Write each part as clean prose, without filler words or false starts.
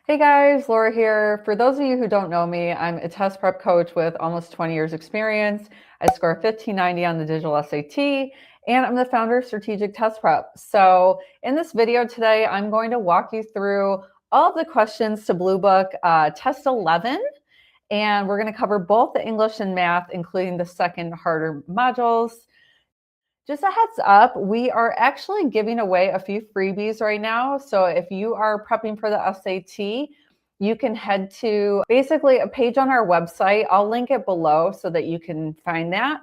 Hey guys, Laura here. For those of you who don't know me, I'm a test prep coach with almost 20 years experience. I score 1590 on the digital SAT, and I'm the founder of Strategic Test Prep. So in this video today, I'm going to walk you through all of the questions to Bluebook Test 11, and we're going to cover both the English and math, including the second harder modules. Just a heads up, we are actually giving away a few freebies right now. So if you are prepping for the SAT, you can head to basically a page on our website. I'll link it below so that you can find that.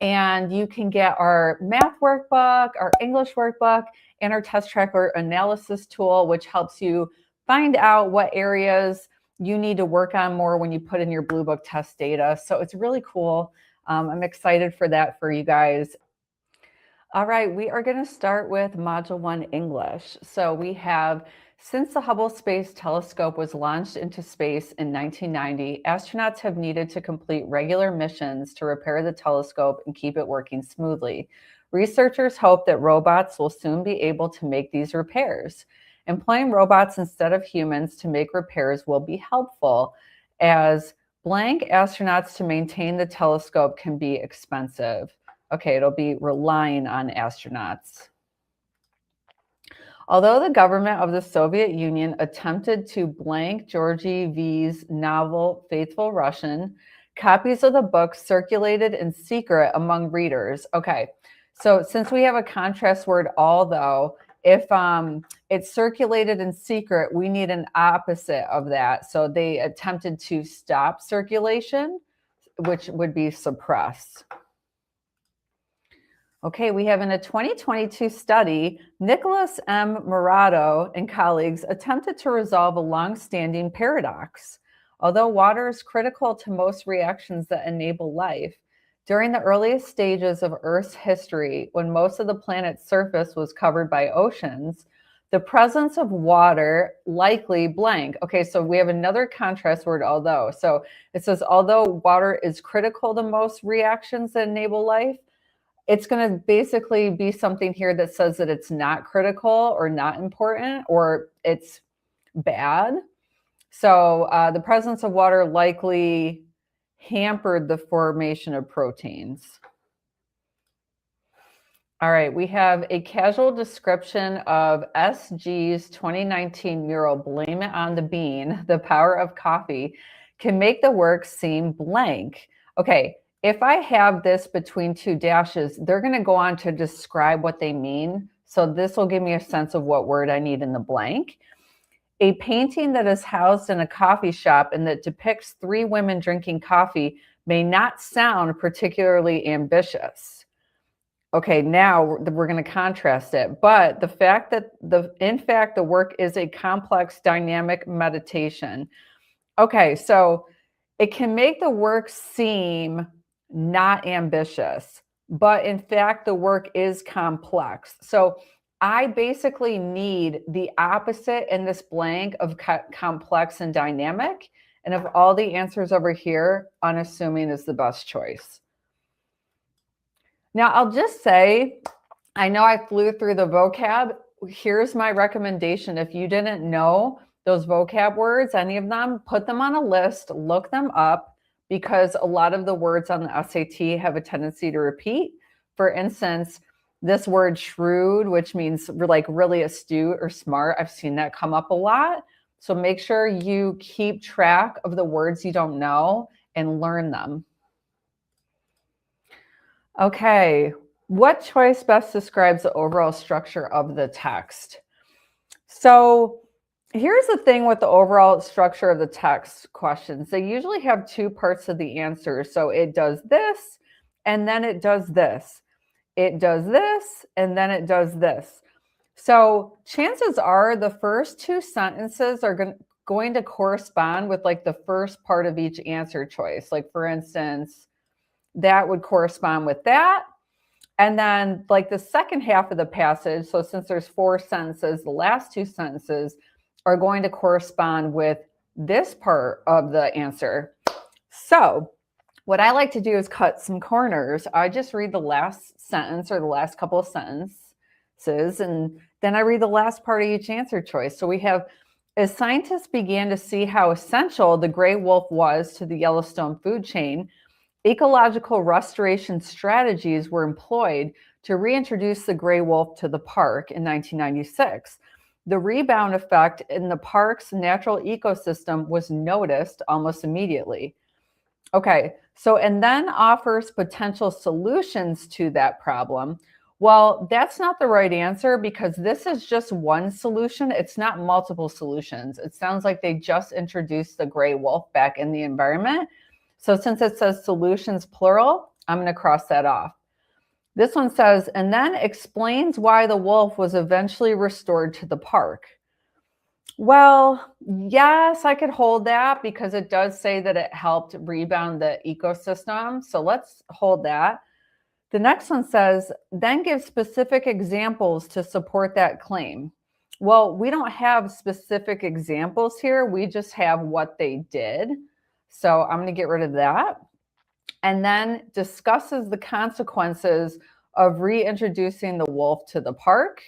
And you can get our math workbook, our English workbook, and our test tracker analysis tool, which helps you find out what areas you need to work on more when you put in your Bluebook test data. So it's really cool. I'm excited for that for you guys. All right, we are going to start with Module 1 English. So we have, since the Hubble Space Telescope was launched into space in 1990, astronauts have needed to complete regular missions to repair the telescope and keep it working smoothly. Researchers hope that robots will soon be able to make these repairs. Employing robots instead of humans to make repairs will be helpful, as blank astronauts to maintain the telescope can be expensive. Okay, it'll be relying on astronauts. Although the government of the Soviet Union attempted to blank Georgy V.'s novel Faithful Russian, copies of the book circulated in secret among readers. Okay, so since we have a contrast word although, if it's circulated in secret, we need an opposite of that. So they attempted to stop circulation, which would be suppress. Okay, we have in a 2022 study, Nicholas M. Murado and colleagues attempted to resolve a long-standing paradox. Although water is critical to most reactions that enable life, during the earliest stages of Earth's history, when most of the planet's surface was covered by oceans, the presence of water likely blank. Okay, so we have another contrast word, although. So it says, although water is critical to most reactions that enable life, it's going to basically be something here that says that it's not critical or not important or it's bad. So the presence of water likely hampered the formation of proteins. All right, we have a casual description of SG's 2019 mural, Blame It on the Bean, The Power of Coffee, can make the work seem blank. Okay, if I have this between two dashes, they're going to go on to describe what they mean. So this will give me a sense of what word I need in the blank. A painting that is housed in a coffee shop and that depicts three women drinking coffee may not sound particularly ambitious. Okay, now we're going to contrast it. But the fact that in fact, the work is a complex dynamic meditation. Okay, so it can make the work seem not ambitious, but in fact, the work is complex. So I basically need the opposite in this blank of complex and dynamic. And of all the answers over here, unassuming is the best choice. Now, I'll just say, I know I flew through the vocab. Here's my recommendation. If you didn't know those vocab words, any of them, put them on a list, look them up, because a lot of the words on the SAT have a tendency to repeat. For instance, this word shrewd, which means like really astute or smart, I've seen that come up a lot. So make sure you keep track of the words you don't know and learn them. Okay, what choice best describes the overall structure of the text? So here's the thing with the overall structure of the text questions. They usually have two parts of the answer. So it does this, and then it does this. It does this, and then it does this. So chances are the first two sentences are going to correspond with like the first part of each answer choice. Like for instance, that would correspond with that. And then like the second half of the passage, so since there's four sentences, the last two sentences are going to correspond with this part of the answer. So what I like to do is cut some corners. I just read the last sentence or the last couple of sentences, and then I read the last part of each answer choice. So we have As scientists began to see how essential the gray wolf was to the Yellowstone food chain, ecological restoration strategies were employed to reintroduce the gray wolf to the park in 1996. The rebound effect in the park's natural ecosystem was noticed almost immediately. Okay, so and then offers potential solutions to that problem. Well, that's not the right answer because this is just one solution. It's not multiple solutions. It sounds like they just introduced the gray wolf back in the environment. So since it says solutions plural, I'm going to cross that off. This one says, and then explains why the wolf was eventually restored to the park. Well, yes, I could hold that because it does say that it helped rebound the ecosystem. So let's hold that. The next one says, then give specific examples to support that claim. Well, we don't have specific examples here. We just have what they did. So I'm going to get rid of that. And then discusses the consequences of reintroducing the wolf to the park.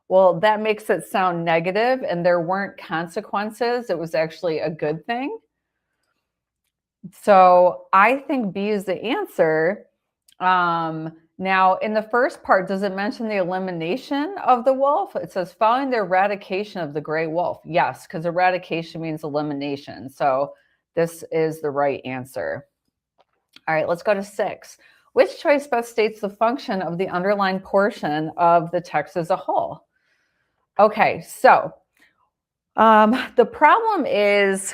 Well, that makes it sound negative, and there weren't consequences. It was actually a good thing. So I think B is the answer. Now, in the first part, does it mention the elimination of the wolf? It says following the eradication of the gray wolf. Yes, because eradication means elimination. So this is the right answer. All right, let's go to 6. Which choice best states the function of the underlined portion of the text as a whole? Okay, so the problem is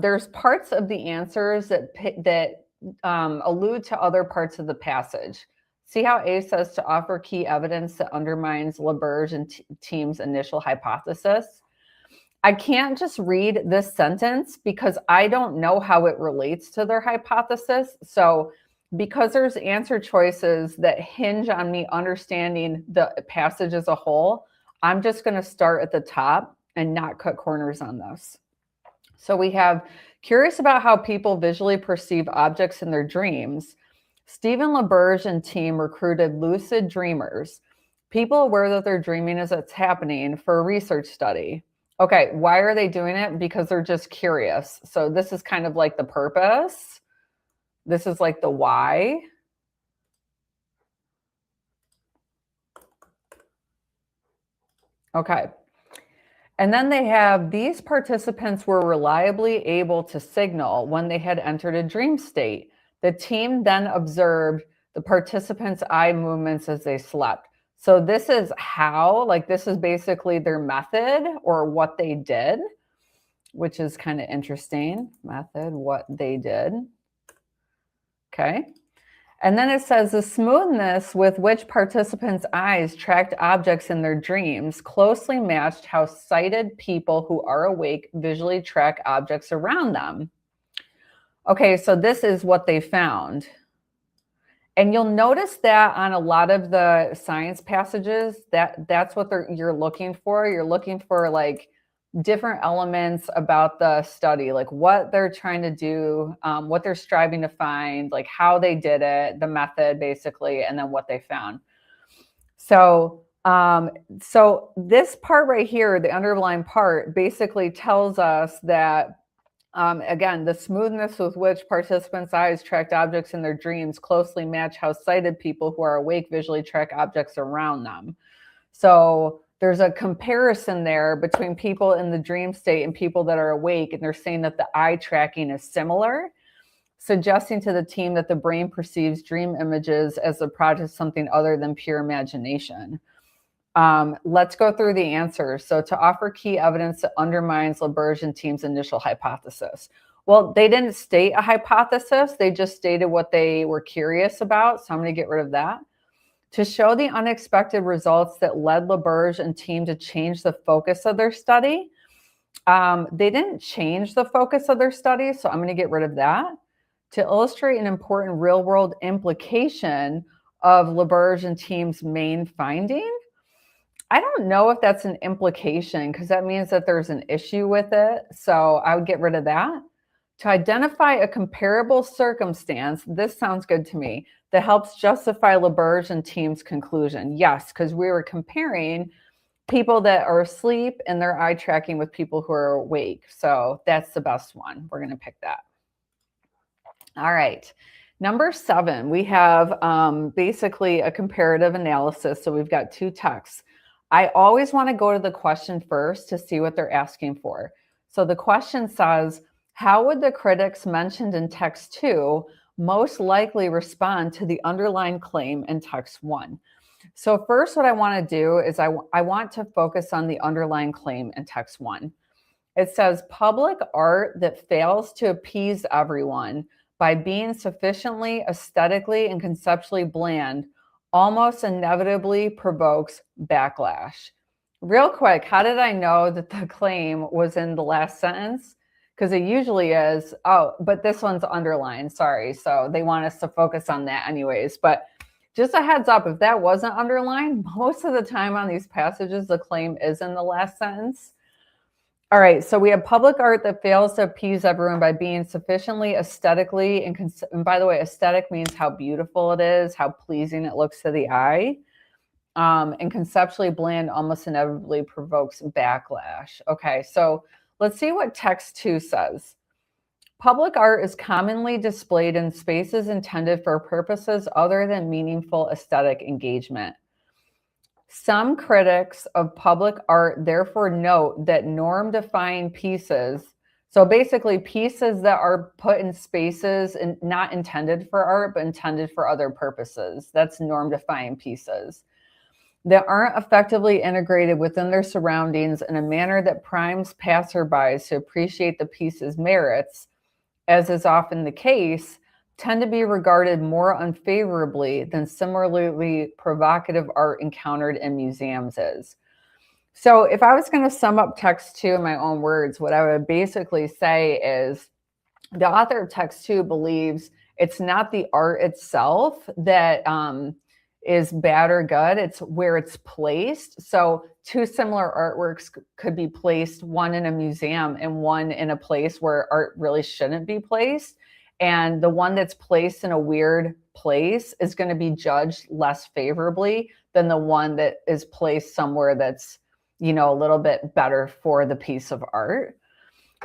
there's parts of the answers that allude to other parts of the passage. See how A says to offer key evidence that undermines LaBerge and team's initial hypothesis? I can't just read this sentence because I don't know how it relates to their hypothesis. So because there's answer choices that hinge on me understanding the passage as a whole, I'm just going to start at the top and not cut corners on this. So we have curious about how people visually perceive objects in their dreams. Stephen LaBerge and team recruited lucid dreamers, people aware that they're dreaming as it's happening, for a research study. Okay, why are they doing it? Because they're just curious. So this is kind of like the purpose. This is like the why. Okay. And then they have these participants were reliably able to signal when they had entered a dream state. The team then observed the participants' eye movements as they slept. So this is how, like this is basically their method or what they did, which is kind of interesting. Method, what they did. Okay. And then it says the smoothness with which participants' eyes tracked objects in their dreams closely matched how sighted people who are awake visually track objects around them. Okay, so this is what they found. And you'll notice that on a lot of the science passages, that's what you're looking for. You're looking for like different elements about the study, like what they're trying to do, what they're striving to find, like how they did it, the method basically, and then what they found. So this part right here, the underlying part, basically tells us that again, the smoothness with which participants' eyes tracked objects in their dreams closely match how sighted people who are awake visually track objects around them. So there's a comparison there between people in the dream state and people that are awake, and they're saying that the eye tracking is similar, suggesting to the team that the brain perceives dream images as a product of something other than pure imagination. Let's go through the answers. So to offer key evidence that undermines LaBerge and team's initial hypothesis. Well, they didn't state a hypothesis. They just stated what they were curious about. So I'm going to get rid of that. To show the unexpected results that led LaBerge and team to change the focus of their study. They didn't change the focus of their study, so I'm going to get rid of that. To illustrate an important real-world implication of LaBerge and team's main finding. I don't know if that's an implication because that means that there's an issue with it. So I would get rid of that. To identify a comparable circumstance, this sounds good to me, that helps justify LaBerge and team's conclusion. Yes, because we were comparing people that are asleep and they're eye tracking with people who are awake. So that's the best one. We're going to pick that. All right. Number 7, we have basically a comparative analysis. So we've got 2 texts. I always want to go to the question first to see what they're asking for. So the question says, how would the critics mentioned in text 2 most likely respond to the underlying claim in text 1? So first, what I want to do is I want to focus on the underlying claim in text 1. It says public art that fails to appease everyone by being sufficiently aesthetically and conceptually bland almost inevitably provokes backlash. Real quick, how did I know that the claim was in the last sentence? Because it usually is. Oh, but this one's underlined. Sorry. So they want us to focus on that anyways. But just a heads up, if that wasn't underlined, most of the time on these passages, the claim is in the last sentence. All right, so we have public art that fails to appease everyone by being sufficiently aesthetically, and by the way, aesthetic means how beautiful it is, how pleasing it looks to the eye, and conceptually bland almost inevitably provokes backlash. Okay, so let's see what text 2 says. Public art is commonly displayed in spaces intended for purposes other than meaningful aesthetic engagement. Some critics of public art therefore note that norm-defying pieces, so basically pieces that are put in spaces and not intended for art, but intended for other purposes. That's norm-defying pieces that aren't effectively integrated within their surroundings in a manner that primes passerbys to appreciate the piece's merits, as is often the case, tend to be regarded more unfavorably than similarly provocative art encountered in museums is. So if I was going to sum up text 2 in my own words, what I would basically say is the author of text 2 believes it's not the art itself that is bad or good, it's where it's placed. So 2 similar artworks could be placed, one in a museum and one in a place where art really shouldn't be placed. And the one that's placed in a weird place is going to be judged less favorably than the one that is placed somewhere that's, a little bit better for the piece of art.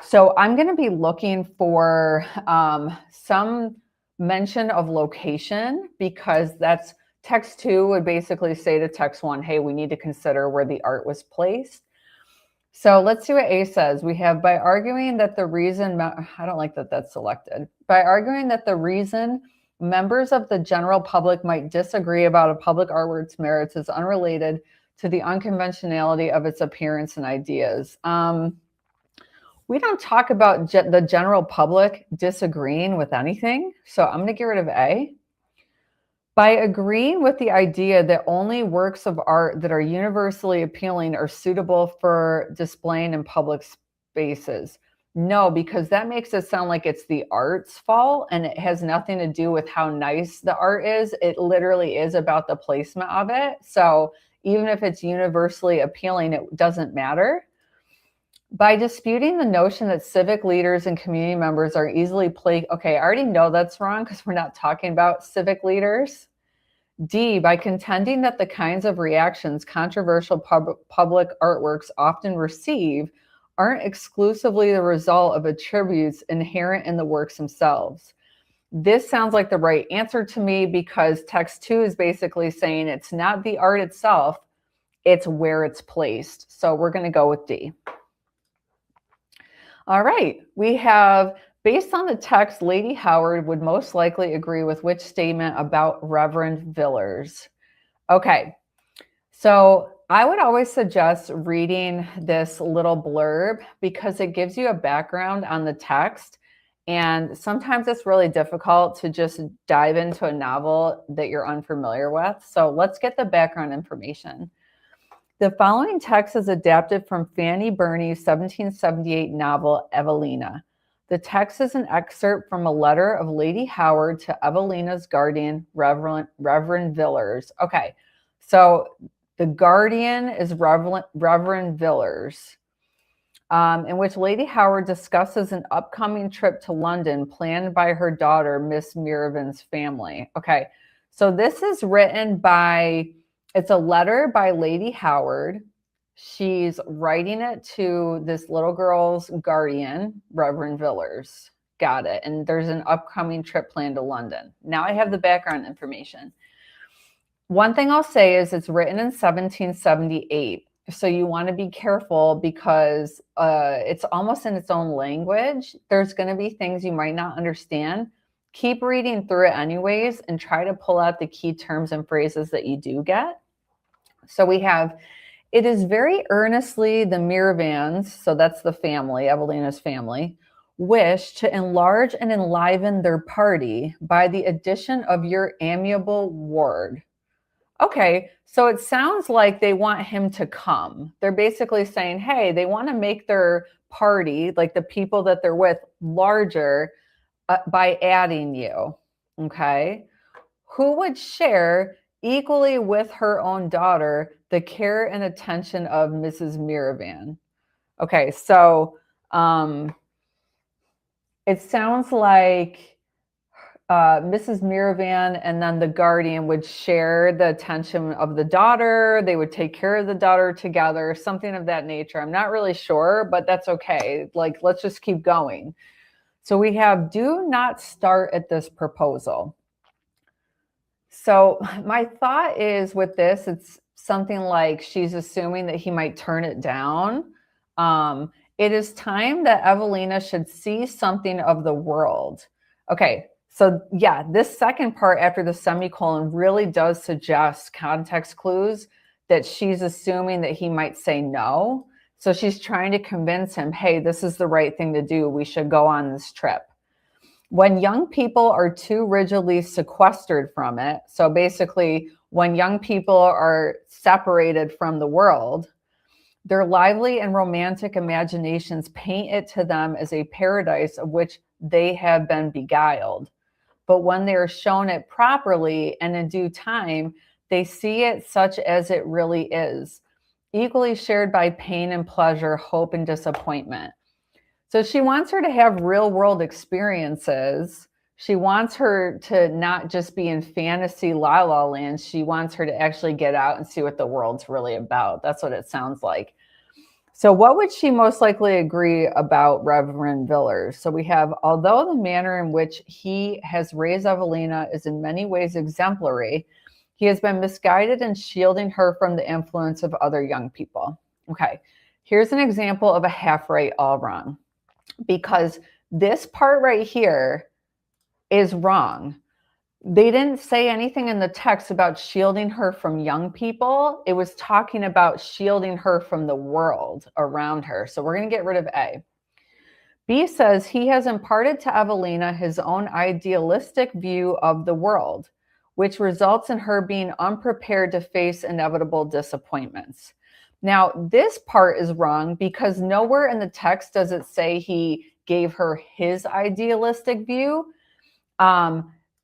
So I'm going to be looking for some mention of location, because that's text 2 would basically say to text 1, hey, we need to consider where the art was placed. So let's see what A says. We have, by arguing that the reason, I don't like that that's selected. By arguing that the reason members of the general public might disagree about a public artwork's merits is unrelated to the unconventionality of its appearance and ideas. We don't talk about the general public disagreeing with anything. So I'm going to get rid of A. By agreeing with the idea that only works of art that are universally appealing are suitable for displaying in public spaces. No, because that makes it sound like it's the art's fault, and it has nothing to do with how nice the art is. It literally is about the placement of it. So even if it's universally appealing, it doesn't matter. By disputing the notion that civic leaders and community members are easily okay, I already know that's wrong because we're not talking about civic leaders. D, by contending that the kinds of reactions controversial public artworks often receive aren't exclusively the result of attributes inherent in the works themselves. This sounds like the right answer to me, because text 2 is basically saying it's not the art itself, it's where it's placed. So we're going to go with D. All right, we have, based on the text, Lady Howard would most likely agree with which statement about Reverend Villers? Okay, so I would always suggest reading this little blurb because it gives you a background on the text. And sometimes it's really difficult to just dive into a novel that you're unfamiliar with. So let's get the background information. The following text is adapted from Fanny Burney's 1778 novel, Evelina. The text is an excerpt from a letter of Lady Howard to Evelina's guardian, Reverend Villers. Okay, so the guardian is Reverend Villers, in which Lady Howard discusses an upcoming trip to London planned by her daughter, Miss Miravan's family. Okay, so this is written by, it's a letter by Lady Howard. She's writing it to this little girl's guardian, Reverend Villers. Got it. And there's an upcoming trip planned to London. Now I have the background information. One thing I'll say is it's written in 1778. So you want to be careful because it's almost in its own language. There's going to be things you might not understand. Keep reading through it anyways and try to pull out the key terms and phrases that you do get. So we have, it is very earnestly the Miravans, so that's the family, Evelina's family, wish to enlarge and enliven their party by the addition of your amiable ward. Okay, so it sounds like they want him to come. They're basically saying, hey, they want to make their party, like the people that they're with, larger by adding you. Okay, who would share equally with her own daughter the care and attention of Mrs. Miravan? Okay, so it sounds like Mrs. Miravan and then the guardian would share the attention of the daughter. They would take care of the daughter together, something of that nature. I'm not really sure, but that's okay. Like, let's just keep going. So we have, do not start at this proposal. So my thought is with this, it's something like she's assuming that he might turn it down. It is time that Evelina should see something of the world. Okay, so yeah, this second part after the semicolon really does suggest context clues that she's assuming that he might say no. So she's trying to convince him, hey, this is the right thing to do. We should go on this trip. When young people are too rigidly sequestered from it, so basically when young people are separated from the world, their lively and romantic imaginations paint it to them as a paradise of which they have been beguiled. But when they are shown it properly and in due time, they see it such as it really is, equally shared by pain and pleasure, hope and disappointment. So she wants her to have real world experiences. She wants her to not just be in fantasy la la land. She wants her to actually get out and see what the world's really about. That's what it sounds like. So what would she most likely agree about Reverend Villers? So we have, although the manner in which he has raised Evelina is in many ways exemplary, he has been misguided in shielding her from the influence of other young people. Okay, here's an example of a half right, all wrong. Because this part right here is wrong. They didn't say anything in the text about shielding her from young people. It was talking about shielding her from the world around her. So we're going to get rid of A. B says he has imparted to Evelina his own idealistic view of the world, which results in her being unprepared to face inevitable disappointments. Now, this part is wrong because nowhere in the text does it say he gave her his idealistic view.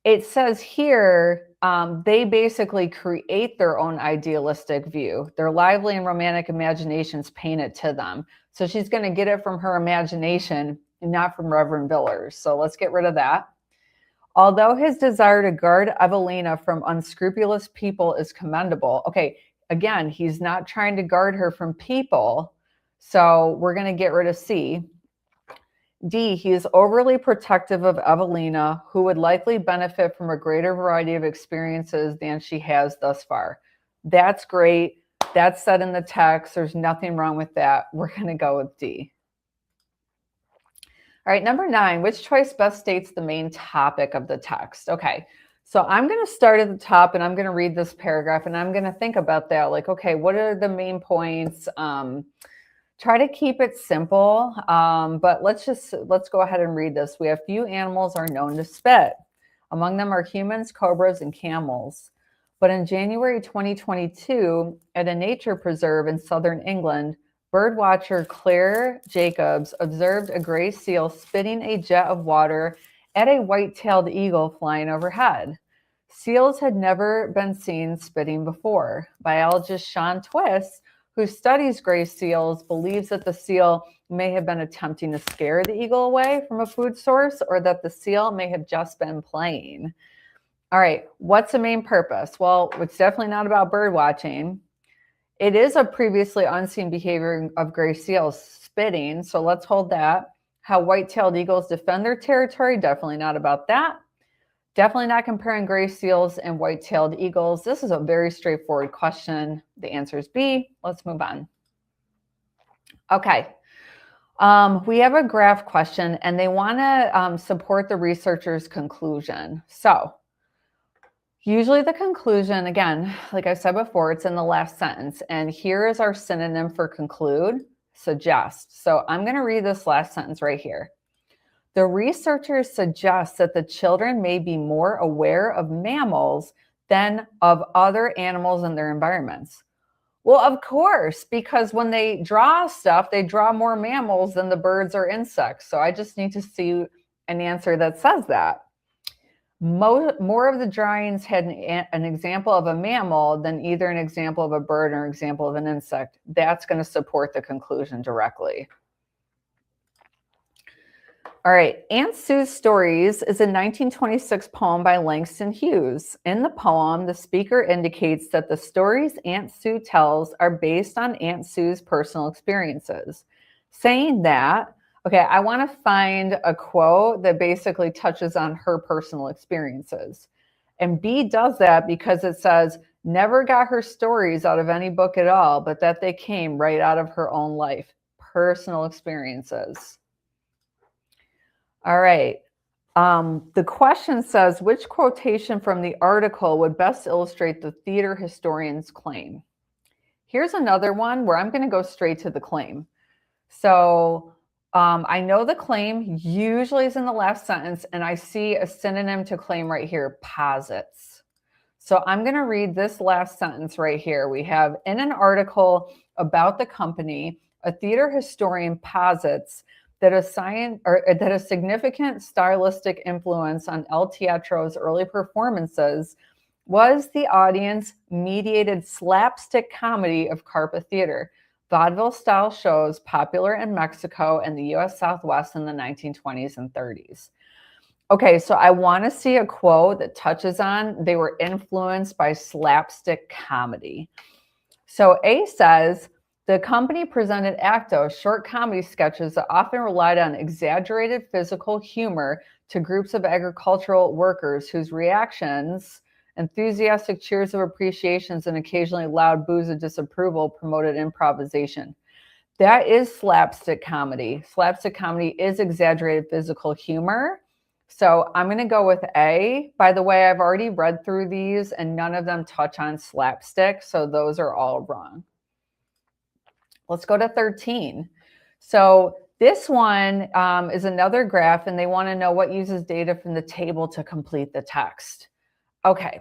It says here they basically create their own idealistic view. Their lively and romantic imaginations paint it to them. So she's going to get it from her imagination and not from Reverend Villers. So let's get rid of that. Although his desire to guard Evelina from unscrupulous people is commendable. Okay, again, he's not trying to guard her from people. So we're going to get rid of C. D, he is overly protective of Evelina, who would likely benefit from a greater variety of experiences than she has thus far. That's great. That's said in the text. There's nothing wrong with that. We're going to go with D. All right, number 9, which choice best states the main topic of the text? Okay, so I'm going to start at the top and I'm going to read this paragraph and I'm going to think about that. Like, okay, what are the main points? Try to keep it simple, but let's go ahead and read this. We have few animals are known to spit. Among them are humans, cobras, and camels. But in January 2022, at a nature preserve in southern England, birdwatcher Claire Jacobs observed a gray seal spitting a jet of water at a white-tailed eagle flying overhead. Seals had never been seen spitting before. Biologist Sean Twist, who studies gray seals, believes that the seal may have been attempting to scare the eagle away from a food source or that the seal may have just been playing. All right, what's the main purpose? Well, it's definitely not about bird watching. It is a previously unseen behavior of gray seals, spitting. So let's hold that. How white-tailed eagles defend their territory. Definitely not about that. Definitely not comparing gray seals and white-tailed eagles. This is a very straightforward question. The answer is B. Let's move on. Okay. We have a graph question, and they want to support the researcher's conclusion. So usually the conclusion, again, like I said before, it's in the last sentence. And here is our synonym for conclude, suggest. So I'm going to read this last sentence right here. The researchers suggest that the children may be more aware of mammals than of other animals in their environments. Well, of course, because when they draw stuff, they draw more mammals than the birds or insects. So I just need to see an answer that says that. More of the drawings had an example of a mammal than either an example of a bird or an example of an insect. That's going to support the conclusion directly. All right, Aunt Sue's Stories is a 1926 poem by Langston Hughes. In the poem, the speaker indicates that the stories Aunt Sue tells are based on Aunt Sue's personal experiences. Saying that, okay, I want to find a quote that basically touches on her personal experiences. And B does that because it says, never got her stories out of any book at all, but that they came right out of her own life, personal experiences. All right. The question says, which quotation from the article would best illustrate the theater historian's claim? Here's another one where I'm going to go straight to the claim. So I know the claim usually is in the last sentence, and I see a synonym to claim right here, posits. So I'm going to read this last sentence right here. We have, in an article about the company, a theater historian posits that a significant stylistic influence on El Teatro's early performances was the audience-mediated slapstick comedy of Carpa Theater, vaudeville-style shows popular in Mexico and the U.S. Southwest in the 1920s and 30s. Okay, so I want to see a quote that touches on they were influenced by slapstick comedy. So A says, the company presented actos, short comedy sketches that often relied on exaggerated physical humor to groups of agricultural workers whose reactions, enthusiastic cheers of appreciations, and occasionally loud boos of disapproval promoted improvisation. That is slapstick comedy. Slapstick comedy is exaggerated physical humor. So I'm going to go with A. By the way, I've already read through these and none of them touch on slapstick. So those are all wrong. Let's go to 13. So this one is another graph, and they want to know what uses data from the table to complete the text. Okay,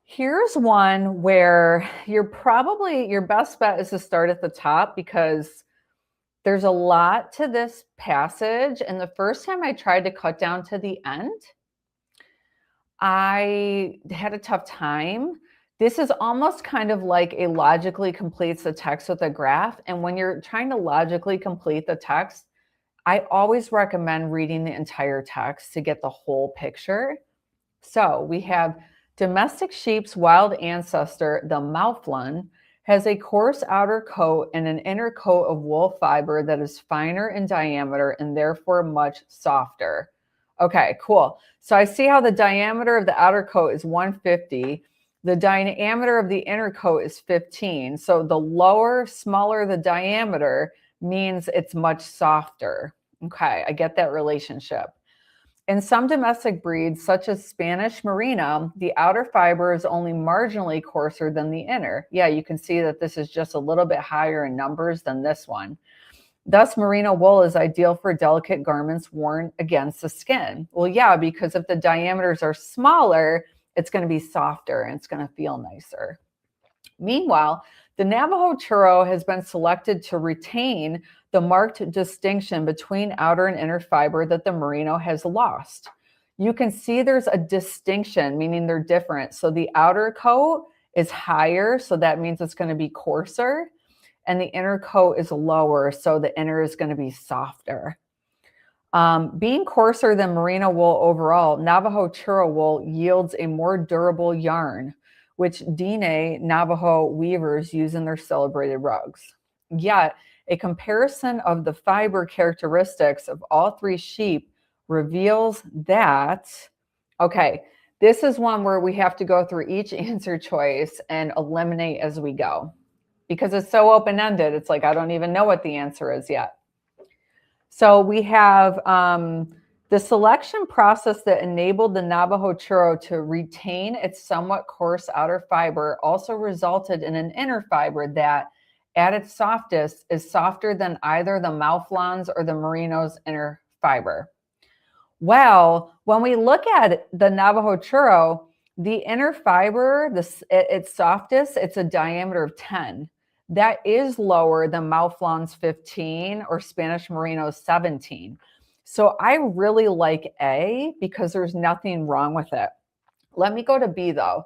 here's one where your best bet is to start at the top because there's a lot to this passage. And the first time I tried to cut down to the end, I had a tough time. This is almost kind of like a logically completes the text with a graph. And when you're trying to logically complete the text, I always recommend reading the entire text to get the whole picture. So we have domestic sheep's wild ancestor, the mouflon, has a coarse outer coat and an inner coat of wool fiber that is finer in diameter and therefore much softer. Okay, cool. So I see how the diameter of the outer coat is 150. The diameter of the inner coat is 15. So the smaller the diameter means it's much softer. Okay, I get that relationship. In some domestic breeds, such as Spanish Merino, the outer fiber is only marginally coarser than the inner. Yeah, you can see that this is just a little bit higher in numbers than this one. Thus, merino wool is ideal for delicate garments worn against the skin. Well, yeah, because if the diameters are smaller, it's going to be softer and it's going to feel nicer. Meanwhile, the Navajo churro has been selected to retain the marked distinction between outer and inner fiber that the merino has lost. You can see there's a distinction, meaning they're different. So the outer coat is higher, so that means it's going to be coarser, and the inner coat is lower, so the inner is going to be softer. Being coarser than merino wool overall, Navajo churro wool yields a more durable yarn, which Diné Navajo weavers use in their celebrated rugs. Yet, a comparison of the fiber characteristics of all three sheep reveals that, okay, this is one where we have to go through each answer choice and eliminate as we go because it's so open-ended. It's like, I don't even know what the answer is yet. So we have the selection process that enabled the Navajo churro to retain its somewhat coarse outer fiber also resulted in an inner fiber that, at its softest, is softer than either the Mouflon's or the Merino's inner fiber. Well, when we look at the Navajo churro, the inner fiber, its softest, it's a diameter of 10. That is lower than Mouflon's 15 or Spanish Merino's 17. So I really like A because there's nothing wrong with it. Let me go to B though.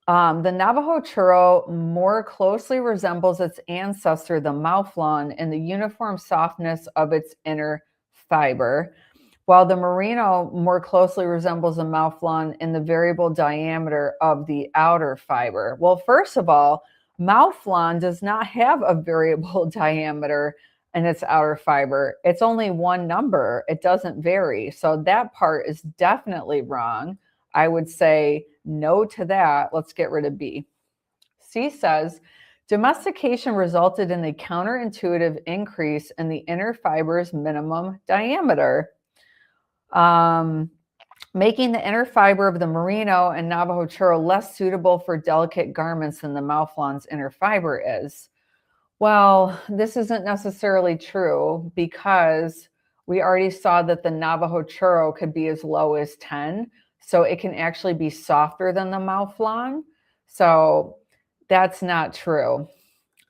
The Navajo churro more closely resembles its ancestor, the Mouflon, in the uniform softness of its inner fiber, while the Merino more closely resembles the Mouflon in the variable diameter of the outer fiber. Well, first of all, Mouflon does not have a variable diameter in its outer fiber. It's only one number. It doesn't vary. So that part is definitely wrong. I would say no to that. Let's get rid of B. C says, domestication resulted in a counterintuitive increase in the inner fiber's minimum diameter, making the inner fiber of the Merino and Navajo churro less suitable for delicate garments than the Mouflon's inner fiber is. Well, this isn't necessarily true because we already saw that the Navajo churro could be as low as 10. So it can actually be softer than the Mouflon. So that's not true.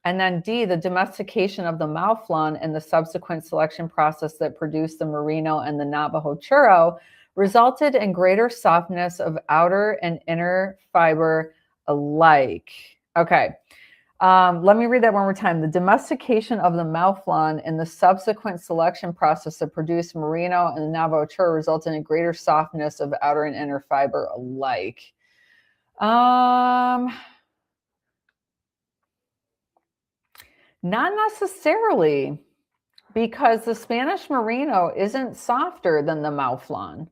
And then D, the domestication of the Mouflon and the subsequent selection process that produced the Merino and the Navajo churro resulted in greater softness of outer and inner fiber alike. Okay. Let me read that one more time. The domestication of the Mouflon and the subsequent selection process that produced Merino and the Navajo churro resulted in greater softness of outer and inner fiber alike. Not necessarily, because the Spanish Merino isn't softer than the Mouflon.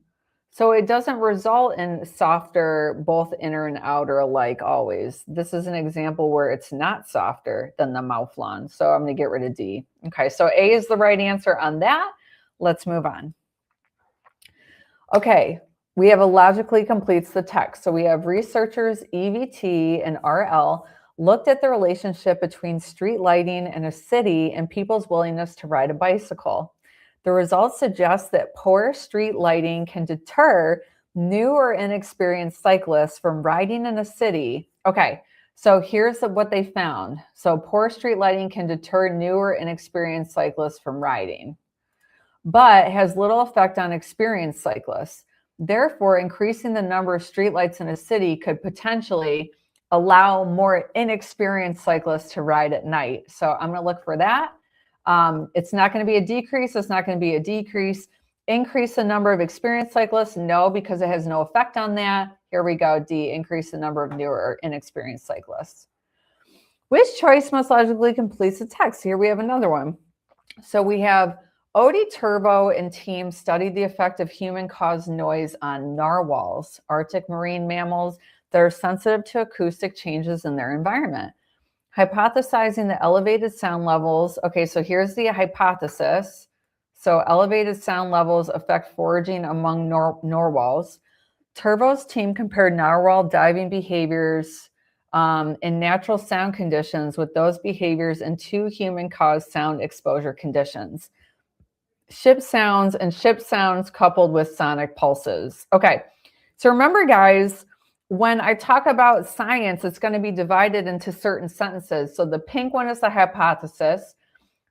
So it doesn't result in softer, both inner and outer alike always. This is an example where it's not softer than the Mouflon. So I'm going to get rid of D. Okay, so A is the right answer on that. Let's move on. Okay, we have a logically completes the text. So we have researchers EVT and RL looked at the relationship between street lighting in a city and people's willingness to ride a bicycle. The results suggest that poor street lighting can deter new or inexperienced cyclists from riding in a city. Okay, so here's what they found. So poor street lighting can deter new or inexperienced cyclists from riding, but has little effect on experienced cyclists. Therefore, increasing the number of streetlights in a city could potentially allow more inexperienced cyclists to ride at night. So I'm going to look for that. It's not going to be a decrease. It's not going to be a decrease. Increase the number of experienced cyclists? No, because it has no effect on that. Here we go. D, increase the number of newer or inexperienced cyclists. Which choice most logically completes the text? Here we have another one. So we have Odie Turbo and team studied the effect of human-caused noise on narwhals, Arctic marine mammals that are sensitive to acoustic changes in their environment. Hypothesizing the elevated sound levels. Okay, so here's the hypothesis. So elevated sound levels affect foraging among narwhals. Turbo's team compared narwhal diving behaviors in natural sound conditions with those behaviors in two human-caused sound exposure conditions. Ship sounds and ship sounds coupled with sonic pulses. Okay, so remember guys, when I talk about science, it's going to be divided into certain sentences. So the pink one is the hypothesis.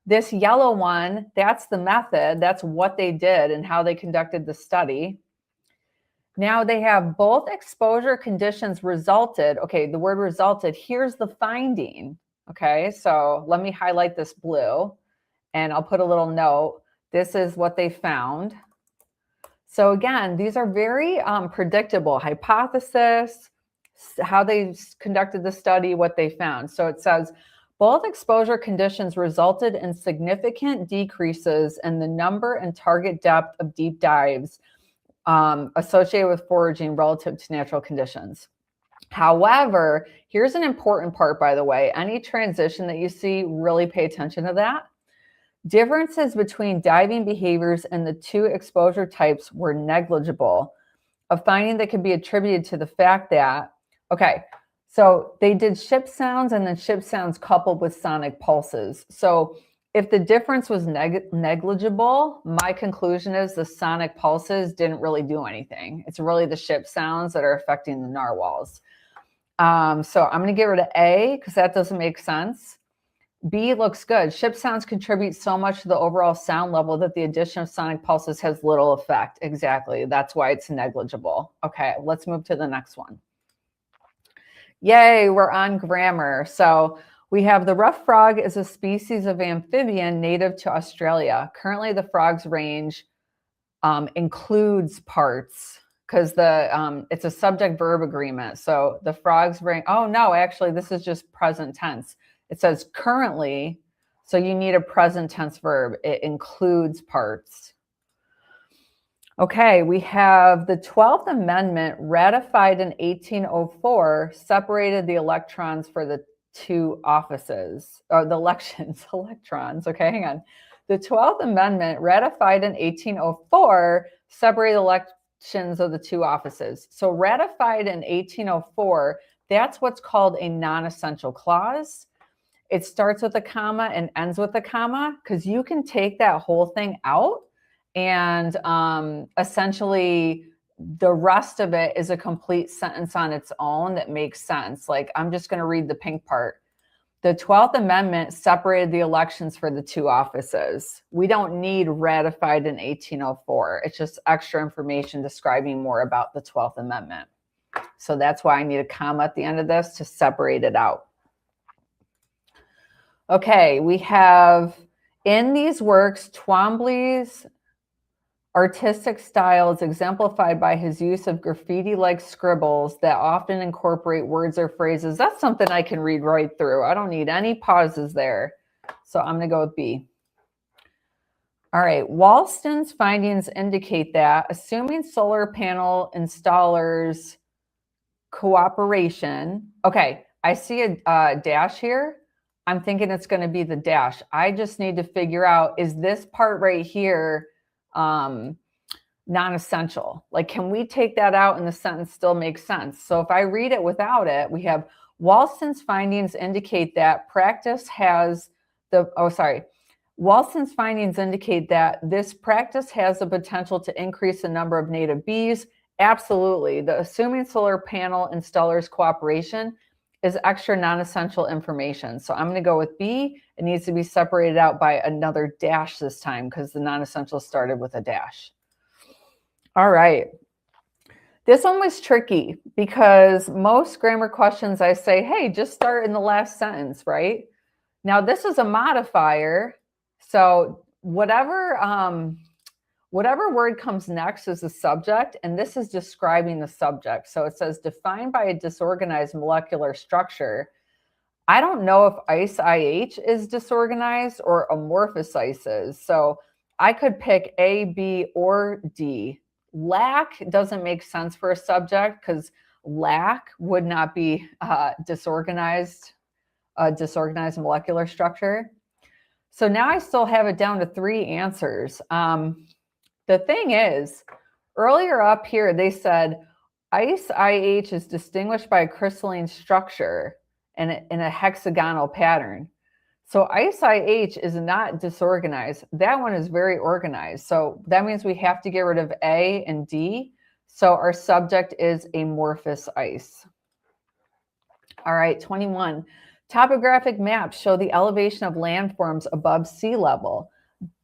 This yellow one, that's the method. That's what they did and how they conducted the study. Now they have both exposure conditions resulted. Okay, the word resulted. Here's the finding. Okay, so let me highlight this blue and I'll put a little note. This is what they found. So again, these are very predictable. Hypothesis, how they conducted the study, what they found. So it says, both exposure conditions resulted in significant decreases in the number and target depth of deep dives associated with foraging relative to natural conditions. However, here's an important part, by the way. Any transition that you see, really pay attention to that. Differences between diving behaviors and the two exposure types were negligible, a finding that can be attributed to the fact that, okay, so they did ship sounds and then ship sounds coupled with sonic pulses. So if the difference was negligible, my conclusion is the sonic pulses didn't really do anything. It's really the ship sounds that are affecting the narwhals. So I'm going to get rid of A because that doesn't make sense. B looks good. Ship sounds contribute so much to the overall sound level that the addition of sonic pulses has little effect. Exactly. That's why it's negligible. Okay, let's move to the next one. Yay, we're on grammar. So we have the rough frog is a species of amphibian native to Australia. Currently, the frog's range includes parts because it's a subject-verb agreement. So the frog's range, oh no, actually, this is just present tense. It says currently, so you need a present tense verb. It includes parts. Okay, we have the 12th Amendment ratified in 1804 separated the electrons for the two offices, or the elections, electrons, okay, hang on. The 12th Amendment ratified in 1804 separated elections of the two offices. So ratified in 1804, that's what's called a non-essential clause. It starts with a comma and ends with a comma because you can take that whole thing out and essentially the rest of it is a complete sentence on its own that makes sense. Like I'm just going to read the pink part. The 12th Amendment separated the elections for the two offices. We don't need ratified in 1804. It's just extra information describing more about the 12th Amendment. So that's why I need a comma at the end of this to separate it out. Okay, we have in these works, Twombly's artistic style is exemplified by his use of graffiti-like scribbles that often incorporate words or phrases. That's something I can read right through. I don't need any pauses there. So I'm going to go with B. All right, Walston's findings indicate that assuming solar panel installers cooperation, okay, I see a dash here. I'm thinking it's going to be the dash. I just need to figure out, is this part right here non-essential? Like, can we take that out and the sentence still makes sense? So if I read it without it, we have Walston's findings indicate that practice has the, Walston's findings indicate that this practice has the potential to increase the number of native bees. Absolutely. The assuming solar panel installers cooperation is extra non-essential information. So I'm going to go with B. It needs to be separated out by another dash this time because the non-essential started with a dash. All right. This one was tricky because most grammar questions I say, hey, just start in the last sentence, right? Now this is a modifier. So whatever word comes next is the subject, and this is describing the subject. So it says defined by a disorganized molecular structure. I don't know if ice IH is disorganized or amorphous ice is. So I could pick A, B, or D. Lac doesn't make sense for a subject because lac would not be disorganized molecular structure. So now I still have it down to 3 answers. The thing is, earlier up here, they said ice IH is distinguished by a crystalline structure in a hexagonal pattern. So ice IH is not disorganized. That one is very organized. So that means we have to get rid of A and D. So our subject is amorphous ice. All right, 21. Topographic maps show the elevation of landforms above sea level.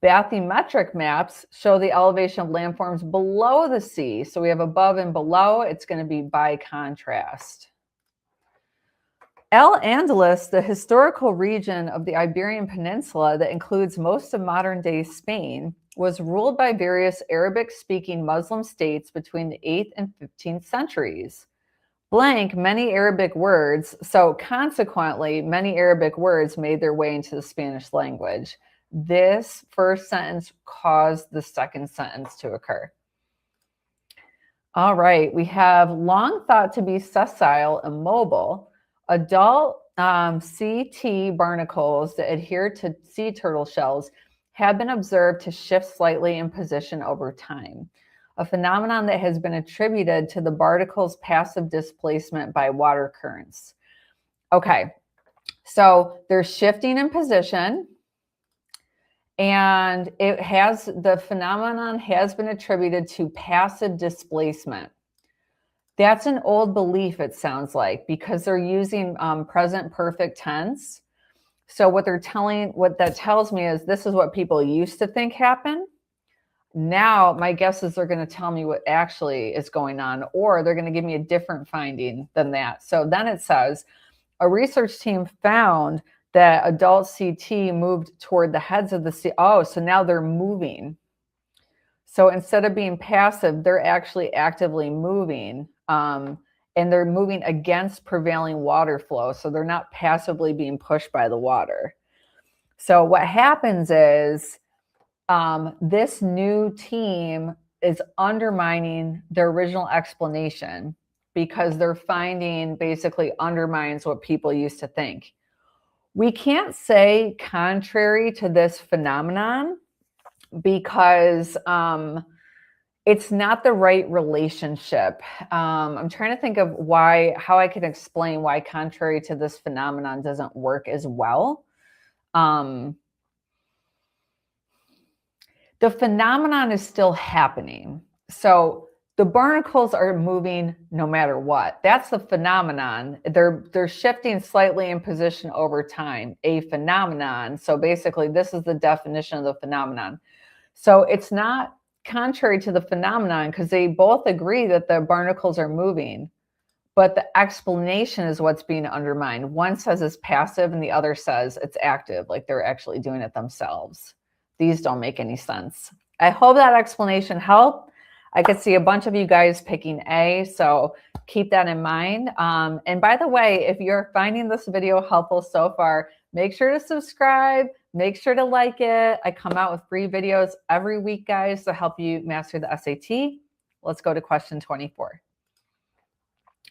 Bathymetric maps show the elevation of landforms below the sea. So we have above and below. It's going to be by contrast. Al-Andalus, the historical region of the Iberian Peninsula that includes most of modern-day Spain, was ruled by various Arabic-speaking Muslim states between the 8th and 15th centuries. blank many Arabic words. So consequently, many Arabic words made their way into the Spanish language. This first sentence caused the second sentence to occur. All right, we have long thought to be sessile and mobile. Adult CT barnacles that adhere to sea turtle shells have been observed to shift slightly in position over time, a phenomenon that has been attributed to the barnacles' passive displacement by water currents. Okay, so they're shifting in position, and the phenomenon has been attributed to passive displacement. That's an old belief, it sounds like, because they're using present perfect tense. So what that tells me is this is what people used to think happened. Now, my guess is they're going to tell me what actually is going on, or they're going to give me a different finding than that. So then it says, a research team found that adult CT moved toward the heads of the sea. Oh, so now they're moving. So instead of being passive, they're actually actively moving, and they're moving against prevailing water flow. So they're not passively being pushed by the water. So what happens is this new team is undermining the original explanation because their finding basically undermines what people used to think. We can't say contrary to this phenomenon because it's not the right relationship. I'm trying to think of how I can explain why contrary to this phenomenon doesn't work as well. The phenomenon is still happening. So the barnacles are moving no matter what. That's the phenomenon. They're shifting slightly in position over time, a phenomenon. So basically, this is the definition of the phenomenon. So it's not contrary to the phenomenon because they both agree that the barnacles are moving, but the explanation is what's being undermined. One says it's passive and the other says it's active, like they're actually doing it themselves. These don't make any sense. I hope that explanation helped. I could see a bunch of you guys picking A, so keep that in mind. And by the way, if you're finding this video helpful so far, make sure to subscribe, make sure to like it. I come out with free videos every week, guys, to help you master the SAT. Let's go to question 24.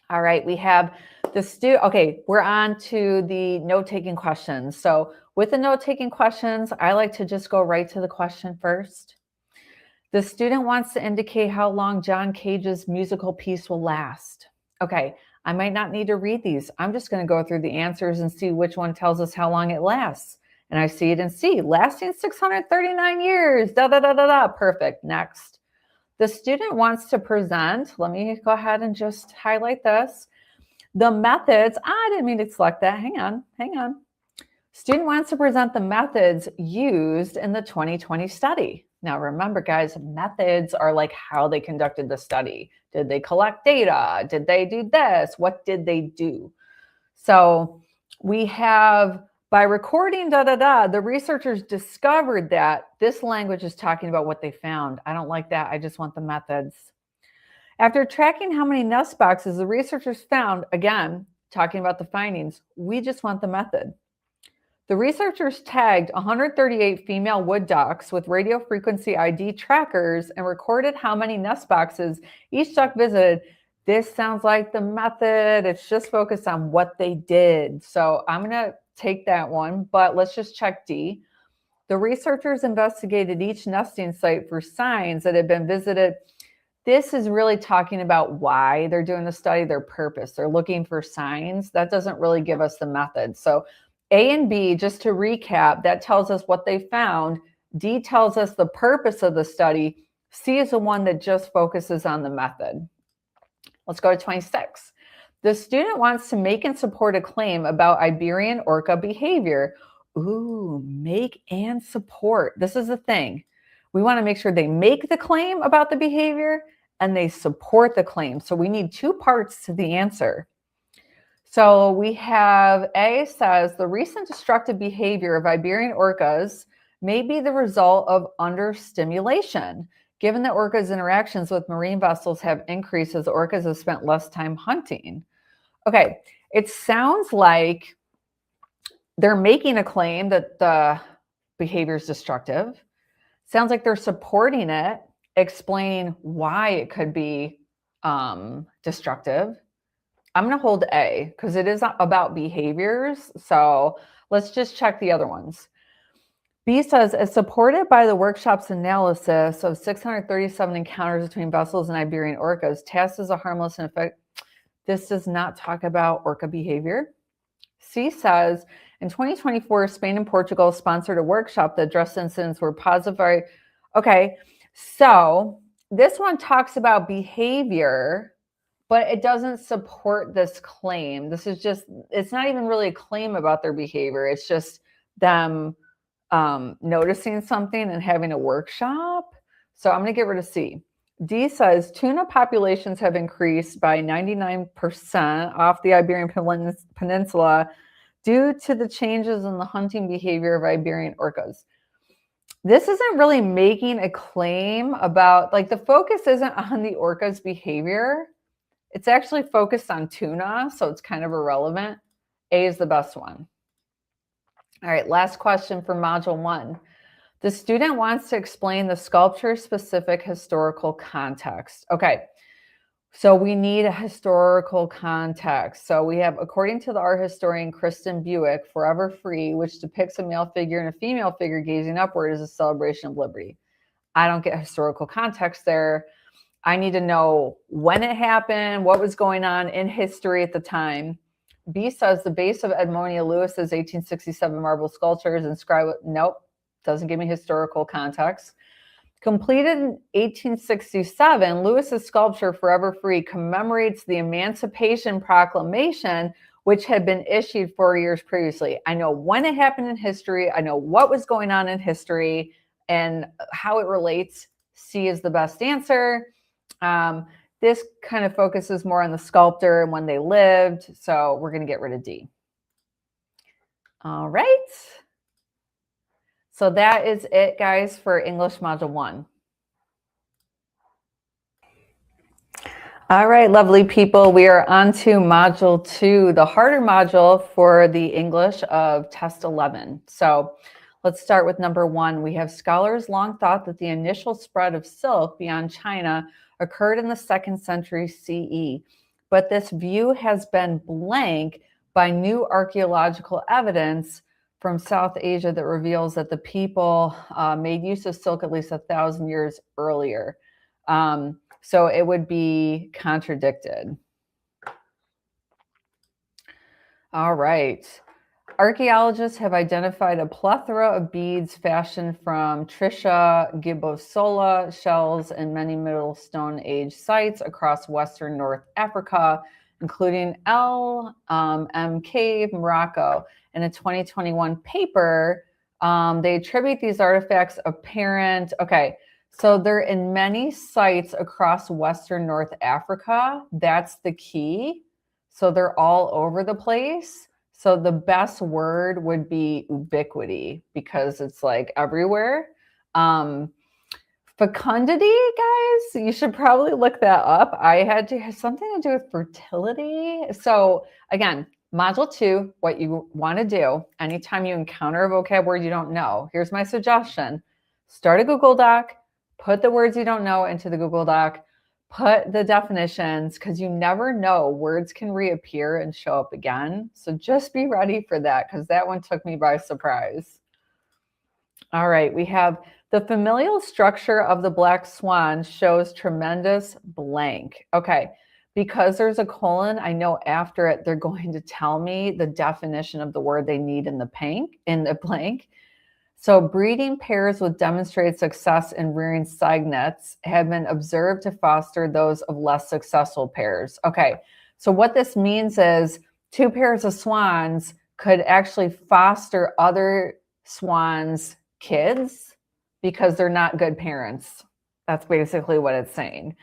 All right, we have okay, we're on to the note-taking questions. So with the note-taking questions, I like to just go right to the question first. The student wants to indicate how long John Cage's musical piece will last. Okay, I might not need to read these. I'm just going to go through the answers and see which one tells us how long it lasts. And I see it in C, lasting 639 years, da-da-da-da-da. Perfect, next. The student wants to present, let me go ahead and just highlight this. The methods, I didn't mean to select that, hang on. Student wants to present the methods used in the 2020 study. Now remember, guys, methods are like how they conducted the study. Did they collect data? Did they do this? What did they do? So we have, by recording the researchers discovered that this language is talking about what they found. I don't like that. I just want the methods. After tracking how many nest boxes the researchers found, again, talking about the findings, we just want the method. The researchers tagged 138 female wood ducks with radio frequency ID trackers and recorded how many nest boxes each duck visited. This sounds like the method. It's just focused on what they did. So I'm going to take that one, but let's just check D. The researchers investigated each nesting site for signs that had been visited. This is really talking about why they're doing the study, their purpose. They're looking for signs. That doesn't really give us the method. So A and B, just to recap, that tells us what they found. D tells us the purpose of the study. C is the one that just focuses on the method. Let's go to 26. The student wants to make and support a claim about Iberian orca behavior. Ooh, make and support. This is the thing. We want to make sure they make the claim about the behavior and they support the claim. So we need two parts to the answer. So we have A says the recent destructive behavior of Iberian orcas may be the result of understimulation, given that orcas' interactions with marine vessels have increased as orcas have spent less time hunting. Okay, it sounds like they're making a claim that the behavior is destructive. Sounds like they're supporting it, explaining why it could be destructive. I'm going to hold A because it is about behaviors. So let's just check the other ones. B says, as supported by the workshop's analysis of 637 encounters between vessels and Iberian orcas, TAS is a harmless and effective. This does not talk about orca behavior. C says, in 2024, Spain and Portugal sponsored a workshop that addressed incidents where positive. Okay, so this one talks about behavior, but it doesn't support this claim. This is just, it's not even really a claim about their behavior. It's just them noticing something and having a workshop. So I'm going to get rid of C. D says tuna populations have increased by 99% off the Iberian Peninsula due to the changes in the hunting behavior of Iberian orcas. This isn't really making a claim about, like, the focus isn't on the orcas' behavior. It's actually focused on tuna, so it's kind of irrelevant. A is the best one. All right, last question for Module 1. The student wants to explain the sculpture-specific historical context. Okay, so we need a historical context. So we have, according to the art historian Kristen Buick, Forever Free, which depicts a male figure and a female figure gazing upward as a celebration of liberty. I don't get historical context there. I need to know when it happened, what was going on in history at the time. B says the base of Edmonia Lewis's 1867 marble sculpture is inscribed with, nope, doesn't give me historical context. Completed in 1867, Lewis's sculpture Forever Free commemorates the Emancipation Proclamation, which had been issued 4 years previously. I know when it happened in history. I know what was going on in history and how it relates. C is the best answer. This kind of focuses more on the sculptor and when they lived. So we're going to get rid of D. All right. So that is it, guys, for English Module 1. All right, lovely people. We are on to Module 2, the harder module for the English of Test 11. So let's start with number 1. We have scholars long thought that the initial spread of silk beyond China occurred in the 2nd century CE, but this view has been blank by new archaeological evidence from South Asia that reveals that the people made use of silk at least 1,000 years earlier. So it would be contradicted. All right. Archaeologists have identified a plethora of beads fashioned from Tricha gibbosola shells in many Middle Stone Age sites across Western North Africa, including El Cave, Morocco. In a 2021 paper, they attribute these artifacts so they're in many sites across Western North Africa. That's the key. So they're all over the place. So the best word would be ubiquity because it's like everywhere. Fecundity, guys, you should probably look that up. I had to have something to do with fertility. So again, Module 2, what you want to do anytime you encounter a vocab word you don't know, here's my suggestion. Start a Google Doc, put the words you don't know into the Google Doc, put the definitions, because you never know, words can reappear and show up again. So just be ready for that, because that one took me by surprise. All right, we have the familial structure of the black swan shows tremendous blank. Okay, because there's a colon, I know after it they're going to tell me the definition of the word they need in the blank. So breeding pairs with demonstrated success in rearing cygnets have been observed to foster those of less successful pairs. Okay, so what this means is 2 pairs of swans could actually foster other swans' kids because they're not good parents. That's basically what it's saying.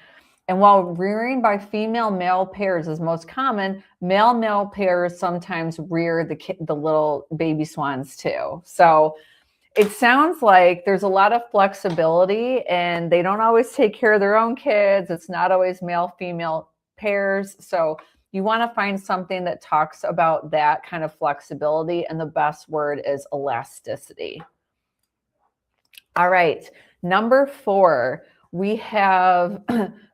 And while rearing by female-male pairs is most common, male-male pairs sometimes rear the little baby swans too. So it sounds like there's a lot of flexibility and they don't always take care of their own kids. It's not always male-female pairs. So You want to find something that talks about that kind of flexibility, and the best word is elasticity. All right, number 4, we have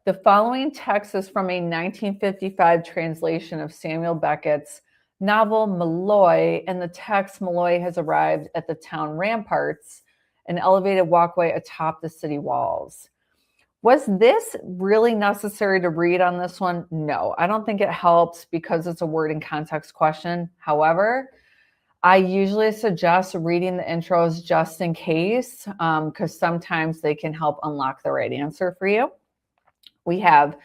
the following text is from a 1955 translation of Samuel Beckett's novel Malloy. In the text, Malloy has arrived at the town ramparts, an elevated walkway atop the city walls. Was this really necessary to read on this one? No, I don't think it helps because it's a word and context question. However, I usually suggest reading the intros just in case, because sometimes they can help unlock the right answer for you. We have,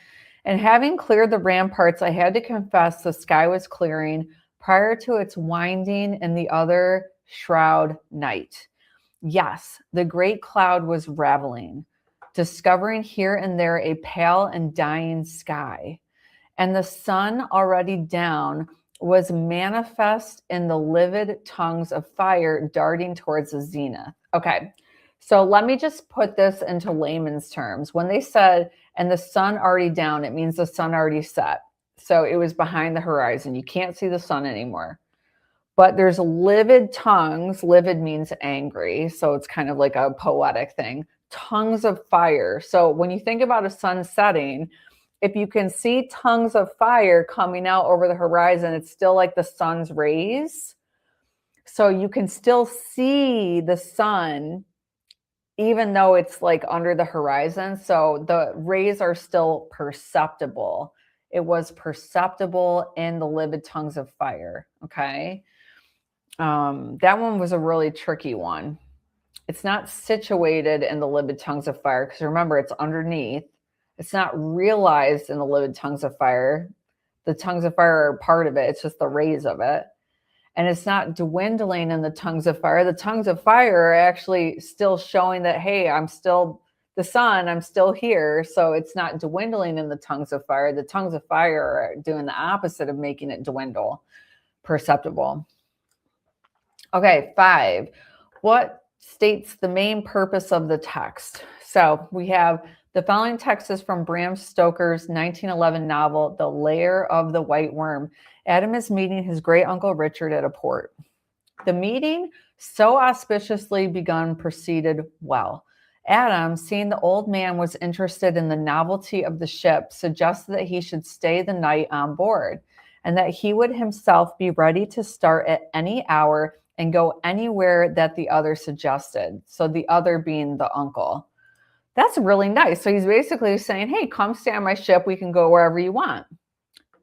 and having cleared the ramparts, I had to confess the sky was clearing prior to its winding in the other shroud night. Yes, the great cloud was raveling, discovering here and there a pale and dying sky, and the sun already down was manifest in the livid tongues of fire darting towards the zenith. Okay, so let me just put this into layman's terms. When they said, and the sun already down, it means the sun already set. So it was behind the horizon. You can't see the sun anymore. But there's livid tongues. Livid means angry. So it's kind of like a poetic thing. Tongues of fire. So when you think about a sun setting, if you can see tongues of fire coming out over the horizon, it's still like the sun's rays. So you can still see the sun, even though it's like under the horizon. So the rays are still perceptible. It was perceptible in the livid tongues of fire. Okay. That one was a really tricky one. It's not situated in the livid tongues of fire, because remember, it's underneath. It's not realized in the livid tongues of fire. The tongues of fire are part of it. It's just the rays of it. And it's not dwindling in the tongues of fire. The tongues of fire are actually still showing that, hey, I'm still the sun, I'm still here. So it's not dwindling in the tongues of fire. The tongues of fire are doing the opposite of making it dwindle, perceptible. Okay, 5. What states the main purpose of the text? So we have the following text is from Bram Stoker's 1911 novel, The Lair of the White Worm. Adam is meeting his great uncle Richard at a port. The meeting, so auspiciously begun, proceeded well. Adam, seeing the old man was interested in the novelty of the ship, suggested that he should stay the night on board, and that he would himself be ready to start at any hour and go anywhere that the other suggested. So the other being the uncle. That's really nice. So he's basically saying, hey, come stay on my ship. We can go wherever you want.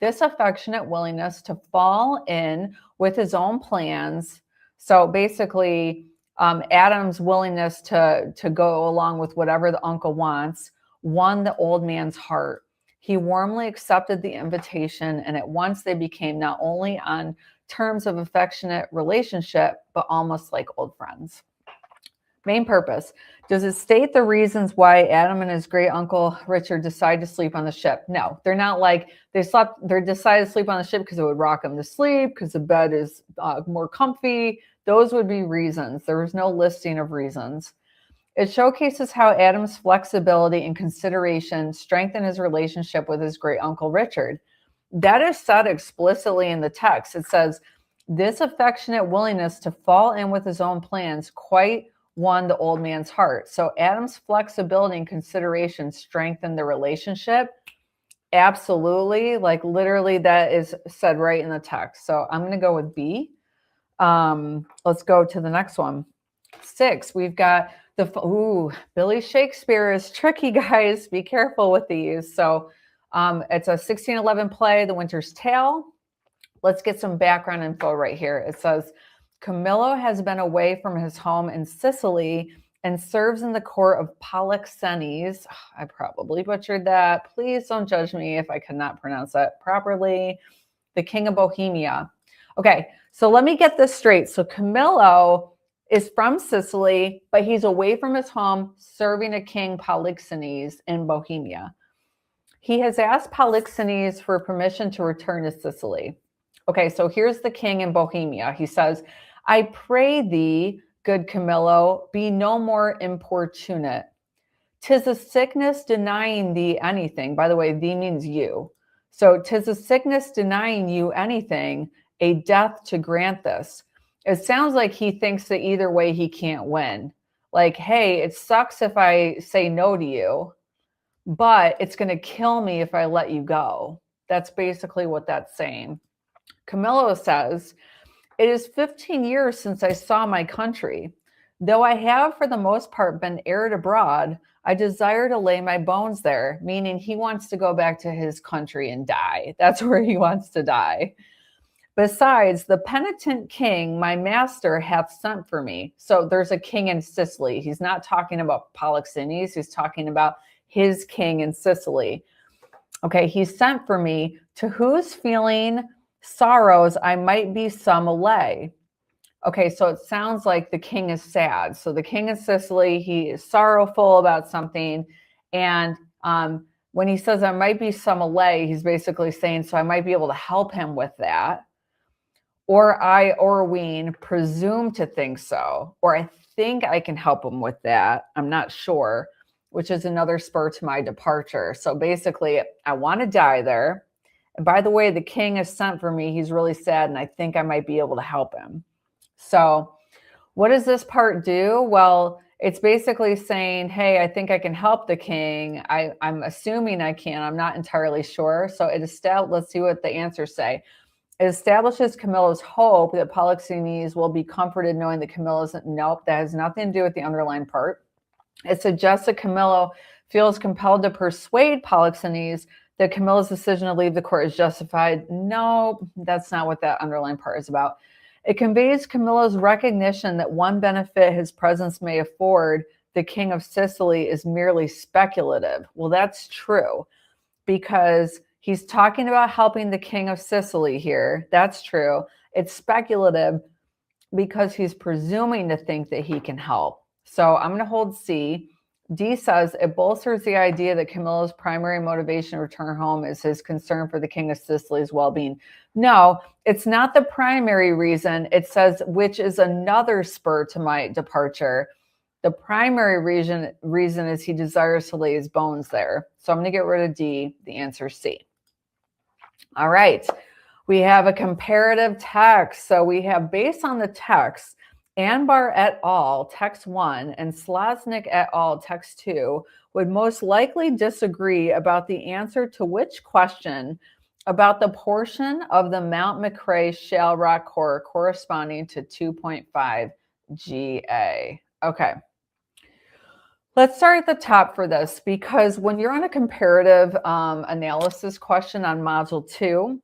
This affectionate willingness to fall in with his own plans. So basically, Adam's willingness to go along with whatever the uncle wants won the old man's heart. He warmly accepted the invitation, and at once they became not only on terms of affectionate relationship, but almost like old friends. Main purpose. Does it state the reasons why Adam and his great uncle Richard decide to sleep on the ship? No, they're not like they decided to sleep on the ship because it would rock them to sleep, because the bed is more comfy. Those would be reasons. There was no listing of reasons. It showcases how Adam's flexibility and consideration strengthened his relationship with his great uncle Richard. That is said explicitly in the text. It says, this affectionate willingness to fall in with his own plans quite won the old man's heart. So Adam's flexibility and consideration strengthened the relationship. Absolutely. Like literally that is said right in the text. So I'm going to go with B. Let's go to the next one. 6. We've got Billy Shakespeare is tricky, guys. Be careful with these. So it's a 1611 play, The Winter's Tale. Let's get some background info right here. It says, Camillo has been away from his home in Sicily and serves in the court of Polixenes. I probably butchered that. Please don't judge me if I cannot pronounce that properly. The king of Bohemia. Okay, so let me get this straight. So Camillo is from Sicily, but he's away from his home serving a king, Polixenes, in Bohemia. He has asked Polixenes for permission to return to Sicily. Okay, so here's the king in Bohemia. He says, I pray thee, good Camillo, be no more importunate. 'Tis a sickness denying thee anything. By the way, thee means you. So 'tis a sickness denying you anything, a death to grant this. It sounds like he thinks that either way he can't win. Like, hey, it sucks if I say no to you, but it's going to kill me if I let you go. That's basically what that's saying. Camillo says, it is 15 years since I saw my country. Though I have for the most part been aired abroad, I desire to lay my bones there, meaning he wants to go back to his country and die. That's where he wants to die. Besides, the penitent king, my master, hath sent for me. So there's a king in Sicily. He's not talking about Polixenes. He's talking about his king in Sicily. Okay, he sent for me, to whose feeling sorrows I might be some allay. Okay, so it sounds like the king is sad. So the king of Sicily, he is sorrowful about something. And when he says I might be some allay, he's basically saying, so I might be able to help him with that. Or I, Orween, presume to think so. Or I think I can help him with that. I'm not sure, which is another spur to my departure. So basically, I want to die there. And by the way, the king is sent for me. He's really sad, and I think I might be able to help him. So what does this part do? Well, it's basically saying, hey, I think I can help the king. I'm assuming I can. I'm not entirely sure. So let's see what the answers say. It establishes Camillo's hope that Polixenes will be comforted knowing that Camillo's, nope, that has nothing to do with the underlying part. It suggests that Camillo feels compelled to persuade Polixenes that Camillo's decision to leave the court is justified. No, that's not what that underlying part is about. It conveys Camillo's recognition that one benefit his presence may afford the king of Sicily is merely speculative. Well, that's true, because he's talking about helping the king of Sicily here. That's true. It's speculative because he's presuming to think that he can help. So I'm going to hold C. D says it bolsters the idea that Camillo's primary motivation to return home is his concern for the king of Sicily's well-being. No, it's not the primary reason. It says, which is another spur to my departure. The primary reason is he desires to lay his bones there. So I'm going to get rid of D. The answer is C. All right. We have a comparative text. So we have, based on the text, Anbar et al., text 1, and Slaznik et al., text 2, would most likely disagree about the answer to which question about the portion of the Mount McRae shale rock core corresponding to 2.5 GA. Okay. Let's start at the top for this, because when you're on a comparative analysis question on Module 2,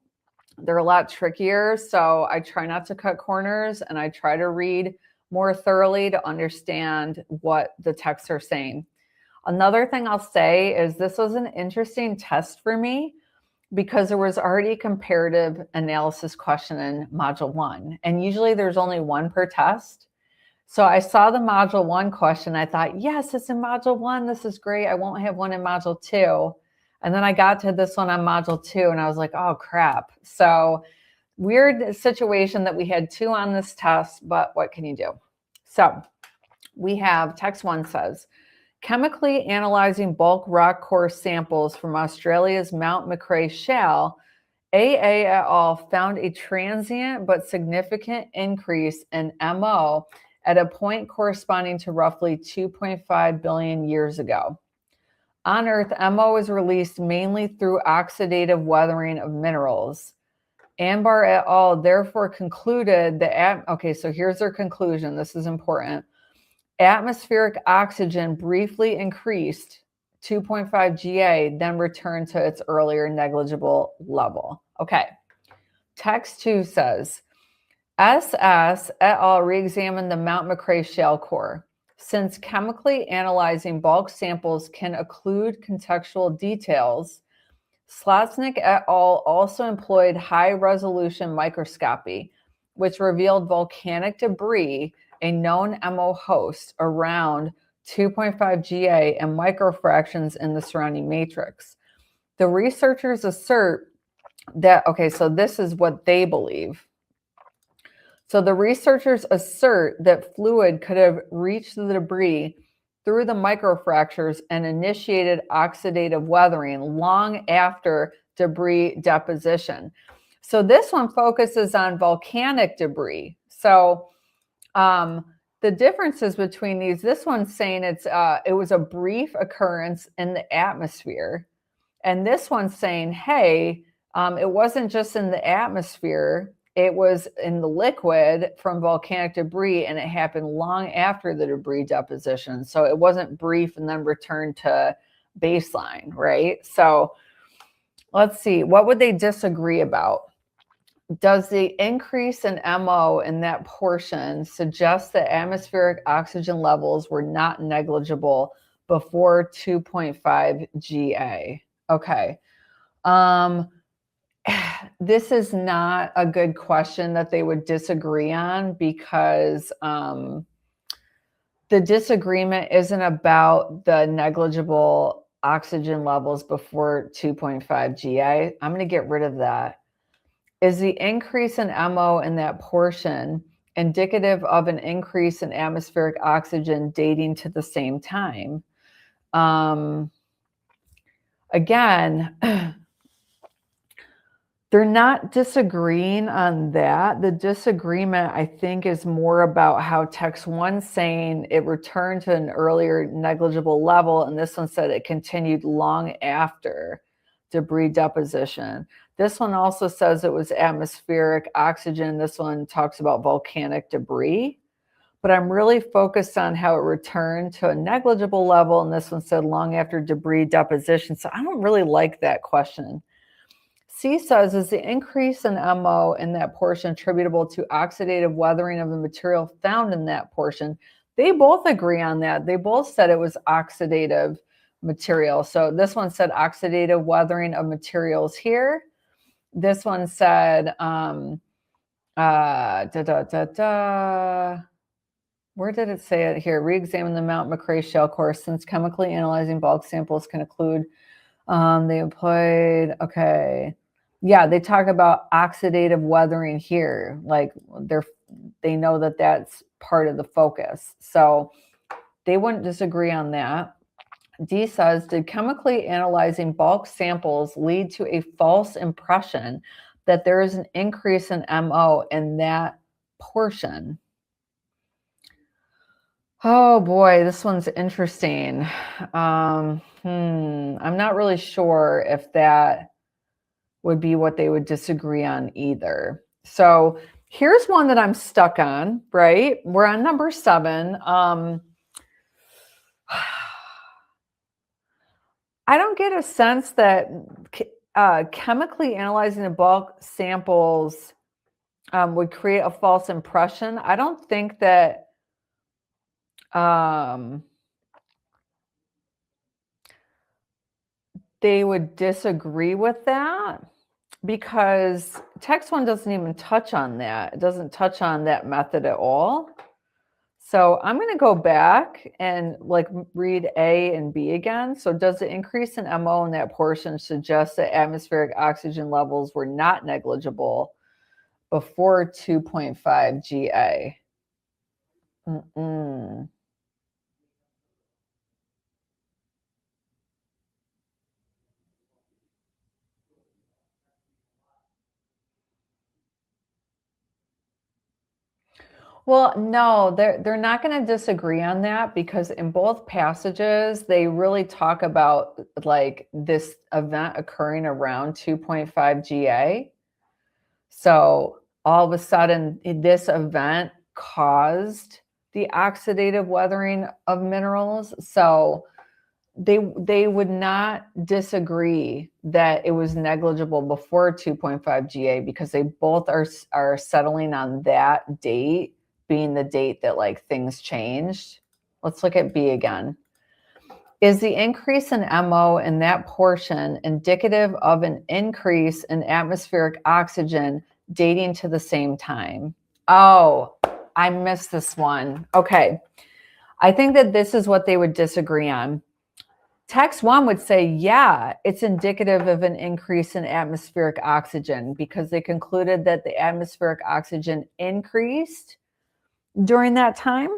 they're a lot trickier. So I try not to cut corners, and I try to read more thoroughly to understand what the texts are saying. Another thing I'll say is this was an interesting test for me because there was already a comparative analysis question in Module 1. And usually there's only one per test. So I saw the Module 1 question. I thought, yes, it's in Module 1. This is great. I won't have one in Module 2. And then I got to this one on Module 2, and I was like, oh, crap. So weird situation that we had 2 on this test, but what can you do? So we have text 1 says, chemically analyzing bulk rock core samples from Australia's Mount McRae shale, AA et al. Found a transient but significant increase in MO at a point corresponding to roughly 2.5 billion years ago. On Earth, MO is released mainly through oxidative weathering of minerals. Anbar et al. Therefore concluded that, okay, so here's their conclusion. This is important. Atmospheric oxygen briefly increased 2.5 GA, then returned to its earlier negligible level. Okay. Text 2 says, SS et al. Re-examined the Mount McRae shale core. Since chemically analyzing bulk samples can occlude contextual details, Slaznik et al. Also employed high-resolution microscopy, which revealed volcanic debris, a known MO host, around 2.5 GA and microfractions in the surrounding matrix. The researchers assert that, okay, so this is what they believe. So the researchers assert that fluid could have reached the debris through the microfractures and initiated oxidative weathering long after debris deposition. So this one focuses on volcanic debris. So the differences between these, this one's saying it was a brief occurrence in the atmosphere. And this one's saying, hey, it wasn't just in the atmosphere, it was in the liquid from volcanic debris, and it happened long after the debris deposition. So it wasn't brief and then returned to baseline, right? So let's see, what would they disagree about? Does the increase in MO in that portion suggest that atmospheric oxygen levels were not negligible before 2.5 GA? Okay. This is not a good question that they would disagree on, because the disagreement isn't about the negligible oxygen levels before 2.5 GA. I'm going to get rid of that. Is the increase in MO in that portion indicative of an increase in atmospheric oxygen dating to the same time? Again, they're not disagreeing on that. The disagreement, I think, is more about how text one's saying it returned to an earlier negligible level, and this one said it continued long after debris deposition. This one also says it was atmospheric oxygen. This one talks about volcanic debris. But I'm really focused on how it returned to a negligible level, and this one said long after debris deposition. So I don't really like that question. C says, is the increase in MO in that portion attributable to oxidative weathering of the material found in that portion? They both agree on that. They both said it was oxidative material. So this one said oxidative weathering of materials here. This one said, where did it say it here? Re-examine the Mount McRae shale core. Since chemically analyzing bulk samples can include, they employed, okay. Yeah, they talk about oxidative weathering here. Like they know that that's part of the focus. So they wouldn't disagree on that. D says, did chemically analyzing bulk samples lead to a false impression that there is an increase in MO in that portion? Oh boy, this one's interesting. I'm not really sure if that would be what they would disagree on either. So here's one that I'm stuck on, right? We're on number 7. I don't get a sense that chemically analyzing the bulk samples would create a false impression. I don't think that they would disagree with that, because text one doesn't even touch on that. It doesn't touch on that method at all. So I'm going to go back and read A and B again. So does the increase in MO in that portion suggest that atmospheric oxygen levels were not negligible before 2.5 GA? Well, no, they're not going to disagree on that, because in both passages, they really talk about this event occurring around 2.5 GA. So all of a sudden, this event caused the oxidative weathering of minerals. So they would not disagree that it was negligible before 2.5 GA, because they both are settling on that date being the date that things changed. Let's look at B again. Is the increase in MO in that portion indicative of an increase in atmospheric oxygen dating to the same time? Oh, I missed this one. Okay. I think that this is what they would disagree on. Text one would say, yeah, it's indicative of an increase in atmospheric oxygen, because they concluded that the atmospheric oxygen increased during that time.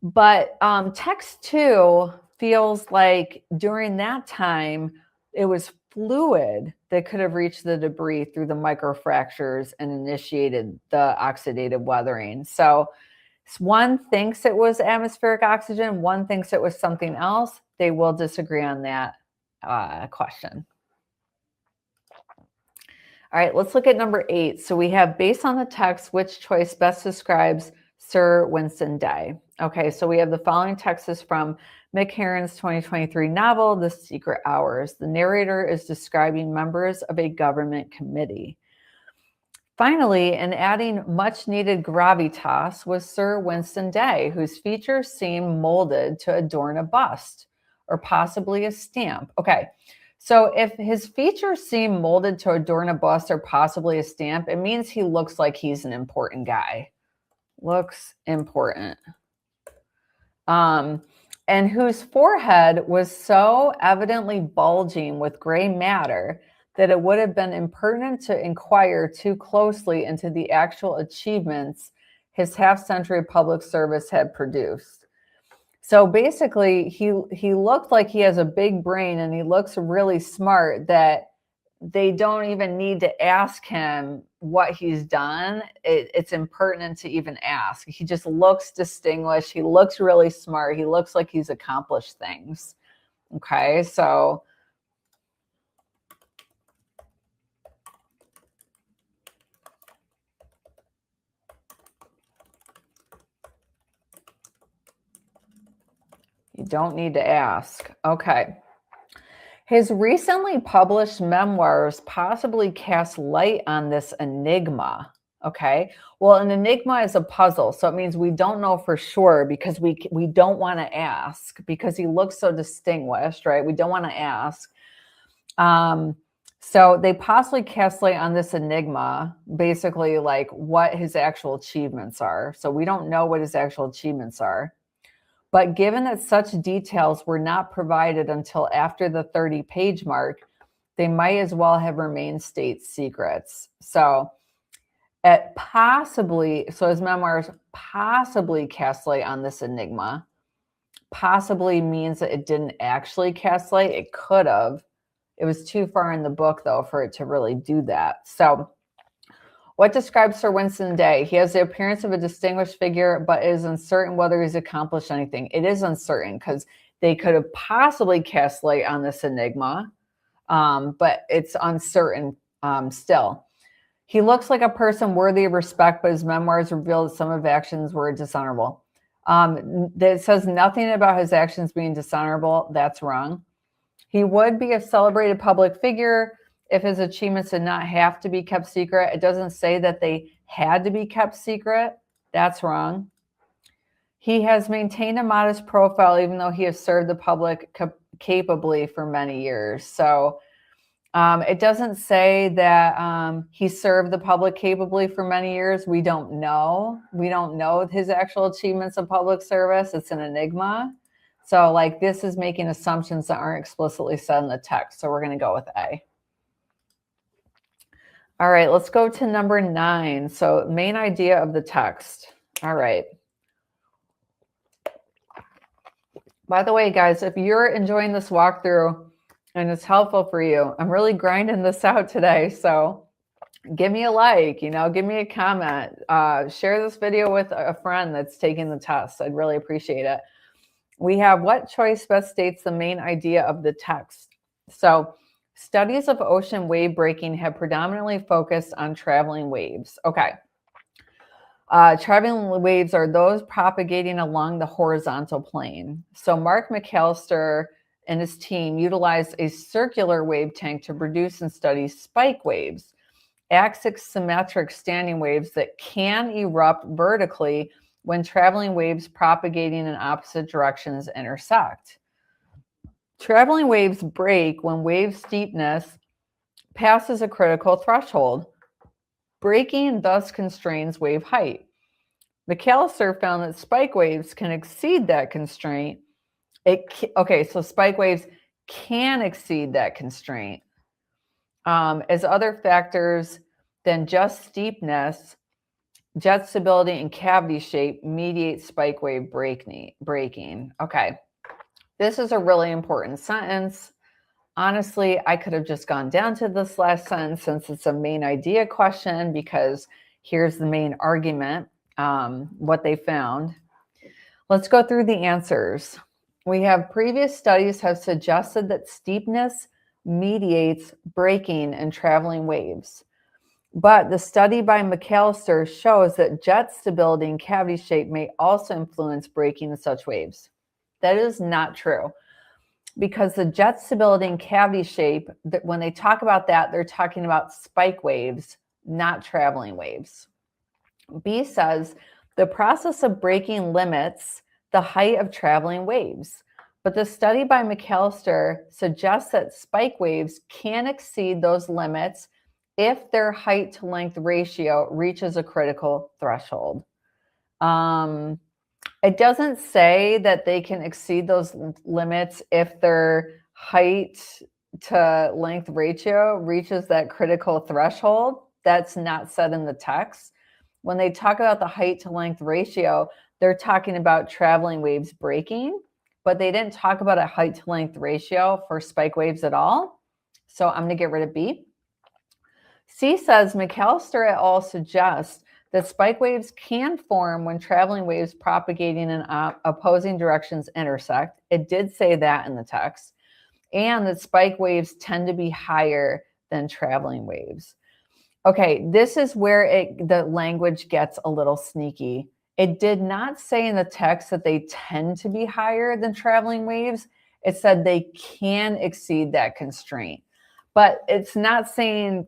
But text two feels like during that time, it was fluid that could have reached the debris through the microfractures and initiated the oxidative weathering. So one thinks it was atmospheric oxygen, one thinks it was something else. They will disagree on that question. All right, let's look at number 8. So we have, based on the text, which choice best describes Sir Winston Day? Okay, so we have the following text is from Mick Herron's 2023 novel, The Secret Hours. The narrator is describing members of a government committee. Finally, in adding much needed gravitas was Sir Winston Day, whose features seem molded to adorn a bust or possibly a stamp. Okay, so if his features seem molded to adorn a bust or possibly a stamp, it means he looks like he's an important guy. Looks important. And whose forehead was so evidently bulging with gray matter that it would have been impertinent to inquire too closely into the actual achievements his half-century public service had produced. So basically, he looked like he has a big brain and he looks really smart, that they don't even need to ask him what he's done. It's impertinent to even ask. He just looks distinguished. He looks really smart. He looks like he's accomplished things. Okay, so you don't need to ask. Okay. His recently published memoirs possibly cast light on this enigma. Okay. Well, an enigma is a puzzle. So it means we don't know for sure because we don't want to ask because he looks so distinguished, right? We don't want to ask. So they possibly cast light on this enigma, basically like what his actual achievements are. So we don't know what his actual achievements are. But given that such details were not provided until after the 30-page mark, they might as well have remained state secrets. So his memoirs possibly cast light on this enigma. Possibly means that it didn't actually cast light. It could have. It was too far in the book, though, for it to really do that. So what describes Sir Winston Day? He has the appearance of a distinguished figure, but is uncertain whether he's accomplished anything. It is uncertain because they could have possibly cast light on this enigma, but it's uncertain still. He looks like a person worthy of respect, but his memoirs reveal that some of his actions were dishonorable. It says nothing about his actions being dishonorable. That's wrong. He would be a celebrated public figure if his achievements did not have to be kept secret. It doesn't say that they had to be kept secret. That's wrong. He has maintained a modest profile, even though he has served the public capably for many years. So it doesn't say that he served the public capably for many years. We don't know. We don't know his actual achievements of public service. It's an enigma. So like this is making assumptions that aren't explicitly said in the text. So we're going to go with A. All right, let's go to number 9. So main idea of the text. All right. By the way, guys, if you're enjoying this walkthrough and it's helpful for you, I'm really grinding this out today. So give me a like, give me a comment, share this video with a friend that's taking the test. I'd really appreciate it. We have what choice best states the main idea of the text. So studies of ocean wave breaking have predominantly focused on traveling waves. Okay. Traveling waves are those propagating along the horizontal plane. So Mark McAllister and his team utilized a circular wave tank to produce and study spike waves, axis-symmetric standing waves that can erupt vertically when traveling waves propagating in opposite directions intersect. Traveling waves break when wave steepness passes a critical threshold. Breaking thus constrains wave height. McAllister found that spike waves can exceed that constraint. So spike waves can exceed that constraint as other factors than just steepness, jet stability, and cavity shape mediate spike wave breaking. Okay. This is a really important sentence. Honestly, I could have just gone down to this last sentence since it's a main idea question, because here's the main argument, what they found. Let's go through the answers. We have previous studies have suggested that steepness mediates braking and traveling waves. But the study by McAllister shows that jet stability and cavity shape may also influence braking in such waves. That is not true, because the jet stability and cavity shape, when they talk about that, they're talking about spike waves, not traveling waves. B says the process of braking limits the height of traveling waves, but the study by McAllister suggests that spike waves can exceed those limits if their height to length ratio reaches a critical threshold. It doesn't say that they can exceed those limits if their height to length ratio reaches that critical threshold. That's not said in the text. When they talk about the height to length ratio, they're talking about traveling waves braking, but they didn't talk about a height to length ratio for spike waves at all. So I'm going to get rid of B. C says McAllister et al. Suggests that spike waves can form when traveling waves propagating in opposing directions intersect. It did say that in the text. And that spike waves tend to be higher than traveling waves. Okay, this is where the language gets a little sneaky. It did not say in the text that they tend to be higher than traveling waves. It said they can exceed that constraint. But it's not saying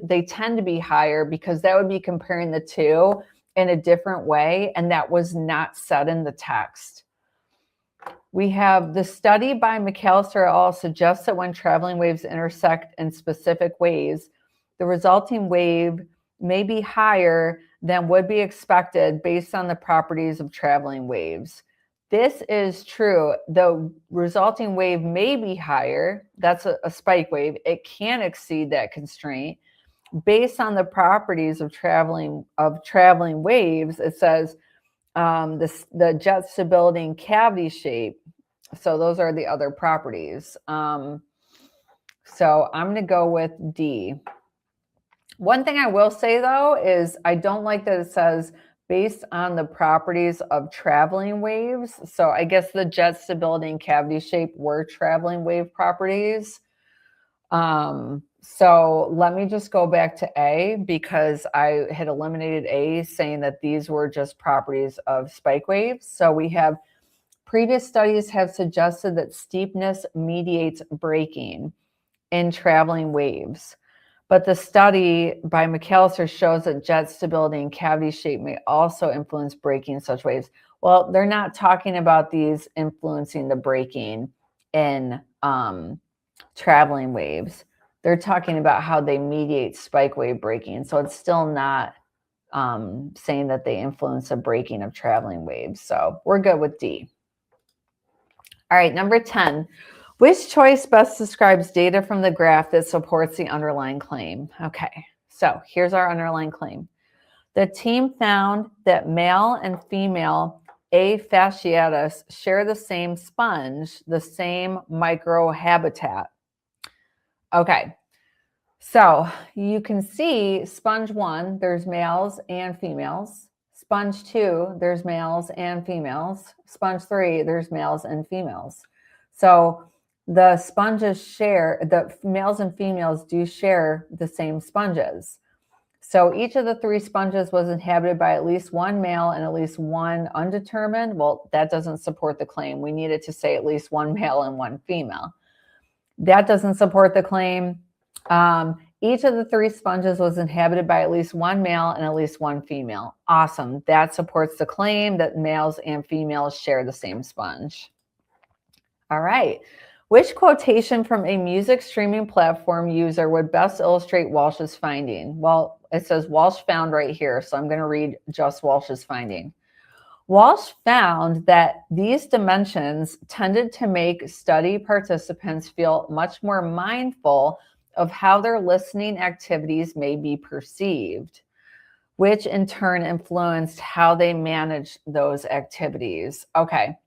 they tend to be higher, because that would be comparing the two in a different way, and that was not said in the text. We have the study by McAllister et al. Suggests that when traveling waves intersect in specific ways, the resulting wave may be higher than would be expected based on the properties of traveling waves. This is true. The resulting wave may be higher. That's a spike wave. It can exceed that constraint based on the properties of traveling waves. It says the jet stability and cavity shape. So those are the other properties. So I'm going to go with D. One thing I will say, though, is I don't like that it says based on the properties of traveling waves. So I guess the jet stability and cavity shape were traveling wave properties. So let me just go back to A, because I had eliminated A, saying that these were just properties of spike waves. So we have previous studies have suggested that steepness mediates braking in traveling waves. But the study by McAllister shows that jet stability and cavity shape may also influence braking in such waves. Well, they're not talking about these influencing the braking in traveling waves. They're talking about how they mediate spike wave braking. So it's still not saying that they influence the braking of traveling waves. So we're good with D. All right, number 10. Which choice best describes data from the graph that supports the underlying claim? Okay, so here's our underlying claim. The team found that male and female A. fasciatus share the same sponge, the same microhabitat. Okay, so you can see sponge 1, there's males and females. Sponge 2, there's males and females. Sponge 3, there's males and females. So the sponges share, the males and females do share the same sponges. So each of the 3 sponges was inhabited by at least one male and at least one undetermined. Well, that doesn't support the claim. We needed to say at least one male and one female. That doesn't support the claim. Each of the 3 sponges was inhabited by at least one male and at least one female. Awesome. That supports the claim that males and females share the same sponge. All right. Which quotation from a music streaming platform user would best illustrate Walsh's finding? Well, it says Walsh found right here, so I'm going to read just Walsh's finding. Walsh found that these dimensions tended to make study participants feel much more mindful of how their listening activities may be perceived, which in turn influenced how they managed those activities. Okay.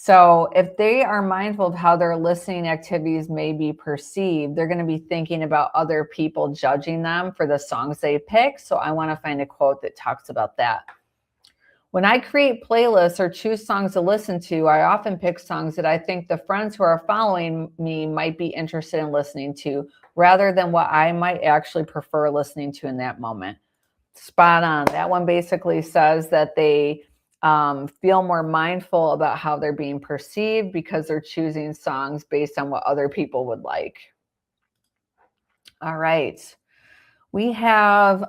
So if they are mindful of how their listening activities may be perceived, they're going to be thinking about other people judging them for the songs they pick. So I want to find a quote that talks about that. When I create playlists or choose songs to listen to, I often pick songs that I think the friends who are following me might be interested in listening to, rather than what I might actually prefer listening to in that moment. Spot on. That one basically says that they feel more mindful about how they're being perceived because they're choosing songs based on what other people would like. All right. We have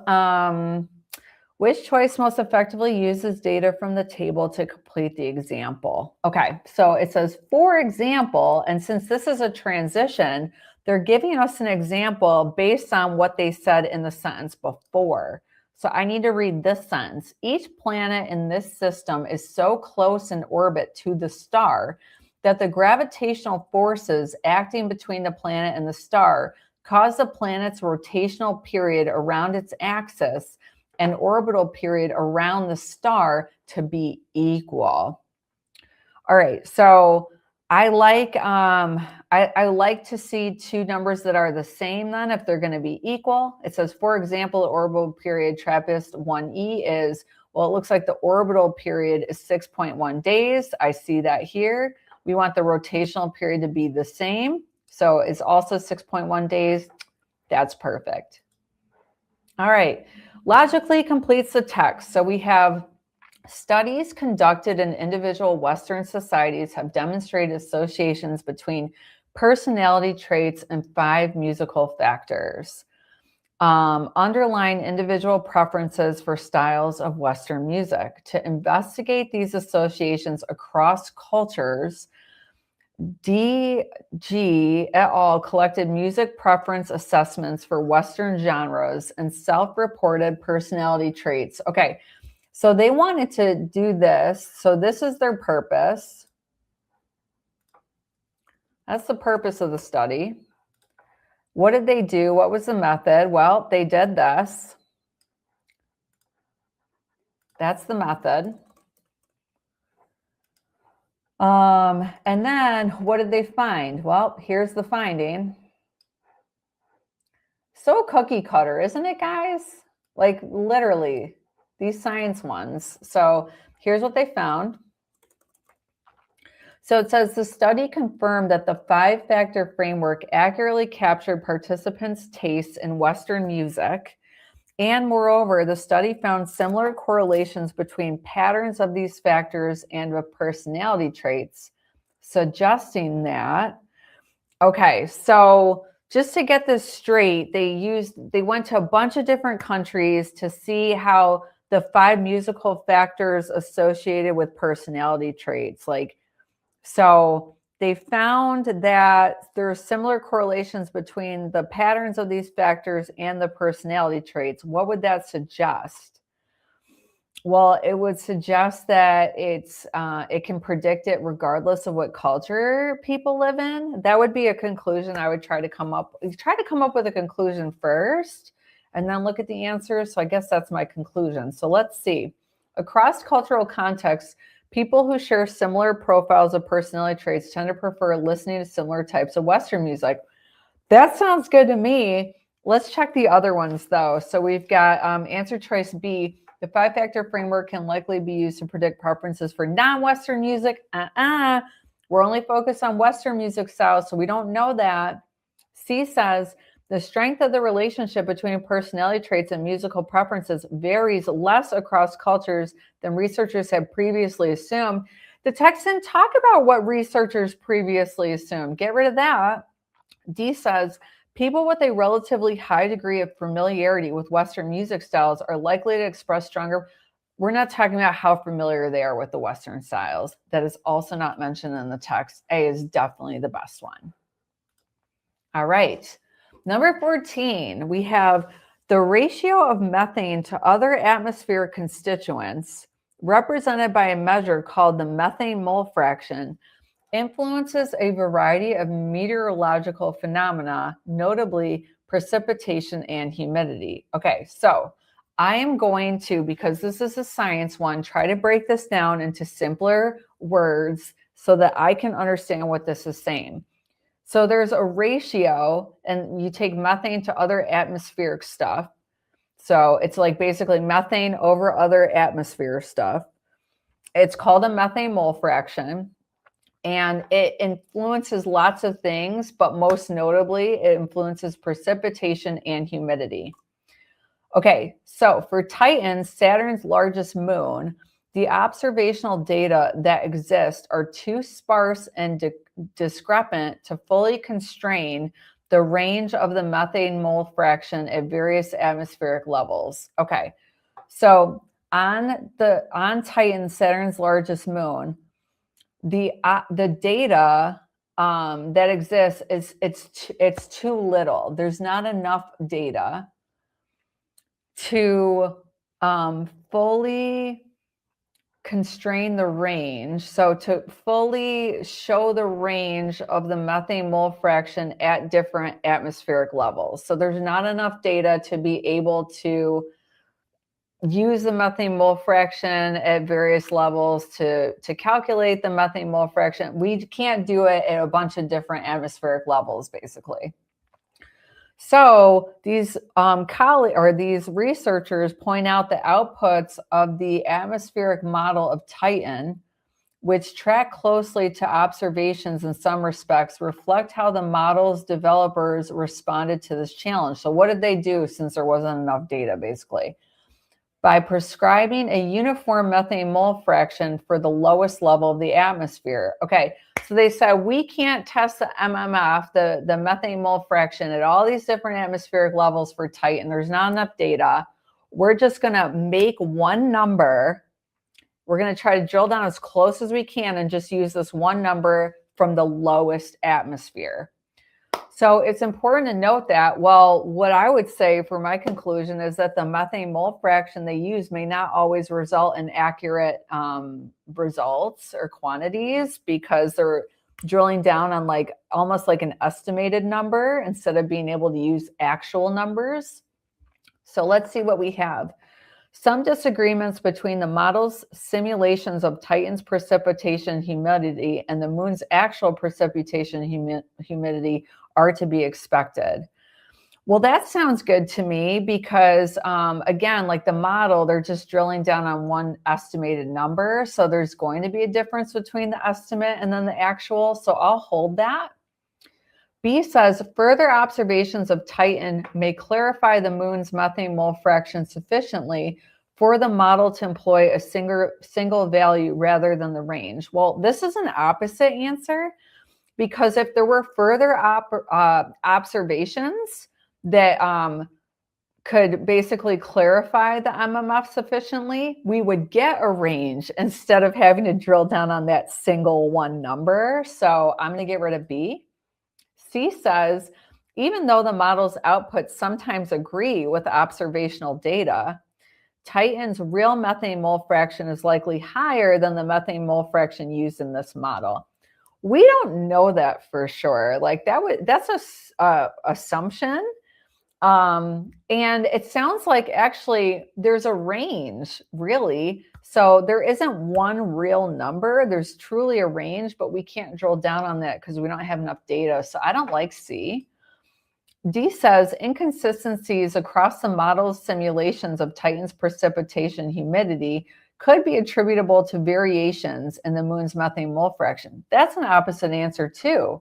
which choice most effectively uses data from the table to complete the example? Okay, so it says, for example, and since this is a transition, they're giving us an example based on what they said in the sentence before. So I need to read this sentence. Each planet in this system is so close in orbit to the star that the gravitational forces acting between the planet and the star cause the planet's rotational period around its axis and orbital period around the star to be equal. All right, so I like to see two numbers that are the same then if they're going to be equal. It says, for example, the orbital period TRAPPIST 1e is, well, it looks like the orbital period is 6.1 days. I see that here. We want the rotational period to be the same. So it's also 6.1 days. That's perfect. All right, logically completes the text. So we have studies conducted in individual Western societies have demonstrated associations between personality traits and 5 musical factors. Underline individual preferences for styles of Western music. To investigate these associations across cultures, DG et al. Collected music preference assessments for Western genres and self-reported personality traits. Okay, so they wanted to do this. So this is their purpose. That's the purpose of the study. What did they do? What was the method? Well, they did this. That's the method. And then what did they find? Well, here's the finding. So cookie cutter, isn't it, guys? Like literally these science ones. So here's what they found. So it says the study confirmed that the 5-factor framework accurately captured participants' tastes in Western music. And moreover, the study found similar correlations between patterns of these factors and with personality traits, suggesting that, okay, so just to get this straight, they went to a bunch of different countries to see how the 5 musical factors associated with personality traits, so they found that there are similar correlations between the patterns of these factors and the personality traits. What would that suggest? Well, it would suggest that it can predict it regardless of what culture people live in. That would be a conclusion I would try to come up with a conclusion first and then look at the answers. So I guess that's my conclusion. So let's see. Across cultural contexts, people who share similar profiles of personality traits tend to prefer listening to similar types of Western music. That sounds good to me. Let's check the other ones, though. So we've got answer choice B. The 5-factor framework can likely be used to predict preferences for non-Western music. We're only focused on Western music styles, so we don't know that. C says, the strength of the relationship between personality traits and musical preferences varies less across cultures than researchers had previously assumed. The text didn't talk about what researchers previously assumed. Get rid of that. D says, people with a relatively high degree of familiarity with Western music styles are likely to express stronger. We're not talking about how familiar they are with the Western styles. That is also not mentioned in the text. A is definitely the best one. All right. Number 14, we have the ratio of methane to other atmospheric constituents, represented by a measure called the methane mole fraction, influences a variety of meteorological phenomena, notably precipitation and humidity. Okay, so I am going to, because this is a science one, try to break this down into simpler words so that I can understand what this is saying. So there's a ratio, and you take methane to other atmospheric stuff. So it's like basically methane over other atmosphere stuff. It's called a methane mole fraction, and it influences lots of things, but most notably, it influences precipitation and humidity. Okay, so for Titan, Saturn's largest moon, the observational data that exist are too sparse and discrepant to fully constrain the range of the methane mole fraction at various atmospheric levels. Okay, so on Titan, Saturn's largest moon, the data that exists is it's too little. There's not enough data to fully constrain the range. So to fully show the range of the methane mole fraction at different atmospheric levels. So there's not enough data to be able to use the methane mole fraction at various levels to calculate the methane mole fraction. We can't do it at a bunch of different atmospheric levels, basically. So these these researchers point out the outputs of the atmospheric model of Titan, which track closely to observations in some respects, reflect how the model's developers responded to this challenge. So what did they do since there wasn't enough data, basically? By prescribing a uniform methane mole fraction for the lowest level of the atmosphere. Okay, so they said we can't test the MMF, the methane mole fraction, at all these different atmospheric levels for Titan. There's not enough data. We're just going to make one number. We're going to try to drill down as close as we can and just use this one number from the lowest atmosphere. So it's important to note that, well, what I would say for my conclusion is that the methane mole fraction they use may not always result in accurate results or quantities, because they're drilling down on like almost like an estimated number instead of being able to use actual numbers. So let's see what we have. Some disagreements between the model's simulations of Titan's precipitation humidity and the moon's actual precipitation humidity are to be expected. Well, that sounds good to me because, again, like the model, they're just drilling down on one estimated number. So there's going to be a difference between the estimate and then the actual. So I'll hold that. B says, further observations of Titan may clarify the moon's methane mole fraction sufficiently for the model to employ a single value rather than the range. Well, this is an opposite answer, because if there were further observations that could basically clarify the MMF sufficiently, we would get a range instead of having to drill down on that single one number. So I'm going to get rid of B. C says, even though the model's outputs sometimes agree with observational data, Titan's real methane mole fraction is likely higher than the methane mole fraction used in this model. We don't know that for sure. Like that's a assumption. And it sounds like actually there's a range, really. So there isn't one real number. There's truly a range, but we can't drill down on that because we don't have enough data. So I don't like C. D says inconsistencies across the model's simulations of Titan's precipitation humidity could be attributable to variations in the moon's methane mole fraction. That's an opposite answer too,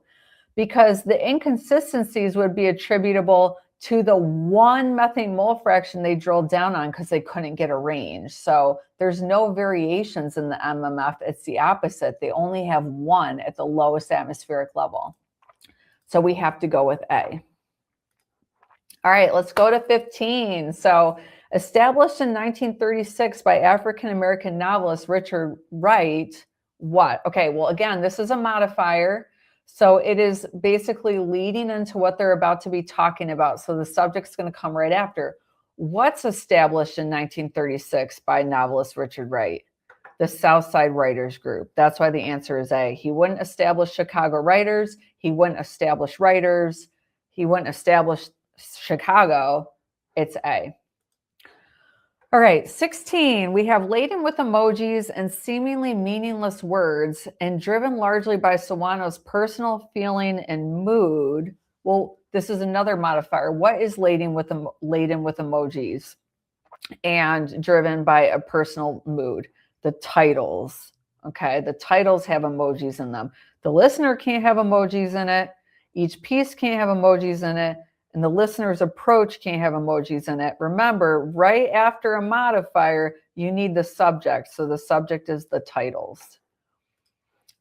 because the inconsistencies would be attributable to the one methane mole fraction they drilled down on because they couldn't get a range. So there's no variations in the MMF. It's the opposite. They only have one at the lowest atmospheric level. So we have to go with A. All right, let's go to 15. So established in 1936 by African-American novelist Richard Wright, what? Okay, well, again, this is a modifier. So it is basically leading into what they're about to be talking about. So the subject's going to come right after. What's established in 1936 by novelist Richard Wright? The Southside Writers Group. That's why the answer is A. He wouldn't establish Chicago writers. He wouldn't establish writers. He wouldn't establish Chicago. It's A. All right, 16, we have laden with emojis and seemingly meaningless words and driven largely by Sawano's personal feeling and mood. Well, this is another modifier. What is laden with emojis and driven by a personal mood? The titles. Okay, the titles have emojis in them. The listener can't have emojis in it. Each piece can't have emojis in it. And the listener's approach can't have emojis in it. Remember, right after a modifier, you need the subject. So the subject is the titles.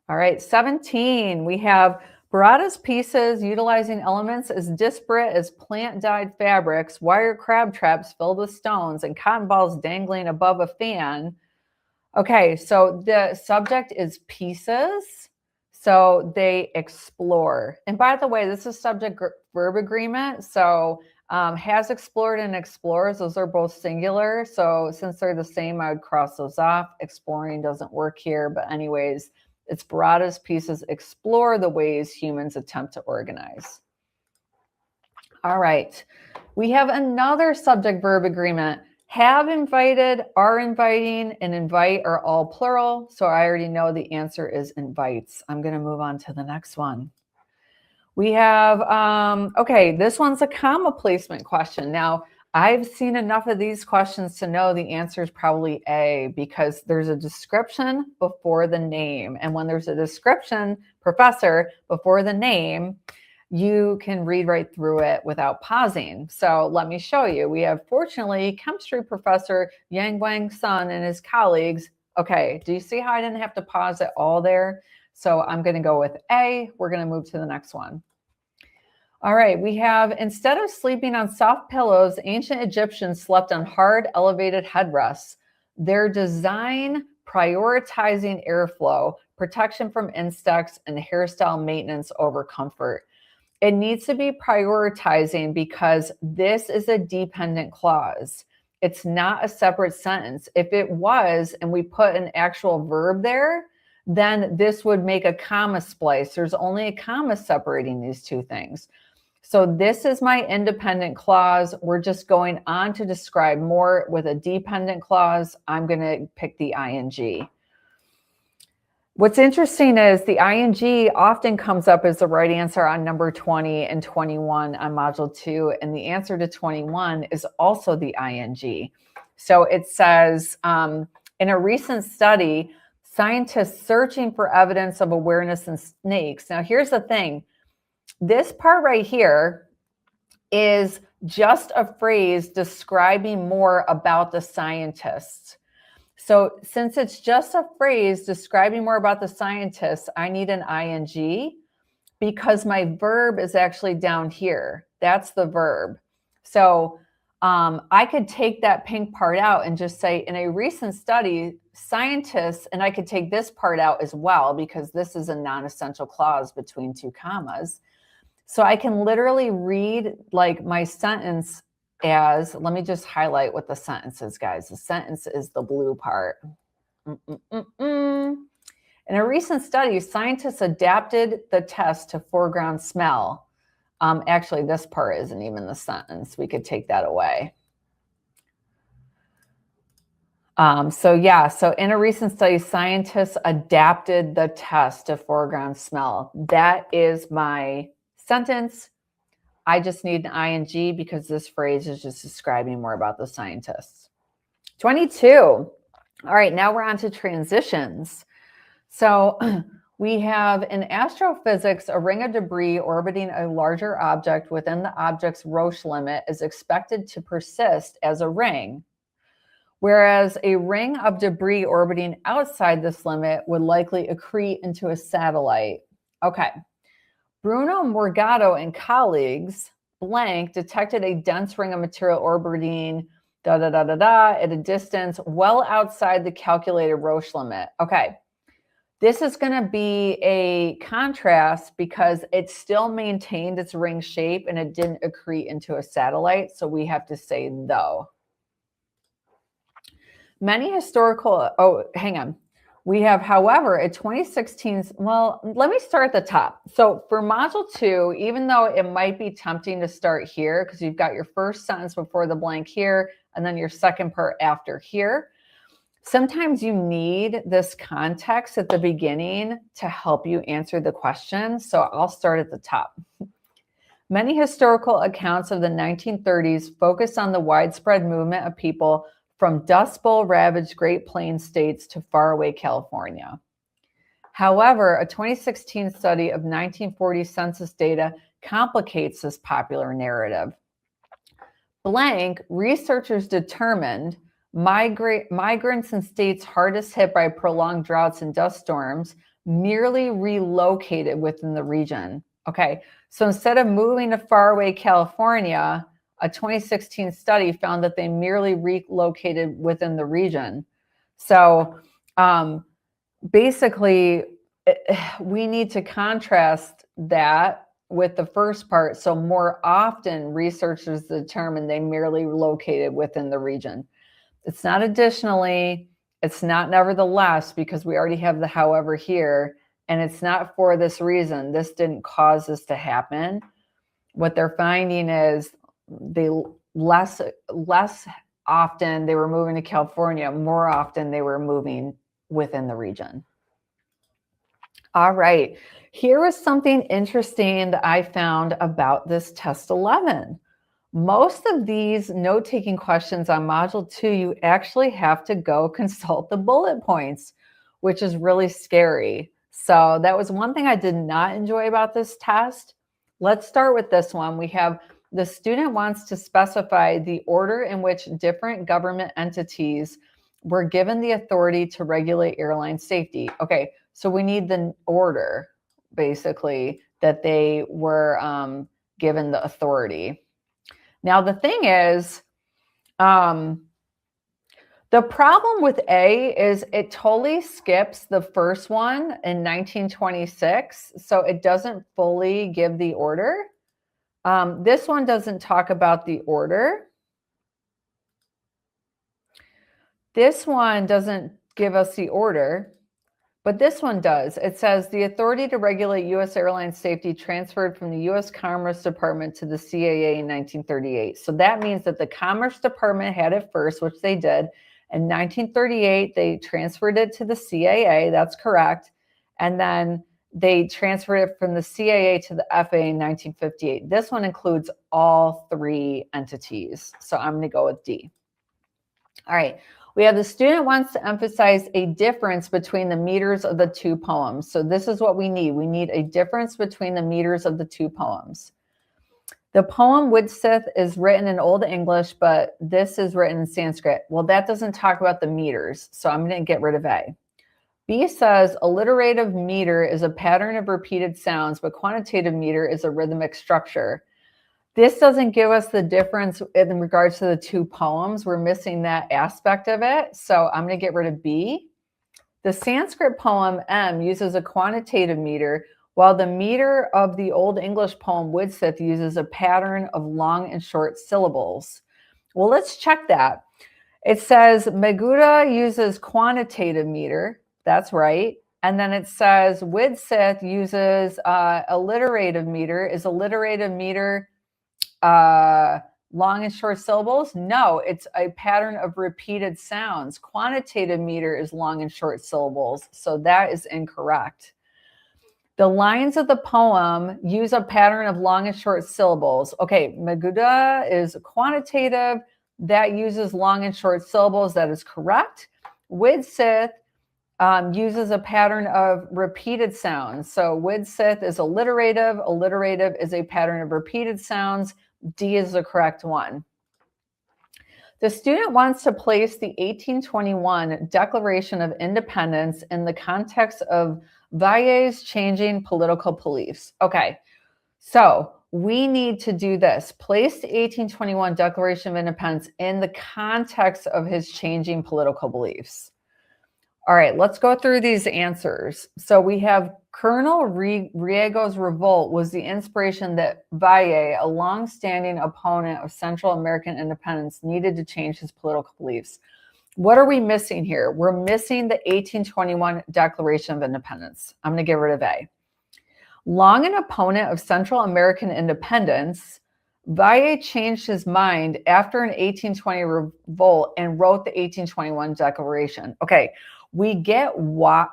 All right, 17, we have Barada's pieces utilizing elements as disparate as plant-dyed fabrics, wire crab traps filled with stones, and cotton balls dangling above a fan. Okay, so the subject is pieces. So they explore. And by the way, this is subject-verb agreement. So has explored and explores, those are both singular. So since they're the same, I would cross those off. Exploring doesn't work here. But anyways, it's Barada's pieces explore the ways humans attempt to organize. All right, we have another subject-verb agreement. Have invited, are inviting, and invite are all plural. So I already know the answer is invites. I'm going to move on to the next one. We have, okay, this one's a comma placement question. Now, I've seen enough of these questions to know the answer is probably A, because there's a description before the name. And when there's a description, professor, before the name, you can read right through it without pausing. So let me show you. We have, fortunately, chemistry professor Yang Wang Sun and his colleagues. Okay, do you see how I didn't have to pause it all there? So I'm going to go with A. We're going to move to the next one. All right, we have, instead of sleeping on soft pillows, ancient Egyptians slept on hard, elevated headrests. Their design prioritizing airflow, protection from insects, and hairstyle maintenance over comfort. It needs to be prioritizing because this is a dependent clause. It's not a separate sentence. If it was, and we put an actual verb there, then this would make a comma splice. There's only a comma separating these two things. So this is my independent clause. We're just going on to describe more with a dependent clause. I'm going to pick the ing. What's interesting is the ing often comes up as the right answer on number 20 and 21 on module 2, and the answer to 21 is also the ing. So it says, in a recent study, scientists searching for evidence of awareness in snakes. Now, here's the thing. This part right here is just a phrase describing more about the scientists. So since it's just a phrase describing more about the scientists, I need an ing because my verb is actually down here. That's the verb. So I could take that pink part out and just say, in a recent study, scientists, and I could take this part out as well because this is a non-essential clause between two commas. So I can literally read like my sentence as, let me just highlight what the sentence is, guys. The sentence is the blue part. In a recent study, scientists adapted the test to foreground smell. Actually, this part isn't even the sentence. We could take that away. So in a recent study, scientists adapted the test to foreground smell. That is my sentence. I just need an ing because this phrase is just describing more about the scientists. 22. All right, now we're on to transitions. So we have in astrophysics, a ring of debris orbiting a larger object within the object's Roche limit is expected to persist as a ring, whereas a ring of debris orbiting outside this limit would likely accrete into a satellite. Okay. Bruno Morgado and colleagues, blank, detected a dense ring of material orbiting at a distance well outside the calculated Roche limit. Okay, this is going to be a contrast because it still maintained its ring shape and it didn't accrete into a satellite, so we have to say though. Many historical, we have, however, a 2016, well, let me start at the top. So for module 2, even though it might be tempting to start here because you've got your first sentence before the blank here, and then your second part after here. Sometimes you need this context at the beginning to help you answer the question. So I'll start at the top. Many historical accounts of the 1930s focus on the widespread movement of people from Dust Bowl ravaged Great Plains states to faraway California. However, a 2016 study of 1940 census data complicates this popular narrative. Blank, researchers determined migrants in states hardest hit by prolonged droughts and dust storms merely relocated within the region. Okay, so instead of moving to faraway California, a 2016 study found that they merely relocated within the region. So basically, we need to contrast that with the first part. So more often, researchers determine they merely located within the region. It's not additionally, it's not nevertheless, because we already have the however here, and it's not for this reason. This didn't cause this to happen. What they're finding is they less often they were moving to California, more often they were moving within the region. All right, here is something interesting that I found about this test 11. Most of these note-taking questions on Module 2, you actually have to go consult the bullet points, which is really scary. So that was one thing I did not enjoy about this test. Let's start with this one. We have the student wants to specify the order in which different government entities were given the authority to regulate airline safety. Okay, so we need the order, basically, that they were given the authority. Now, the thing is, the problem with A is it totally skips the first one in 1926, so it doesn't fully give the order. This one doesn't talk about the order. This one doesn't give us the order, but this one does. It says the authority to regulate U.S. airline safety transferred from the U.S. Commerce Department to the CAA in 1938. So that means that the Commerce Department had it first, which they did. In 1938, they transferred it to the CAA. That's correct. And then they transferred it from the CAA to the FAA in 1958. This one includes all three entities. So I'm going to go with D. All right. We have the student wants to emphasize a difference between the meters of the two poems. So this is what we need. We need a difference between the meters of the two poems. The poem Widsith is written in Old English, but this is written in Sanskrit. Well, that doesn't talk about the meters, so I'm going to get rid of A. B says alliterative meter is a pattern of repeated sounds, but quantitative meter is a rhythmic structure. This doesn't give us the difference in regards to the two poems. We're missing that aspect of it. So I'm going to get rid of B. The Sanskrit poem M uses a quantitative meter, while the meter of the Old English poem Widsith uses a pattern of long and short syllables. Well, let's check that. It says Megara uses quantitative meter. That's right. And then it says Widsith uses alliterative meter. Is alliterative meter long and short syllables? No, it's a pattern of repeated sounds. Quantitative meter is long and short syllables, so that is incorrect. The lines of the poem use a pattern of long and short syllables. Okay, Megara is quantitative, that uses long and short syllables, that is correct. Widsith uses a pattern of repeated sounds. So Widsith is alliterative, alliterative is a pattern of repeated sounds. D is the correct one. The student wants to place the 1821 Declaration of Independence in the context of Vallet's changing political beliefs. Okay, so we need to do this. Place the 1821 Declaration of Independence in the context of his changing political beliefs. All right, let's go through these answers. So we have Colonel Riego's revolt was the inspiration that Valle, a long-standing opponent of Central American independence, needed to change his political beliefs. What are we missing here? We're missing the 1821 Declaration of Independence. I'm going to get rid of A. Long an opponent of Central American independence, Valle changed his mind after an 1820 revolt and wrote the 1821 Declaration. Okay, we get what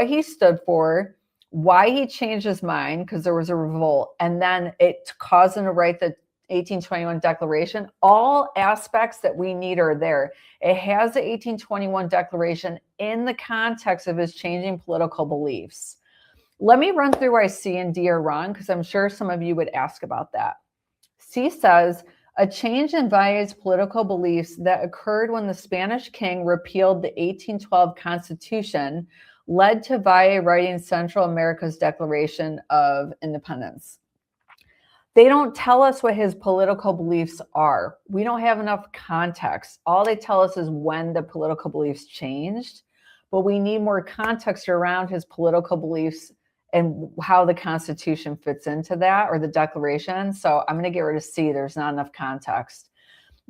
he stood for, why he changed his mind, because there was a revolt, and then it caused him to write the 1821 Declaration. All aspects that we need are there. It has the 1821 Declaration in the context of his changing political beliefs. Let me run through why C and D are wrong, because I'm sure some of you would ask about that. C says, a change in Valle's political beliefs that occurred when the Spanish king repealed the 1812 Constitution led to Valle writing Central America's Declaration of Independence. They don't tell us what his political beliefs are. We don't have enough context. All they tell us is when the political beliefs changed, but we need more context around his political beliefs and how the Constitution fits into that, or the Declaration. So I'm going to get rid of C. There's not enough context.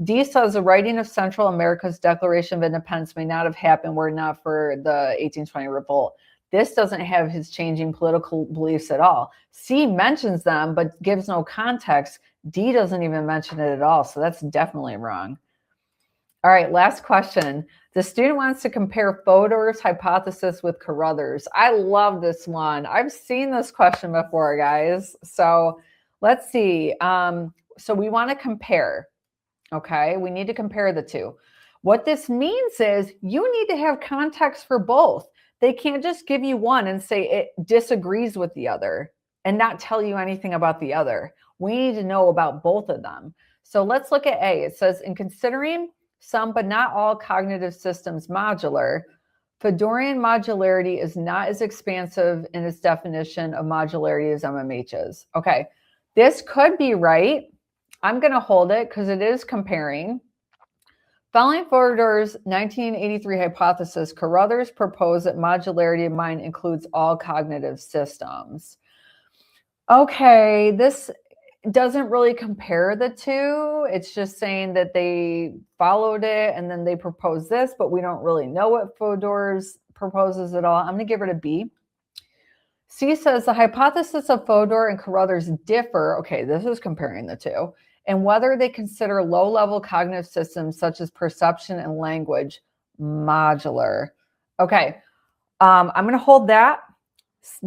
D says the writing of Central America's Declaration of Independence may not have happened were it not for the 1820 revolt. This doesn't have his changing political beliefs at all. C mentions them, but gives no context. D doesn't even mention it at all. So that's definitely wrong. All right, last question. The student wants to compare Fodor's hypothesis with Carruthers. I love this one. I've seen this question before, guys. So let's see. So we want to compare. Okay, we need to compare the two. What this means is you need to have context for both. They can't just give you one and say it disagrees with the other and not tell you anything about the other. We need to know about both of them. So let's look at A. It says, in considering some but not all cognitive systems modular, Fodorian modularity is not as expansive in its definition of modularity as MMH's. Okay, this could be right. I'm going to hold it because it is comparing. Following Fodor's 1983 hypothesis, Carruthers proposed that modularity of mind includes all cognitive systems. Okay, this doesn't really compare the two. It's just saying that they followed it and then they proposed this, but we don't really know what Fodor's proposes at all. I'm going to give rid of B. C says the hypothesis of Fodor and Carruthers differ. Okay, this is comparing the two. And whether they consider low-level cognitive systems such as perception and language modular. Okay, I'm going to hold that.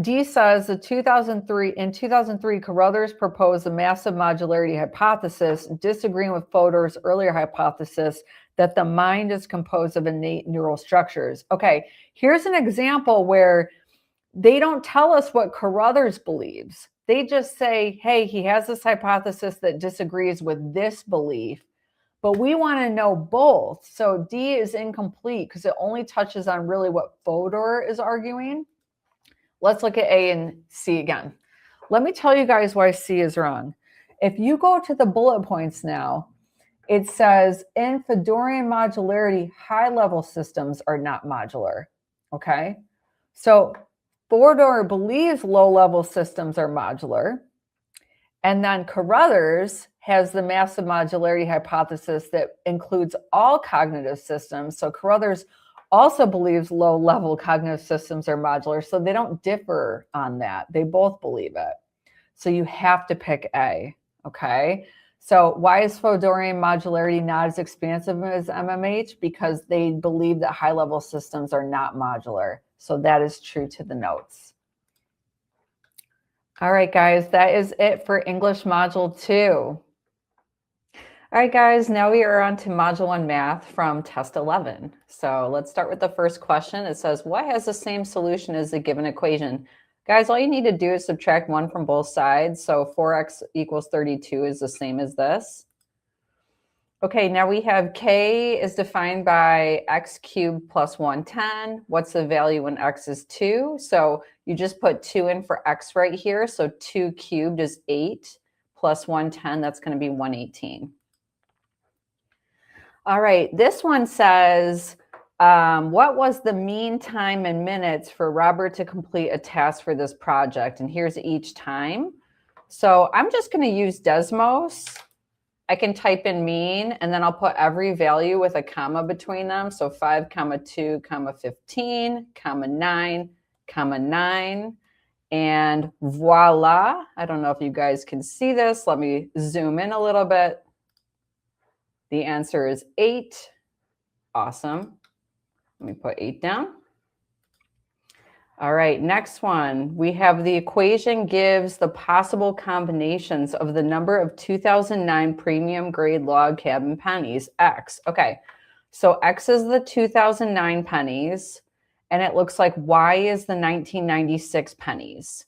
D says in 2003, Carruthers proposed a massive modularity hypothesis, disagreeing with Fodor's earlier hypothesis that the mind is composed of innate neural structures. Okay, here's an example where they don't tell us what Carruthers believes. They just say, hey, he has this hypothesis that disagrees with this belief, but we want to know both. So D is incomplete because it only touches on really what Fodor is arguing. Let's look at A and C again. Let me tell you guys why C is wrong. If you go to the bullet points now, it says in Fodorian modularity, high-level systems are not modular, okay? So Fodor believes low-level systems are modular. And then Carruthers has the massive modularity hypothesis that includes all cognitive systems. So Carruthers also believes low-level cognitive systems are modular. So they don't differ on that. They both believe it. So you have to pick A, okay? So why is Fodorian modularity not as expansive as MMH? Because they believe that high-level systems are not modular. So that is true to the notes. All right, guys, that is it for English Module 2. All right, guys, now we are on to Module 1 Math from Test 11. So let's start with the first question. It says, what has the same solution as the given equation? Guys, all you need to do is subtract 1 from both sides. So 4x equals 32 is the same as this. Okay, now we have k is defined by x cubed plus 110. What's the value when x is 2? So you just put 2 in for x right here. So 2 cubed is 8 plus 110. That's going to be 118. All right, this one says, what was the mean time in minutes for Robert to complete a task for this project? And here's each time. So I'm just going to use Desmos. I can type in mean, and then I'll put every value with a comma between them. So 5, 2, 15, 9, 9. And voila, I don't know if you guys can see this. Let me zoom in a little bit. The answer is 8. Awesome. Let me put 8 down. All right, next one. We have the equation gives the possible combinations of the number of 2009 premium grade log cabin pennies, X. Okay, so X is the 2009 pennies, and it looks like Y is the 1996 pennies.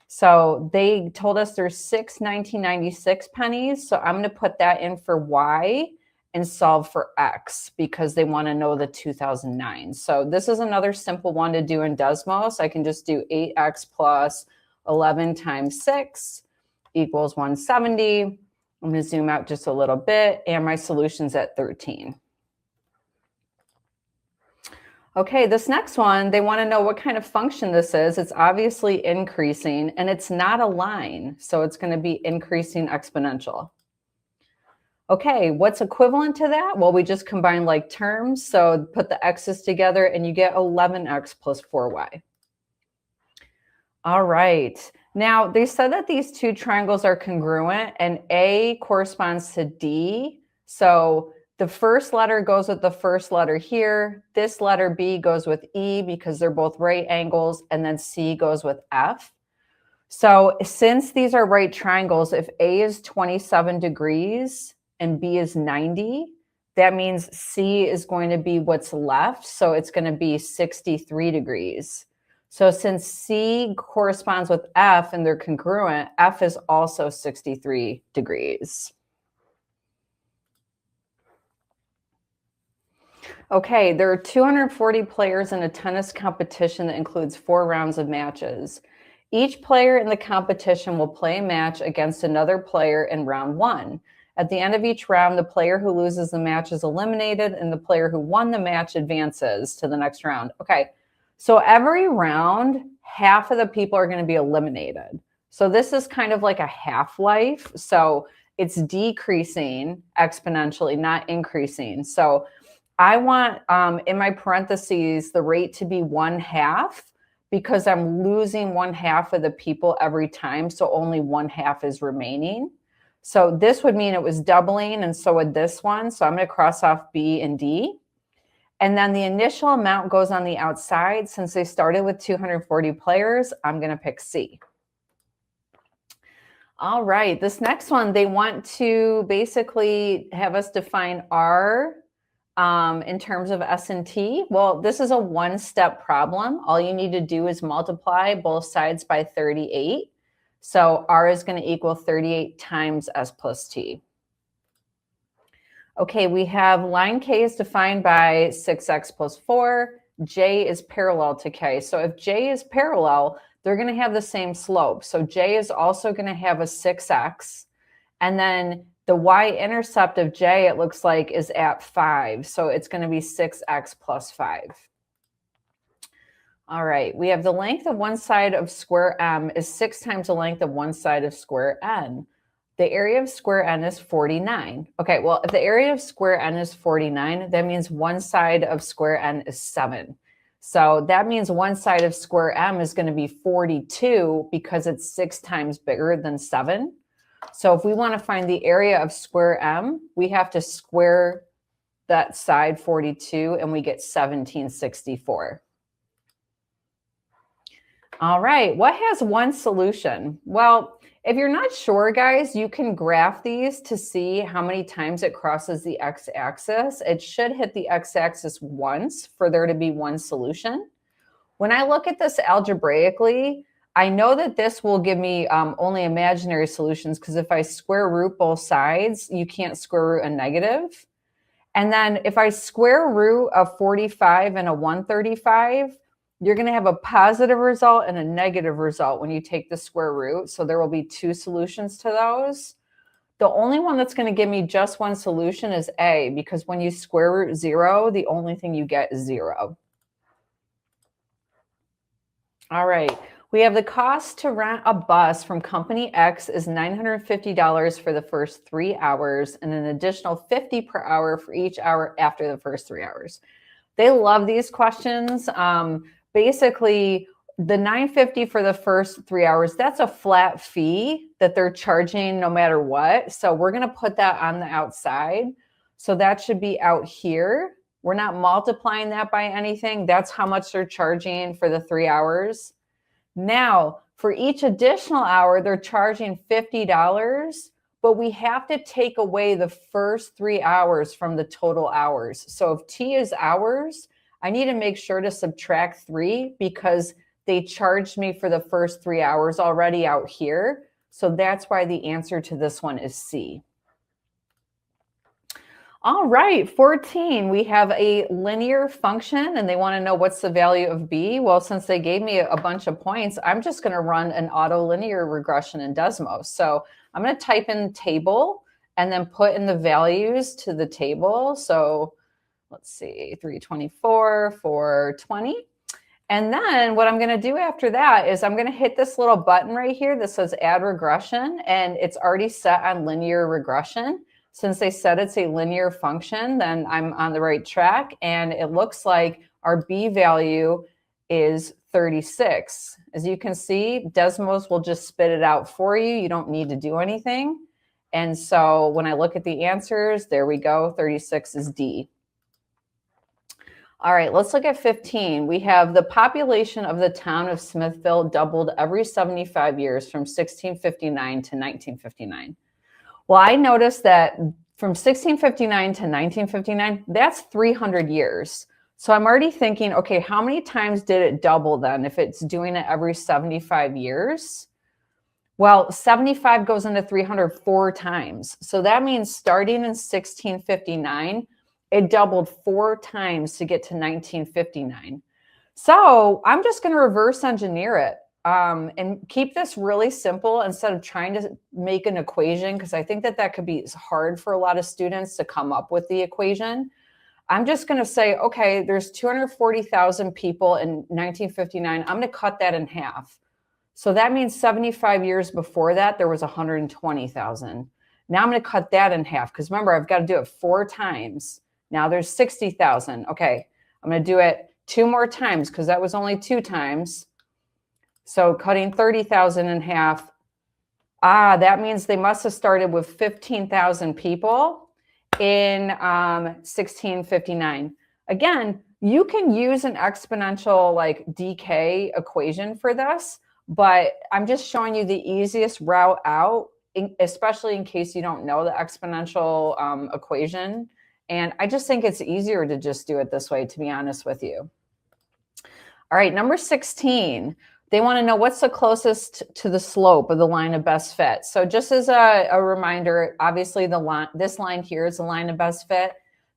So they told us there's 6 1996 pennies, so I'm going to put that in for Y and solve for X because they want to know the 2009. So this is another simple one to do in Desmos. I can just do 8X plus 11 times 6 equals 170. I'm going to zoom out just a little bit, and my solution's at 13. Okay, this next one, they want to know what kind of function this is. It's obviously increasing, and it's not a line, so it's going to be increasing exponential. Okay, what's equivalent to that? Well, we just combine like terms. So put the x's together and you get 11x plus 4y. All right. Now, they said that these two triangles are congruent and A corresponds to D. So the first letter goes with the first letter here. This letter B goes with E because they're both right angles, and then C goes with F. So since these are right triangles, if A is 27 degrees, and B is 90, that means C is going to be what's left. So it's going to be 63 degrees. So since C corresponds with F and they're congruent, F is also 63 degrees. Okay, there are 240 players in a tennis competition that includes 4 rounds of matches. Each player in the competition will play a match against another player in round 1. At the end of each round, the player who loses the match is eliminated, and the player who won the match advances to the next round. Okay, so every round, half of the people are going to be eliminated. So this is kind of like a half-life. So it's decreasing exponentially, not increasing. So I want, in my parentheses, the rate to be 1/2 because I'm losing 1/2 of the people every time. So only 1/2 is remaining. So this would mean it was doubling, and so would this one. So I'm going to cross off B and D. And then the initial amount goes on the outside. Since they started with 240 players, I'm going to pick C. All right, this next one, they want to basically have us define R in terms of S and T. Well, this is a one-step problem. All you need to do is multiply both sides by 38. So R is going to equal 38 times S plus T. Okay, we have line K is defined by 6x plus 4. J is parallel to K. So if J is parallel, they're going to have the same slope. So J is also going to have a 6x. And then the y-intercept of J, it looks like, is at 5. So it's going to be 6x plus 5. All right, we have the length of one side of square M is 6 times the length of one side of square N. The area of square N is 49. Okay, well, if the area of square N is 49, that means one side of square N is 7. So that means one side of square M is going to be 42 because it's 6 times bigger than 7. So if we want to find the area of square M, we have to square that side 42, and we get 1764. All right, what has one solution? Well, if you're not sure, guys, you can graph these to see how many times it crosses the x-axis. It should hit the x-axis once for there to be one solution. When I look at this algebraically, I know that this will give me only imaginary solutions because if I square root both sides, you can't square root a negative. And then if I square root a 45 and a 135, you're going to have a positive result and a negative result when you take the square root. So there will be 2 solutions to those. The only one that's going to give me just one solution is A, because when you square root 0, the only thing you get is 0. All right. We have the cost to rent a bus from company X is $950 for the first 3 hours and an additional $50 per hour for each hour after the first 3 hours. They love these questions. Basically, the $9.50 for the first 3 hours, that's a flat fee that they're charging no matter what. So we're going to put that on the outside. So that should be out here. We're not multiplying that by anything. That's how much they're charging for the 3 hours. Now, for each additional hour, they're charging $50, but we have to take away the first 3 hours from the total hours. So if T is hours, I need to make sure to subtract 3 because they charged me for the first 3 hours already out here. So that's why the answer to this one is C. All right, 14, we have a linear function and they want to know what's the value of B. Well, since they gave me a bunch of points, I'm just going to run an autolinear regression in Desmos. So I'm going to type in table and then put in the values to the table. So let's see, 324, 420. And then what I'm going to do after that is I'm going to hit this little button right here that says add regression, and it's already set on linear regression. Since they said it's a linear function, then I'm on the right track, and it looks like our B value is 36. As you can see, Desmos will just spit it out for you. You don't need to do anything. And so when I look at the answers, there we go, 36 is D. All right, let's look at 15. We have the population of the town of Smithville doubled every 75 years from 1659 to 1959. Well, I noticed that from 1659 to 1959, that's 300 years. So I'm already thinking, okay, how many times did it double then if it's doing it every 75 years? Well, 75 goes into 304 times. So that means starting in 1659, it doubled 4 times to get to 1959. So I'm just going to reverse engineer it and keep this really simple instead of trying to make an equation, because I think that could be hard for a lot of students to come up with the equation. I'm just going to say, okay, there's 240,000 people in 1959. I'm going to cut that in half. So that means 75 years before that, there was 120,000. Now I'm going to cut that in half because remember, I've got to do it 4 times. Now there's 60,000. Okay, I'm going to do it 2 more times because that was only 2 times. So cutting 30,000 in half. That means they must have started with 15,000 people in 1659. Again, you can use an exponential like decay equation for this, but I'm just showing you the easiest route out, especially in case you don't know the exponential equation. And I just think it's easier to just do it this way, to be honest with you. All right, number 16, they want to know what's the closest to the slope of the line of best fit. So just as a reminder, obviously this line here is the line of best fit.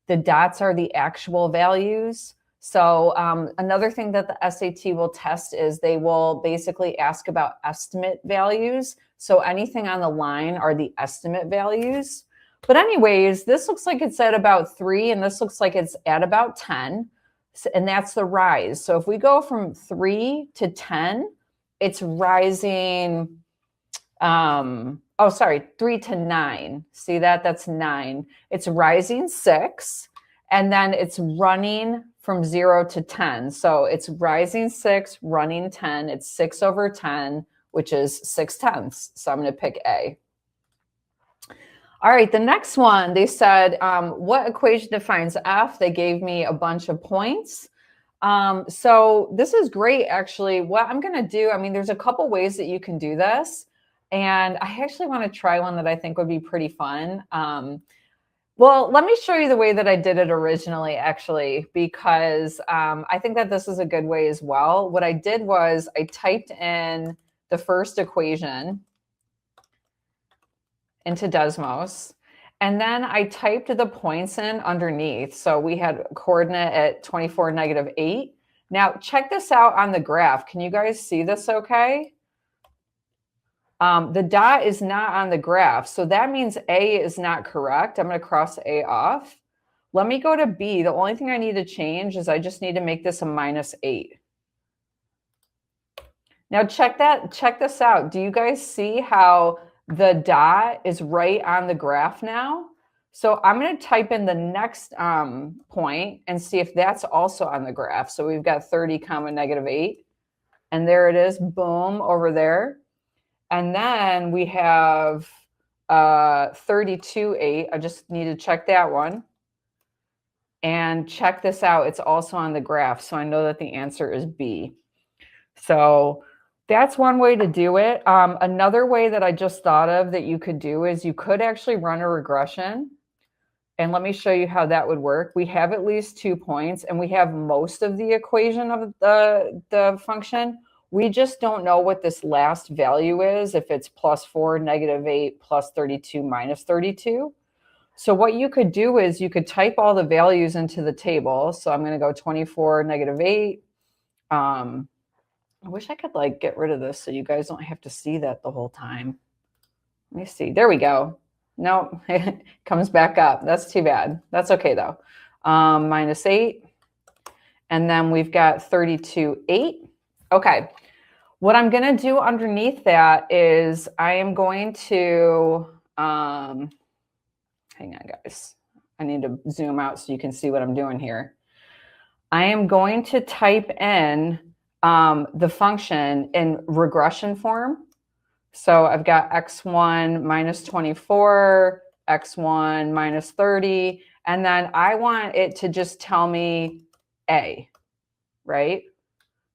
The dots are the actual values. So another thing that the SAT will test is they will basically ask about estimate values. So anything on the line are the estimate values. But anyways, this looks like it's at about 3, and this looks like it's at about 10, and that's the rise. So if we go from 3 to 10, it's rising, 3 to 9. See that? That's 9. It's rising 6, and then it's running from 0 to 10. So it's rising 6, running 10. It's 6 over 10, which is 6/10. So I'm going to pick A. All right, the next one, they said, what equation defines F? They gave me a bunch of points. So this is great, actually. What I'm going to do, I mean, there's a couple ways that you can do this. And I actually want to try one that I think would be pretty fun. Well, let me show you the way that I did it originally, actually, because I think that this is a good way as well. What I did was I typed in the first equation into Desmos, and then I typed the points in underneath. So we had a coordinate at 24, -8. Now check this out on the graph. Can you guys see this okay? The dot is not on the graph. So that means A is not correct. I'm going to cross A off. Let me go to B. The only thing I need to change is I just need to make this a -8. Now check this out. Do you guys see how the dot is right on the graph now? So I'm going to type in the next point and see if that's also on the graph. So we've got 30, -8. And there it is, boom, over there. And then we have 32.8. I just need to check that one. And check this out. It's also on the graph. So I know that the answer is B. So that's one way to do it. Another way that I just thought of that you could do is you could actually run a regression. And let me show you how that would work. We have at least 2 points, and we have most of the equation of the function. We just don't know what this last value is, if it's +4, -8, +32, -32. So what you could do is you could type all the values into the table. So I'm going to go 24, -8. I wish I could like get rid of this so you guys don't have to see that the whole time. Let me see. There we go. No, it comes back up. That's too bad. That's okay though. -8. And then we've got 32.8. Okay. What I'm going to do underneath that is I am going to, hang on guys. I need to zoom out so you can see what I'm doing here. I am going to type in the function in regression form. So I've got x1 -24, x1 -30, and then I want it to just tell me A, right?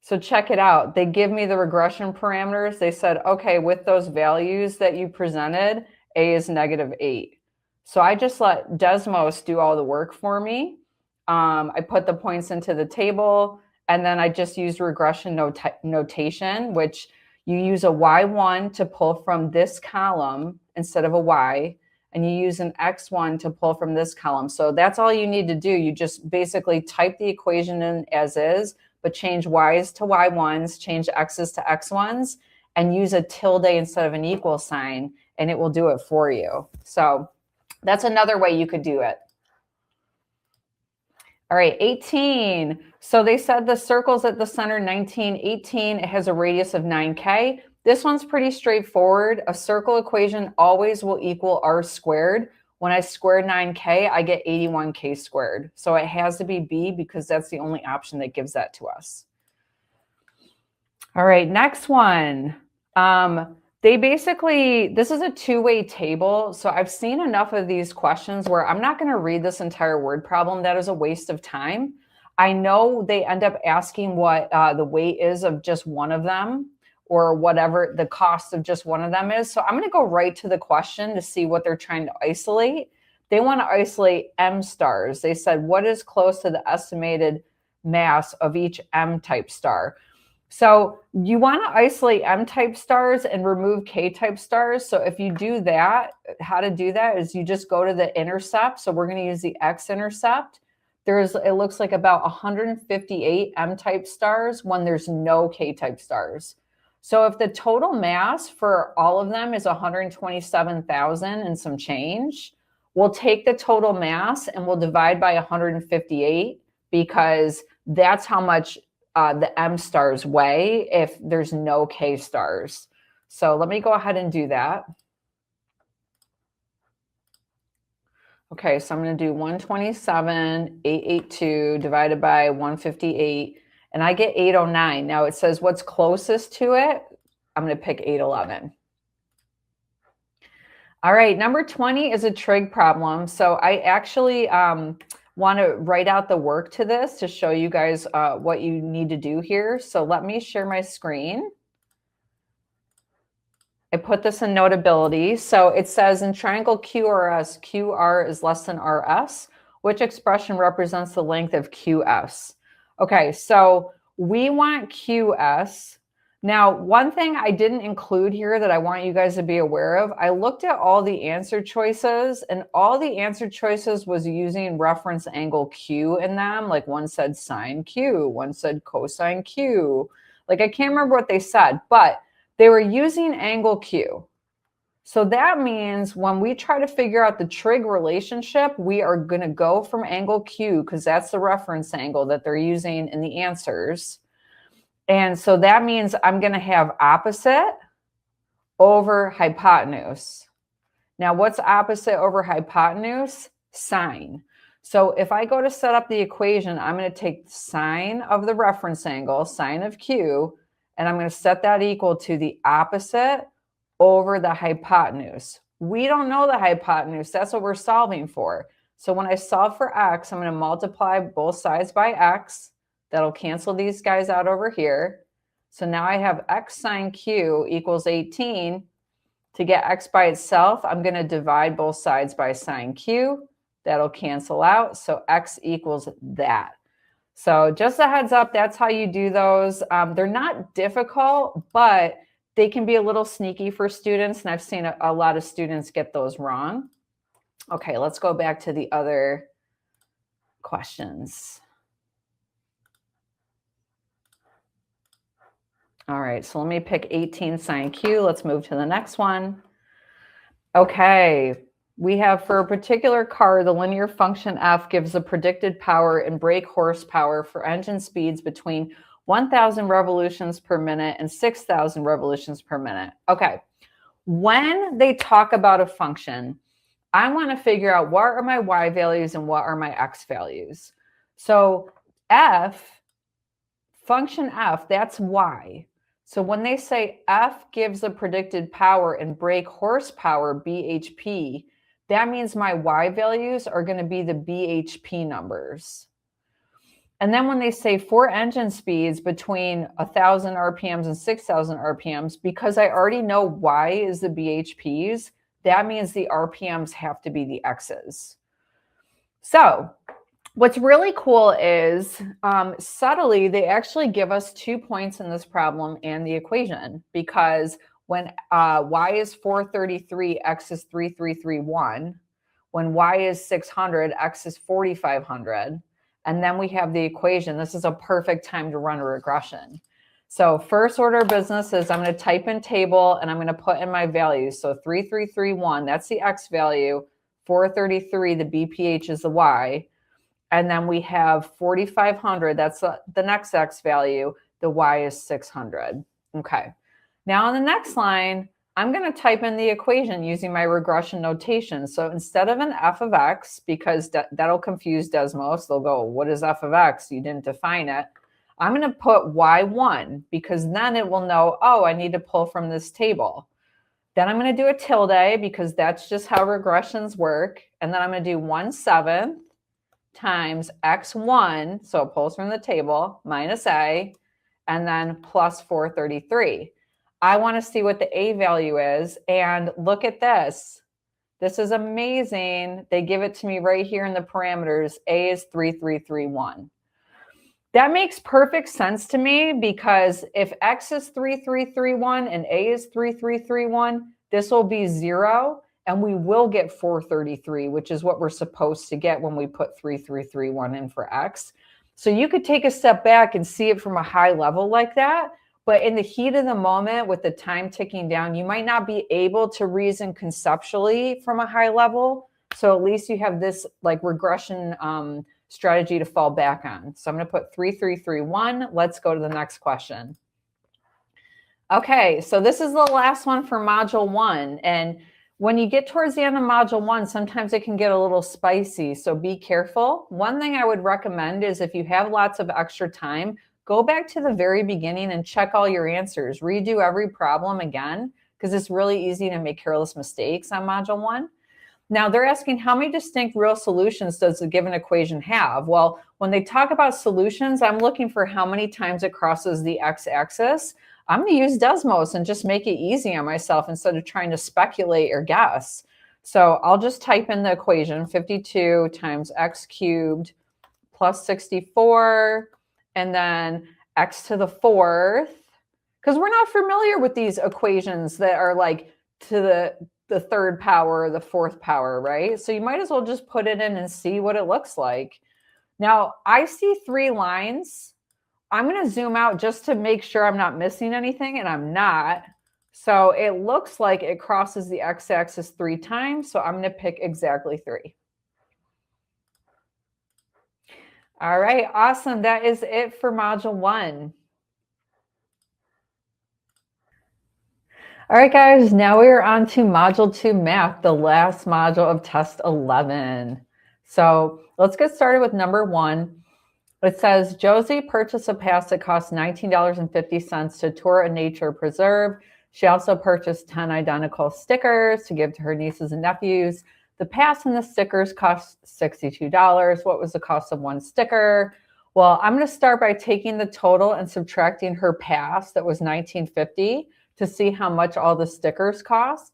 So check it out. They give me the regression parameters. They said, okay, with those values that you presented, A is -8. So I just let Desmos do all the work for me. I put the points into the table, and then I just used regression notation, which you use a Y1 to pull from this column instead of a Y, and you use an X1 to pull from this column. So that's all you need to do. You just basically type the equation in as is, but change Y's to Y1s, change X's to X1s, and use a tilde instead of an equal sign, and it will do it for you. So that's another way you could do it. All right, 18. So they said the circle's at the center, 19, 18. It has a radius of 9K. This one's pretty straightforward. A circle equation always will equal R squared. When I square 9K, I get 81K squared. So it has to be B because that's the only option that gives that to us. All right, next one. They basically, this is a two-way table. So I've seen enough of these questions where I'm not going to read this entire word problem. That is a waste of time. I know they end up asking what the weight is of just one of them, or whatever the cost of just one of them is. So I'm going to go right to the question to see what they're trying to isolate. They want to isolate M stars. They said, what is close to the estimated mass of each M-type star? So you want to isolate M-type stars and remove K-type stars. So if you do that, how to do that is you just go to the intercept. So we're going to use the x-intercept. It looks like about 158 M-type stars when there's no K-type stars. So if the total mass for all of them is 127,000 and some change, we'll take the total mass and we'll divide by 158 because that's how much the M stars weigh if there's no K stars. So let me go ahead and do that. Okay, so I'm going to do 127,882 divided by 158, and I get 809. Now it says what's closest to it. I'm going to pick 811. All right, number 20 is a trig problem. So I actually want to write out the work to this to show you guys what you need to do here. So let me share my screen. I put this in Notability. So it says in triangle QRS, QR is less than RS. Which expression represents the length of QS? Okay, so we want QS. Now, one thing I didn't include here that I want you guys to be aware of, I looked at all the answer choices, and all the answer choices was using reference angle Q in them. Like one said sine Q, one said cosine Q. Like I can't remember what they said, but they were using angle Q. So that means when we try to figure out the trig relationship, we are going to go from angle Q because that's the reference angle that they're using in the answers. And so that means I'm going to have opposite over hypotenuse. Now, what's opposite over hypotenuse? Sine. So if I go to set up the equation, I'm going to take sine of the reference angle, sine of Q, and I'm going to set that equal to the opposite over the hypotenuse. We don't know the hypotenuse. That's what we're solving for. So when I solve for x, I'm going to multiply both sides by x. That'll cancel these guys out over here. So now I have x sine q equals 18. To get x by itself, I'm going to divide both sides by sine q. That'll cancel out. So x equals that. So just a heads up, that's how you do those. They're not difficult, but they can be a little sneaky for students. And I've seen a lot of students get those wrong. Okay, let's go back to the other questions. All right, so let me pick 18 sine q. Let's move to the next one. Okay, we have for a particular car, the linear function f gives a predicted power and brake horsepower for engine speeds between 1,000 revolutions per minute and 6,000 revolutions per minute. Okay, when they talk about a function, I want to figure out what are my y values and what are my x values. So function f, that's y. So when they say f gives a predicted power and brake horsepower, bhp, that means my y values are going to be the bhp numbers. And then when they say for engine speeds between 1,000 RPMs and 6,000 RPMs, because I already know y is the bhps, that means the RPMs have to be the x's. So what's really cool is subtly, they actually give us 2 points in this problem and the equation, because when y is 433, x is 3331. When y is 600, x is 4500. And then we have the equation. This is a perfect time to run a regression. So first order of business is I'm going to type in table and I'm going to put in my values. So 3331, that's the x value. 433, the BPH is the y. And then we have 4,500. That's the next x value. The y is 600. Okay. Now on the next line, I'm going to type in the equation using my regression notation. So instead of an f of x, because that'll confuse Desmos, they'll go, what is f of x? You didn't define it. I'm going to put y1, because then it will know, oh, I need to pull from this table. Then I'm going to do a tilde, because that's just how regressions work. And then I'm going to do 1/7 times x1, so it pulls from the table, minus a, and then plus 433. I want to see what the a value is, and look at this. This is amazing. They give it to me right here in the parameters. A is 3331. That makes perfect sense to me, because if x is 3331 and a is 3331, this will be 0. And we will get 433, which is what we're supposed to get when we put 3331 in for x. So you could take a step back and see it from a high level like that. But in the heat of the moment, with the time ticking down, you might not be able to reason conceptually from a high level. So at least you have this like regression strategy to fall back on. So I'm going to put 3331. Let's go to the next question. Okay, so this is the last one for Module 1. And when you get towards the end of Module 1, sometimes it can get a little spicy, so be careful. One thing I would recommend is if you have lots of extra time, go back to the very beginning and check all your answers. Redo every problem again, because it's really easy to make careless mistakes on Module 1. Now, they're asking how many distinct real solutions does a given equation have? Well, when they talk about solutions, I'm looking for how many times it crosses the x-axis. I'm going to use Desmos and just make it easy on myself instead of trying to speculate or guess. So I'll just type in the equation, 52 times x cubed plus 64, and then x to the 4th. Because we're not familiar with these equations that are like to the 3rd power or the 4th power, right? So you might as well just put it in and see what it looks like. Now, I see 3 lines. I'm going to zoom out just to make sure I'm not missing anything, and I'm not. So it looks like it crosses the x-axis 3 times, so I'm going to pick exactly 3. All right, awesome. That is it for Module 1. All right, guys, now we are on to Module 2 Math, the last module of Test 11. So let's get started with number 1. It says, Josie purchased a pass that cost $19.50 to tour a nature preserve. She also purchased 10 identical stickers to give to her nieces and nephews. The pass and the stickers cost $62. What was the cost of one sticker? Well, I'm going to start by taking the total and subtracting her pass that was $19.50 to see how much all the stickers cost.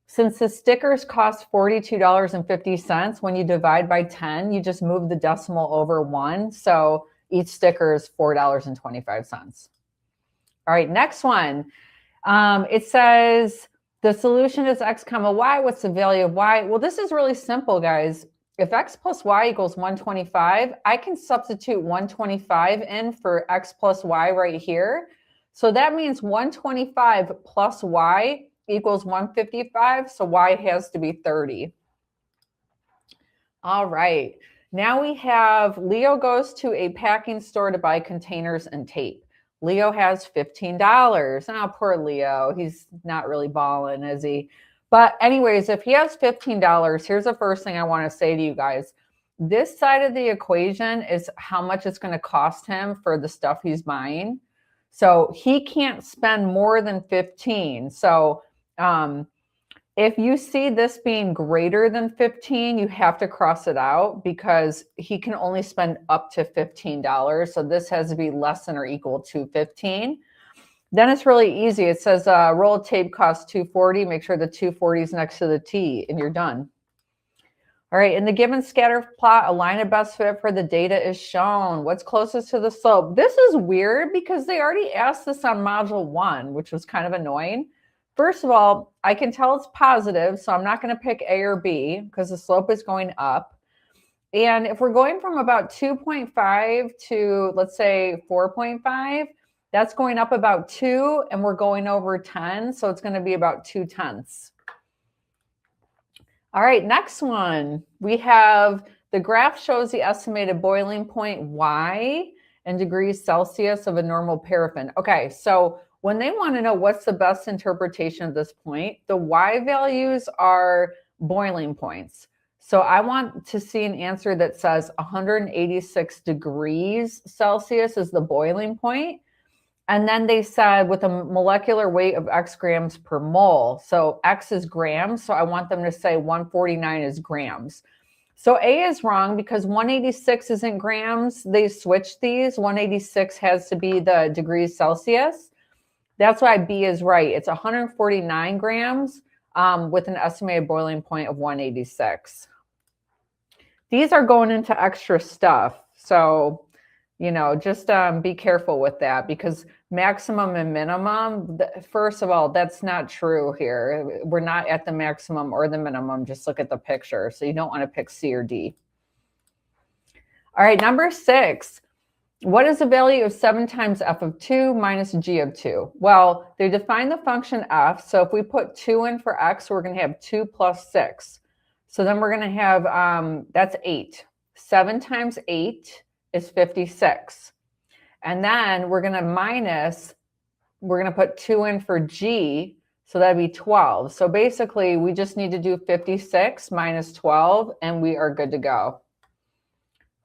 Since the stickers cost $42.50, when you divide by 10, you just move the decimal over 1. So each sticker is $4.25. All right, next one. It says the solution is x comma y. What's the value of y? Well, this is really simple, guys. If x plus y equals 125, I can substitute 125 in for x plus y right here. So that means 125 plus y equals 155, so y has to be 30. All right, now we have Leo goes to a packing store to buy containers and tape. Leo has $15. Oh, poor Leo. He's not really balling, is he? But anyways, if he has $15, here's the first thing I want to say to you guys. This side of the equation is how much it's going to cost him for the stuff he's buying. So he can't spend more than 15. So if you see this being greater than 15, you have to cross it out because he can only spend up to $15. So this has to be less than or equal to 15. Then it's really easy. It says roll of tape costs $240. Make sure the 240 is next to the T and you're done. All right, in the given scatter plot, a line of best fit for the data is shown. What's closest to the slope? This is weird because they already asked this on module 1, which was kind of annoying. First of all, I can tell it's positive, so I'm not going to pick A or B because the slope is going up. And if we're going from about 2.5 to, let's say, 4.5, that's going up about 2, and we're going over 10, so it's going to be about 2/10. All right, next one. We have the graph shows the estimated boiling point Y in degrees Celsius of a normal paraffin. Okay, so when they want to know what's the best interpretation of this point, the Y values are boiling points. So I want to see an answer that says 186 degrees Celsius is the boiling point. And then they said with a molecular weight of X grams per mole. So X is grams. So I want them to say 149 is grams. So A is wrong because 186 isn't grams. They switched these. 186 has to be the degrees Celsius. That's why B is right. It's 149 grams with an estimated boiling point of 186. These are going into extra stuff. So, you know, just be careful with that because maximum and minimum, first of all, that's not true here. We're not at the maximum or the minimum. Just look at the picture. So you don't want to pick C or D. All right, number 6. What is the value of 7 times f of 2 minus g of 2? Well, they define the function f. So if we put 2 in for x, we're going to have 2 plus 6. So then we're going to have, that's 8. 7 times 8 is 56. And then we're going to minus, we're going to put 2 in for g, so that'd be 12. So basically, we just need to do 56 minus 12, and we are good to go.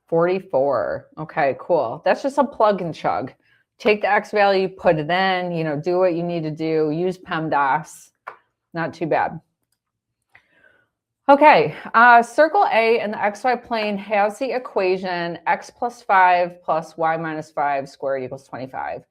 44. Okay, cool. That's just a plug and chug. Take the x value, put it in, you know, do what you need to do. Use PEMDAS. Not too bad. Okay, circle A in the xy plane has the equation x plus 5 plus y minus 5 squared equals 25.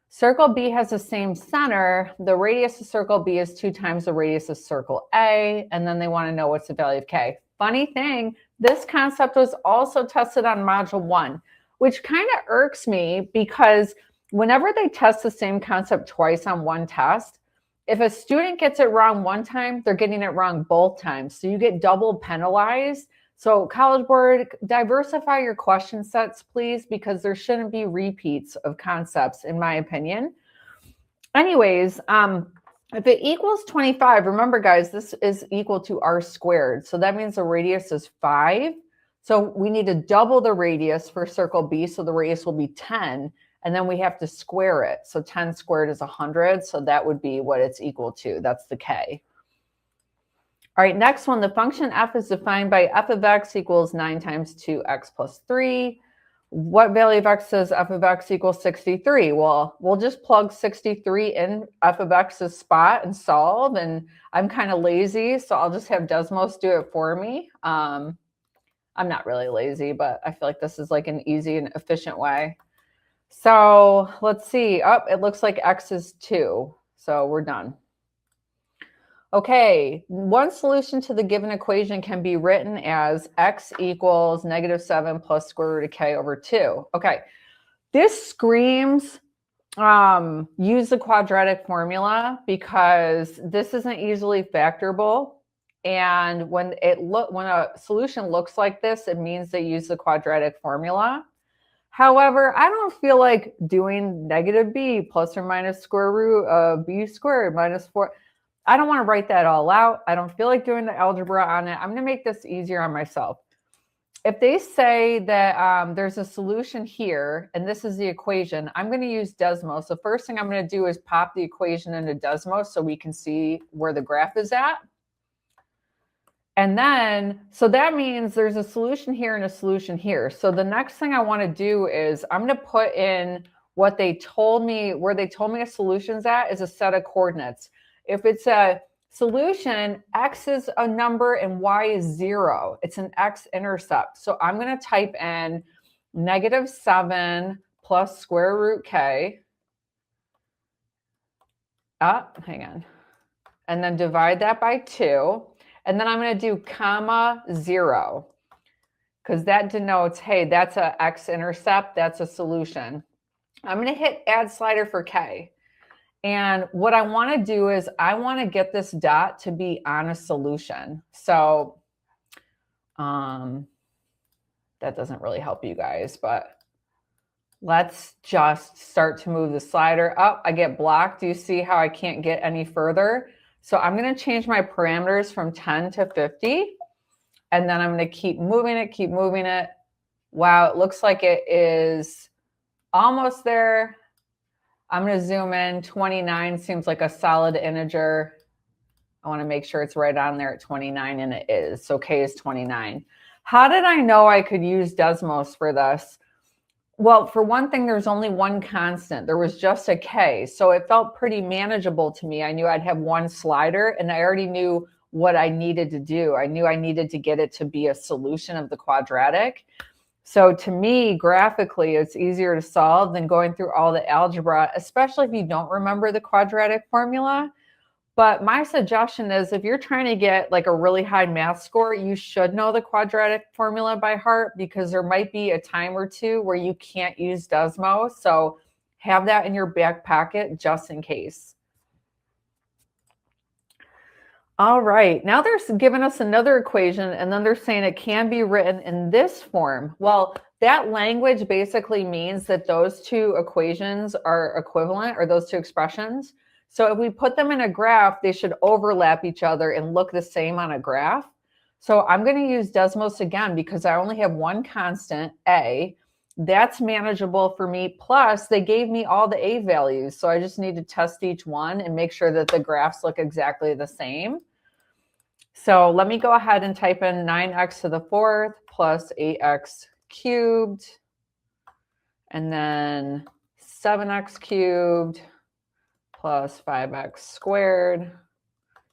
Circle B has the same center. The radius of circle B is 2 times the radius of circle A, and then they want to know what's the value of K. Funny thing, this concept was also tested on module 1, which kind of irks me because whenever they test the same concept twice on one test, if a student gets it wrong one time, they're getting it wrong both times. So you get double penalized. So College Board, diversify your question sets, please, because there shouldn't be repeats of concepts, in my opinion. Anyways, if it equals 25, remember, guys, this is equal to r squared. So that means the radius is 5. So we need to double the radius for circle B. So the radius will be 10. And then we have to square it. So 10 squared is 100. So that would be what it's equal to. That's the K. All right, next one. The function f is defined by f of x equals 9 times 2x plus 3. What value of x does f of x equals 63? Well, we'll just plug 63 in f of x's spot and solve. And I'm kind of lazy, so I'll just have Desmos do it for me. I'm not really lazy, but I feel like this is like an easy and efficient way. So let's see. Oh, it looks like x is 2. So we're done. Okay, one solution to the given equation can be written as x equals -7 plus square root of k over 2. Okay, this screams use the quadratic formula because this isn't easily factorable. And when a solution looks like this, it means they use the quadratic formula. However, I don't feel like doing -b plus or minus square root of b squared minus 4. I don't want to write that all out. I don't feel like doing the algebra on it. I'm going to make this easier on myself. If they say that there's a solution here, and this is the equation, I'm going to use Desmos. The first thing I'm going to do is pop the equation into Desmos so we can see where the graph is at. And then, so that means there's a solution here and a solution here. So the next thing I want to do is I'm going to put in what they told me, where they told me a solution's at is a set of coordinates. If it's a solution, x is a number and y is 0. It's an x-intercept. So I'm going to type in -7 plus square root k. Hang on. And then divide that by 2. And then I'm going to do comma 0. Because that denotes, hey, that's an x-intercept. That's a solution. I'm going to hit add slider for k. And what I want to do is I want to get this dot to be on a solution. So that doesn't really help you guys, but let's just start to move the slider up. I get blocked. Do you see how I can't get any further? So I'm going to change my parameters from 10 to 50. And then I'm going to keep moving it, keep moving it. Wow, it looks like it is almost there. I'm going to zoom in. 29 seems like a solid integer. I want to make sure it's right on there at 29, and it is. So k is 29. How did I know I could use Desmos for this? Well, for one thing, there's only one constant. There was just a k, so it felt pretty manageable to me. I knew I'd have one slider, and I already knew what I needed to do. I knew I needed to get it to be a solution of the quadratic. So to me, graphically, it's easier to solve than going through all the algebra, especially if you don't remember the quadratic formula. But my suggestion is if you're trying to get like a really high math score, you should know the quadratic formula by heart because there might be a time or two where you can't use Desmos. So have that in your back pocket just in case. All right, now they're giving us another equation, and then they're saying it can be written in this form. Well, that language basically means that those two equations are equivalent, or those two expressions. So if we put them in a graph, they should overlap each other and look the same on a graph. So I'm going to use Desmos again because I only have one constant, a. That's manageable for me. Plus, they gave me all the a values. So I just need to test each one and make sure that the graphs look exactly the same. So let me go ahead and type in 9x to the 4th plus 8x cubed. And then 7x cubed plus 5x squared.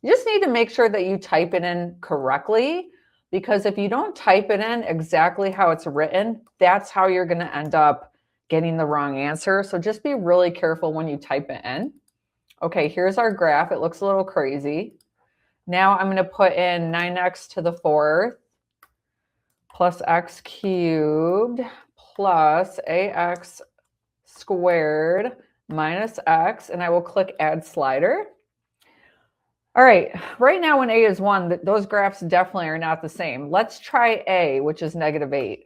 You just need to make sure that you type it in correctly, because if you don't type it in exactly how it's written, that's how you're going to end up getting the wrong answer. So just be really careful when you type it in. Okay, here's our graph. It looks a little crazy. Now I'm going to put in 9x to the 4th plus x cubed plus ax squared minus x, and I will click add slider. All right, right now when a is 1, those graphs definitely are not the same. Let's try a, which is -8.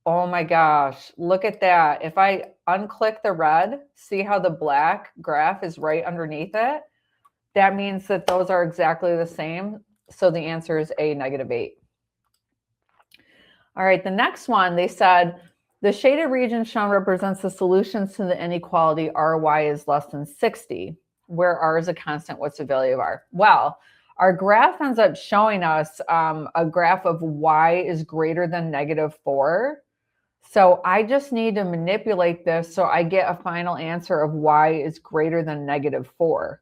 Oh my gosh, look at that. If I unclick the red, see how the black graph is right underneath it? That means that those are exactly the same. So the answer is a, -8. All right, the next one, they said, the shaded region shown represents the solutions to the inequality ry is less than 60. Where r is a constant, what's the value of r? Well, our graph ends up showing us a graph of y is greater than -4. So I just need to manipulate this so I get a final answer of y is greater than -4.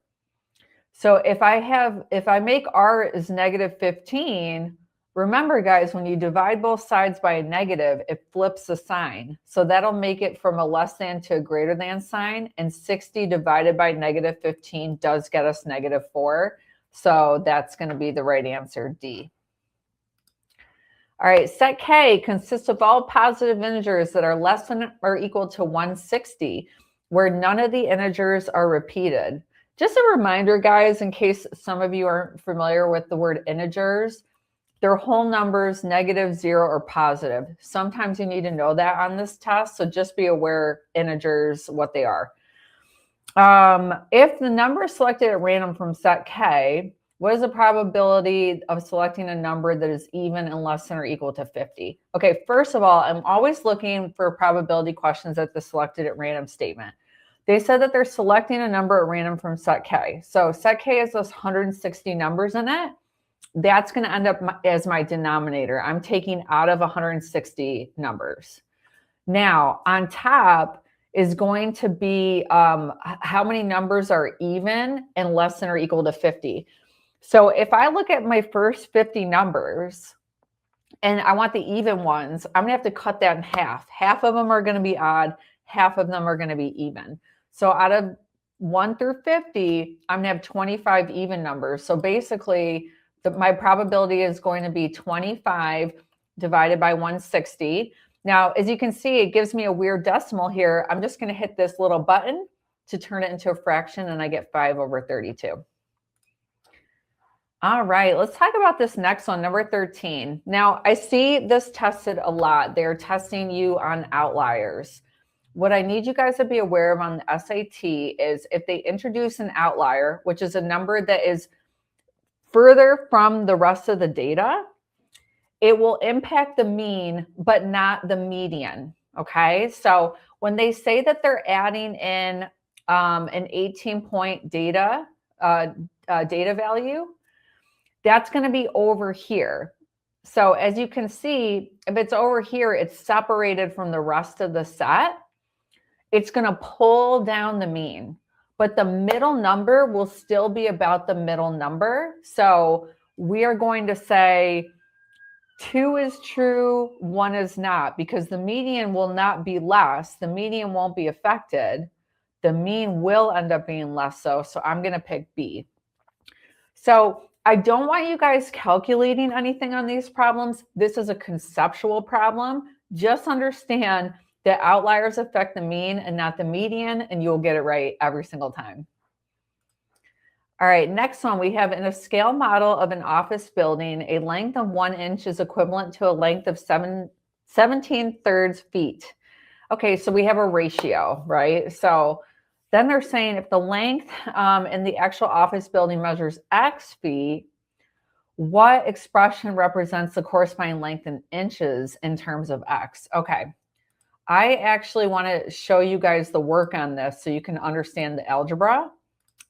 So if I make r is -15, remember guys, when you divide both sides by a negative, it flips the sign. So that'll make it from a less than to a greater than sign, and 60 divided by -15 does get us -4. So that's going to be the right answer, D. All right, set K consists of all positive integers that are less than or equal to 160, where none of the integers are repeated. Just a reminder, guys, in case some of you aren't familiar with the word integers, they're whole numbers, negative, 0, or positive. Sometimes you need to know that on this test, so just be aware integers, what they are. If the number is selected at random from set K, what is the probability of selecting a number that is even and less than or equal to 50? Okay, first of all, I'm always looking for probability questions at the selected at random statement. They said that they're selecting a number at random from set K. So set K has those 160 numbers in it. That's going to end up as my denominator. I'm taking out of 160 numbers. Now, on top is going to be how many numbers are even and less than or equal to 50. So if I look at my first 50 numbers and I want the even ones, I'm going to have to cut that in half. Half of them are going to be odd. Half of them are going to be even. So out of 1 through 50, I'm going to have 25 even numbers. So basically, my probability is going to be 25 divided by 160. Now, as you can see, it gives me a weird decimal here. I'm just going to hit this little button to turn it into a fraction, and I get 5/32. All right, let's talk about this next one, number 13. Now, I see this tested a lot. They're testing you on outliers. What I need you guys to be aware of on the SAT is if they introduce an outlier, which is a number that is further from the rest of the data, it will impact the mean, but not the median, okay? So when they say that they're adding in an 18-point data value, that's going to be over here. So as you can see, if it's over here, it's separated from the rest of the set. It's going to pull down the mean, but the middle number will still be about the middle number. So we are going to say 2 is true, 1 is not, because the median will not be less. The median won't be affected. The mean will end up being less so. So I'm going to pick B. So I don't want you guys calculating anything on these problems. This is a conceptual problem. Just understand that outliers affect the mean and not the median, and you'll get it right every single time. All right, next one, we have in a scale model of an office building, a length of 1 inch is equivalent to a length of 17/3 feet. Okay, so we have a ratio, right? So then they're saying if the length in the actual office building measures X feet, what expression represents the corresponding length in inches in terms of X? Okay, I actually want to show you guys the work on this so you can understand the algebra.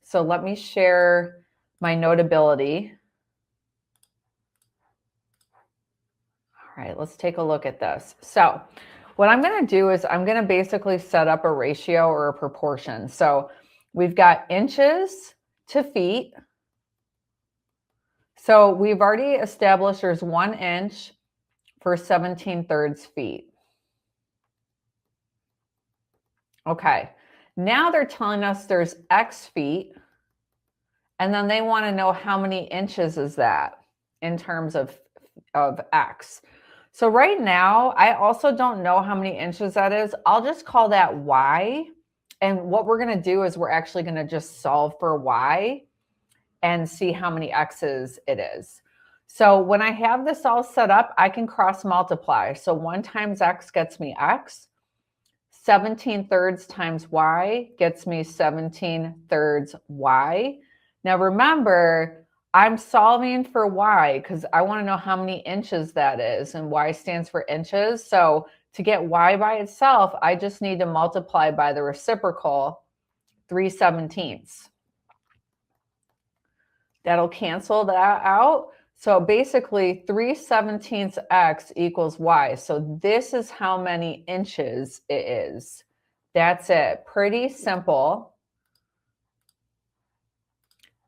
So let me share my Notability. All right, let's take a look at this. So what I'm going to do is I'm going to basically set up a ratio or a proportion. So we've got inches to feet. So we've already established there's 1 inch for 17/3 feet. Okay, now they're telling us there's X feet, and then they want to know how many inches is that in terms of X. So right now, I also don't know how many inches that is. I'll just call that Y. And what we're going to do is we're actually going to just solve for Y and see how many X's it is. So when I have this all set up, I can cross multiply. So 1 times X gets me X. 17/3 times Y gets me 17/3 Y. Now remember, I'm solving for Y because I want to know how many inches that is, and Y stands for inches. So to get Y by itself, I just need to multiply by the reciprocal, 3/17. That'll cancel that out. So basically 3/17 x equals y. So this is how many inches it is. That's it. Pretty simple.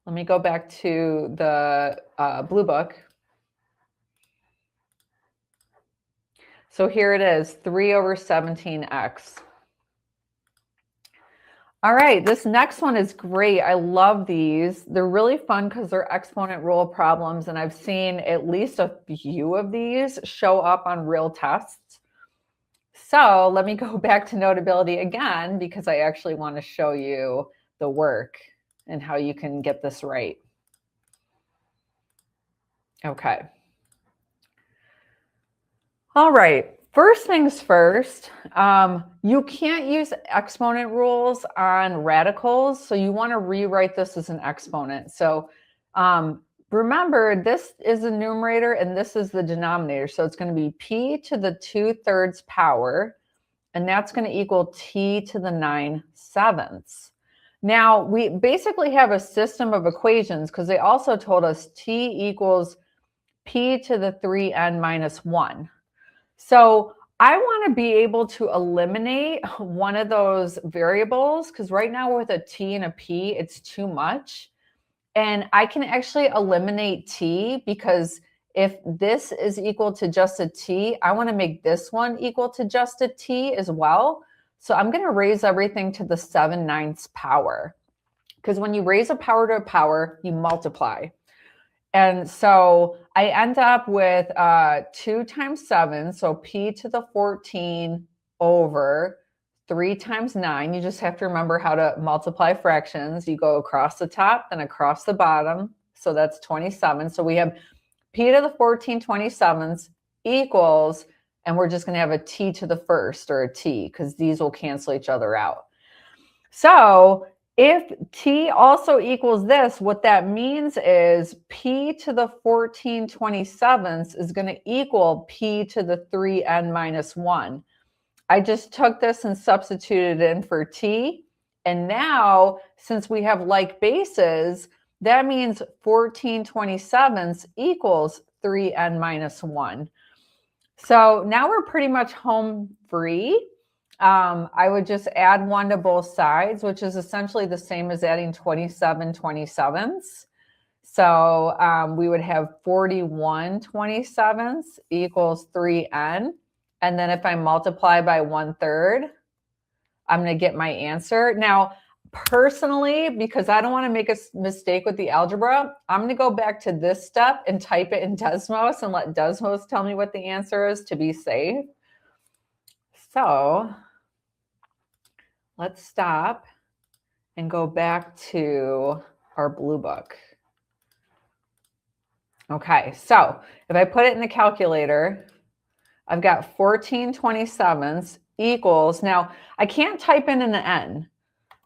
Let me go back to the blue book. So here it is, 3/17x. All right, this next one is great. I love these. They're really fun because they're exponent rule problems, and I've seen at least a few of these show up on real tests. So let me go back to Notability again because I actually want to show you the work and how you can get this right. Okay. All right. First things first, you can't use exponent rules on radicals, so you want to rewrite this as an exponent. So remember, this is the numerator and this is the denominator. So it's going to be p to the 2/3 power, and that's going to equal t to the 9/7. Now, we basically have a system of equations because they also told us t equals p to the 3n minus 1. So I want to be able to eliminate one of those variables because right now with a t and a p, it's too much. And I can actually eliminate t because if this is equal to just a t, I want to make this one equal to just a t as well. So I'm going to raise everything to the 7/9 power because when you raise a power to a power, you multiply. And so I end up with 2 times 7, so p to the 14 over 3 times 9. You just have to remember how to multiply fractions. You go across the top and across the bottom. So that's 27. So we have p to the 14 27ths equals, and we're just going to have a t to the first or a t because these will cancel each other out. So if t also equals this, what that means is p to the 14 27ths is going to equal p to the 3n minus 1. I just took this and substituted it in for t. And now, since we have like bases, that means 14 27ths equals 3n minus 1. So now we're pretty much home free. I would just add 1 to both sides, which is essentially the same as adding 27 27ths. So we would have 41 27ths equals 3n. And then if I multiply by 1/3, I'm going to get my answer. Now, personally, because I don't want to make a mistake with the algebra, I'm going to go back to this step and type it in Desmos and let Desmos tell me what the answer is to be safe. So let's stop and go back to our blue book. Okay, so if I put it in the calculator, I've got 14 27ths equals, now I can't type in an n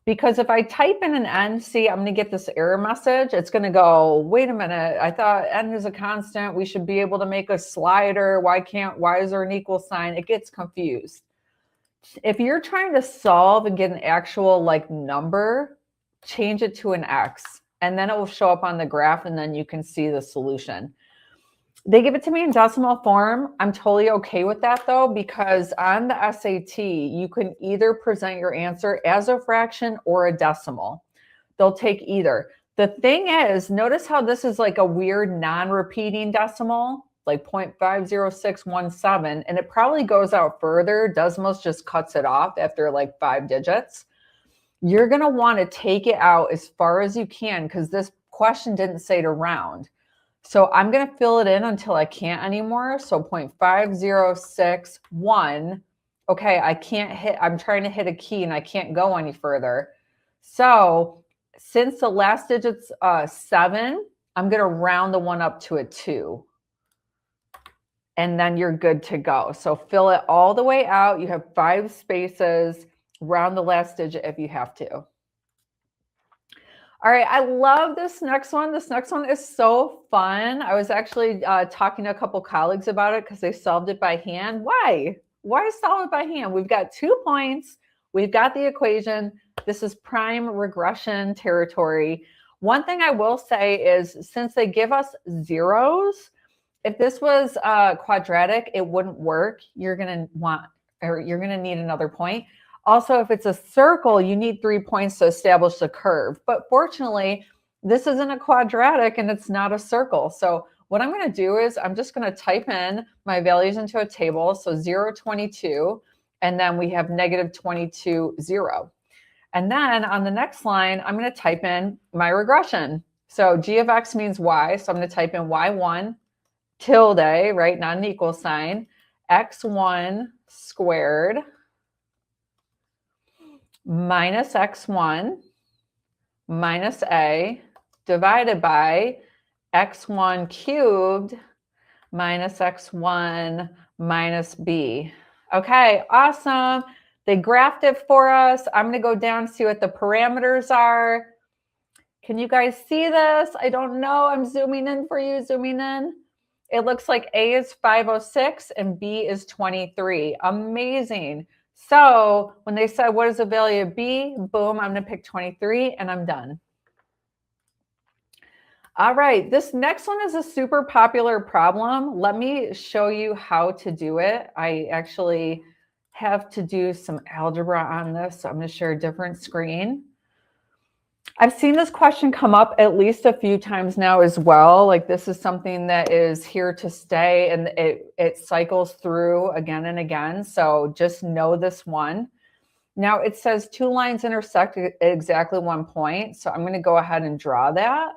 because if I type in an n, see, I'm going to get this error message. It's going to go, wait a minute, I thought n is a constant. We should be able to make a slider. Why is there an equal sign? It gets confused. If you're trying to solve and get an actual like number, change it to an x, and then it will show up on the graph, and then you can see the solution. They give it to me in decimal form. I'm totally okay with that though, because on the SAT, you can either present your answer as a fraction or a decimal. They'll take either. The thing is, notice how this is like a weird non-repeating decimal, like 0.50617, and it probably goes out further. Desmos just cuts it off after like 5 digits. You're going to want to take it out as far as you can because this question didn't say to round. So I'm going to fill it in until I can't anymore. So 0.5061. Okay, I can't hit, I'm trying to hit a key and I can't go any further. So since the last digit's 7, I'm going to round the one up to a 2. And then you're good to go. So fill it all the way out. You have 5 spaces. Round the last digit if you have to. All right, I love this next one. This next one is so fun. I was actually talking to a couple colleagues about it because they solved it by hand. Why? Why solve it by hand? We've got 2 points. We've got the equation. This is prime regression territory. One thing I will say is since they give us zeros, if this was quadratic, it wouldn't work. You're going to need another point. Also, if it's a circle, you need 3 points to establish the curve. But fortunately, this isn't a quadratic and it's not a circle. So what I'm going to do is I'm just going to type in my values into a table. So 0, 22, and then we have negative 22, 0. And then on the next line, I'm going to type in my regression. So g of x means y. So I'm going to type in y1 tilde, right? Not an equal sign, x1 squared minus x1 minus a divided by x1 cubed minus x1 minus b. Okay, awesome. They graphed it for us. I'm going to go down and see what the parameters are. Can you guys see this? I don't know. I'm zooming in for you, zooming in. It looks like A is 506 and B is 23. Amazing. So when they said, what is the value of B? Boom, I'm going to pick 23 and I'm done. All right, this next one is a super popular problem. Let me show you how to do it. I actually have to do some algebra on this, so I'm going to share a different screen. I've seen this question come up at least a few times now as well. Like this is something that is here to stay and it cycles through again and again. So just know this one. Now it says 2 lines intersect at exactly 1 point. So I'm going to go ahead and draw that.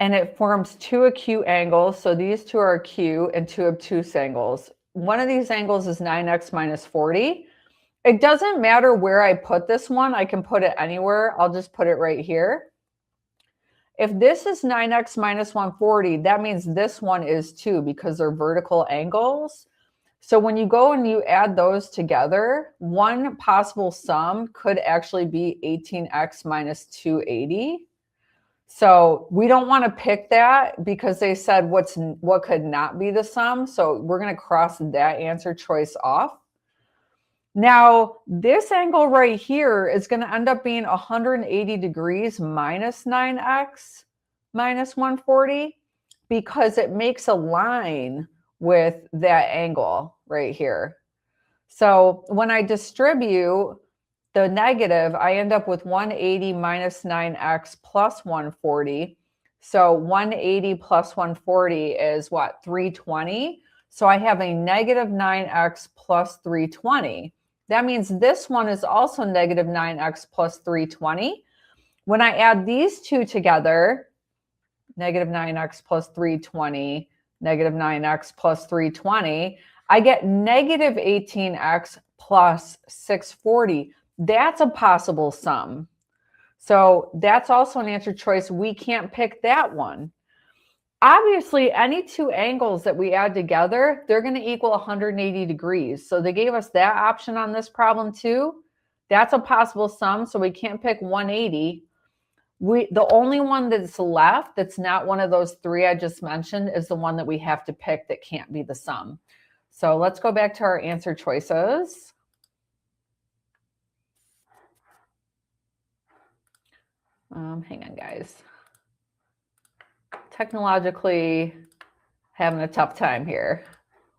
And it forms 2 acute angles. So these 2 are acute and 2 obtuse angles. One of these angles is 9x minus 40. It doesn't matter where I put this one. I can put it anywhere. I'll just put it right here. If this is 9x minus 140, that means this one is too because they're vertical angles. So when you go and you add those together, one possible sum could actually be 18x minus 280. So we don't want to pick that because they said what could not be the sum. So we're going to cross that answer choice off. Now, this angle right here is going to end up being 180 degrees minus 9x minus 140 because it makes a line with that angle right here. So when I distribute the negative, I end up with 180 minus 9x plus 140. So 180 plus 140 is what? 320. So I have a negative 9x plus 320. That means this one is also negative 9x plus 320. When I add these two together, negative 9x plus 320, negative 9x plus 320, I get negative 18x plus 640. That's a possible sum. So that's also an answer choice. We can't pick that one. Obviously, any 2 angles that we add together, they're going to equal 180 degrees. So they gave us that option on this problem too. That's a possible sum, so we can't pick 180. The only one that's left that's not one of those 3 I just mentioned is the one that we have to pick that can't be the sum. So let's go back to our answer choices. Hang on, guys. Technologically having a tough time here.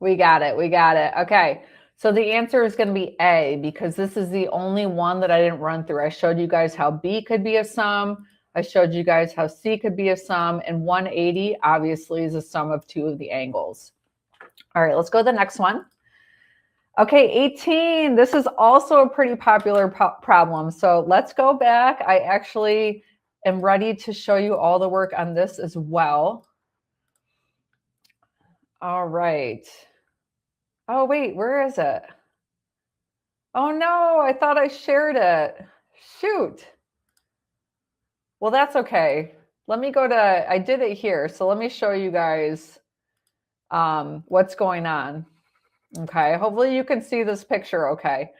We got it. We got it. Okay. So the answer is going to be A because this is the only one that I didn't run through. I showed you guys how B could be a sum. I showed you guys how C could be a sum. And 180 obviously is a sum of 2 of the angles. All right, let's go to the next one. Okay, 18. This is also a pretty popular problem. So let's go back. I actually am ready to show you all the work on this as well. All right. Oh, wait, where is it? Oh, no, I thought I shared it. Shoot. Well, that's okay. Let me go to, I did it here. So let me show you guys what's going on. Okay, hopefully you can see this picture okay.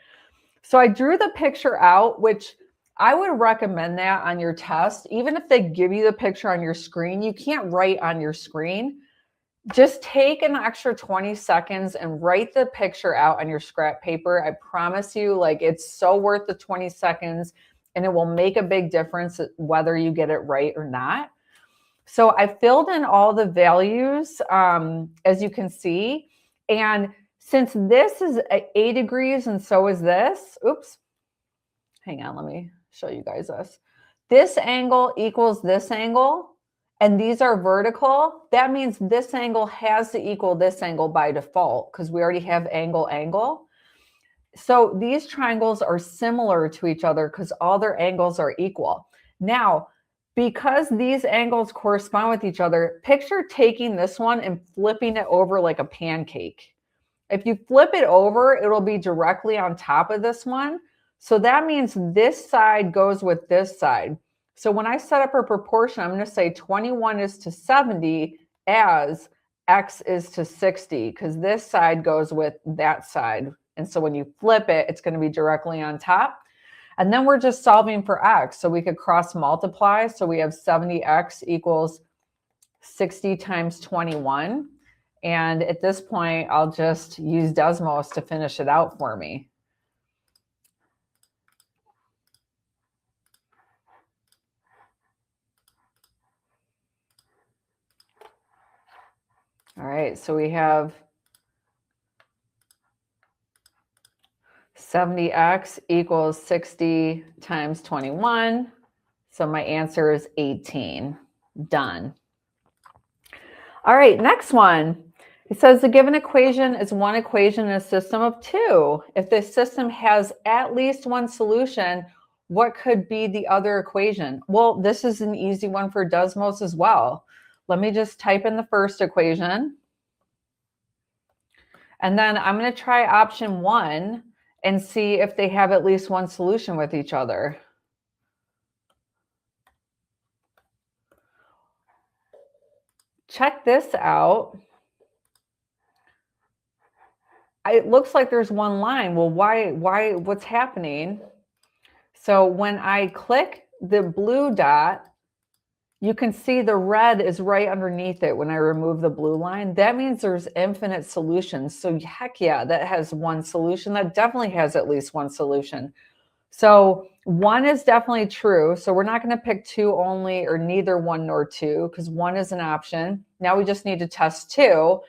So I drew the picture out, which I would recommend that on your test. Even if they give you the picture on your screen, you can't write on your screen. just take an extra 20 seconds and write the picture out on your scrap paper. I promise you, like, it's so worth the 20 seconds and it will make a big difference whether you get it right or not. So I filled in all the values, as you can see. And since this is 8 degrees and so is this, oops, hang on, let me show you guys this. This angle equals this angle, and these are vertical. That means this angle has to equal this angle by default because we already have angle, angle. So these triangles are similar to each other because all their angles are equal. Now, because these angles correspond with each other, picture taking this one and flipping it over like a pancake. If you flip it over, it'll be directly on top of this one. So that means this side goes with this side. So when I set up a proportion, I'm going to say 21 is to 70 as X is to 60, because this side goes with that side. And so when you flip it, it's going to be directly on top. And then we're just solving for X. So we could cross multiply. So we have 70X equals 60 times 21. And at this point, I'll just use Desmos to finish it out for me. All right, so we have 70x equals 60 times 21. So my answer is 18. Done. All right, next one. It says the given equation is one equation in a system of two. If the system has at least one solution, what could be the other equation? Well, this is an easy one for Desmos as well. Let me just type in the first equation. And then I'm going to try option 1 and see if they have at least one solution with each other. Check this out. It looks like there's one line. Well, why, what's happening? So when I click the blue dot, you can see the red is right underneath it when I remove the blue line. That means there's infinite solutions. So heck yeah, that has one solution. That definitely has at least one solution. So 1 is definitely true. So we're not going to pick 2 only, or neither 1 nor 2, because 1 is an option. Now we just need to test 2.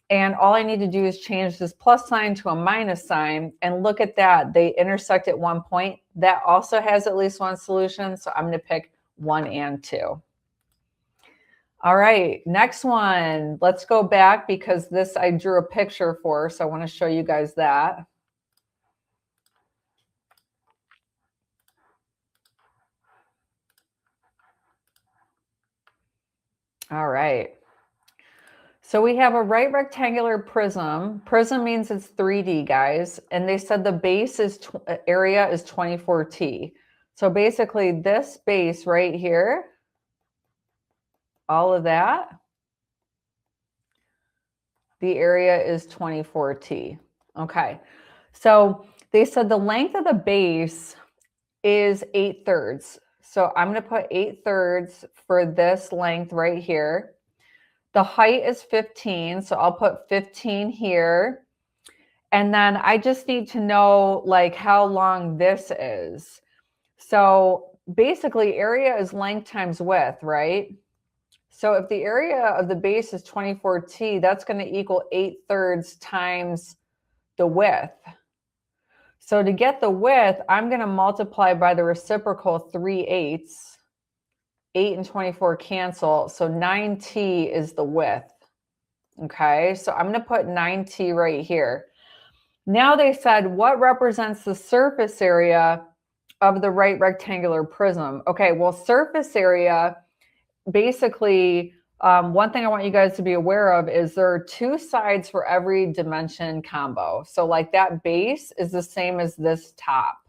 And all I need to do is change this plus sign to a minus sign. And look at that. They intersect at one point. That also has at least one solution. So I'm going to pick 1 and 2. All right, next one. Let's go back because this I drew a picture for. So I want to show you guys that. All right. So we have a right rectangular prism. Prism means it's 3D, guys. And they said the base is area is 24T. So basically this base right here, all of that, the area is 24T. Okay. So they said the length of the base is 8/3. So I'm going to put 8/3 for this length right here. The height is 15, so I'll put 15 here. And then I just need to know like how long this is. So basically area is length times width, right? So if the area of the base is 24T, that's going to equal 8/3 times the width. So to get the width, I'm going to multiply by the reciprocal 3/8. 8 and 24 cancel. So 9T is the width. Okay, so I'm going to put 9T right here. Now they said, what represents the surface area of the right rectangular prism? Okay, well, surface area, basically, one thing I want you guys to be aware of is there are 2 sides for every dimension combo. So like that base is the same as this top.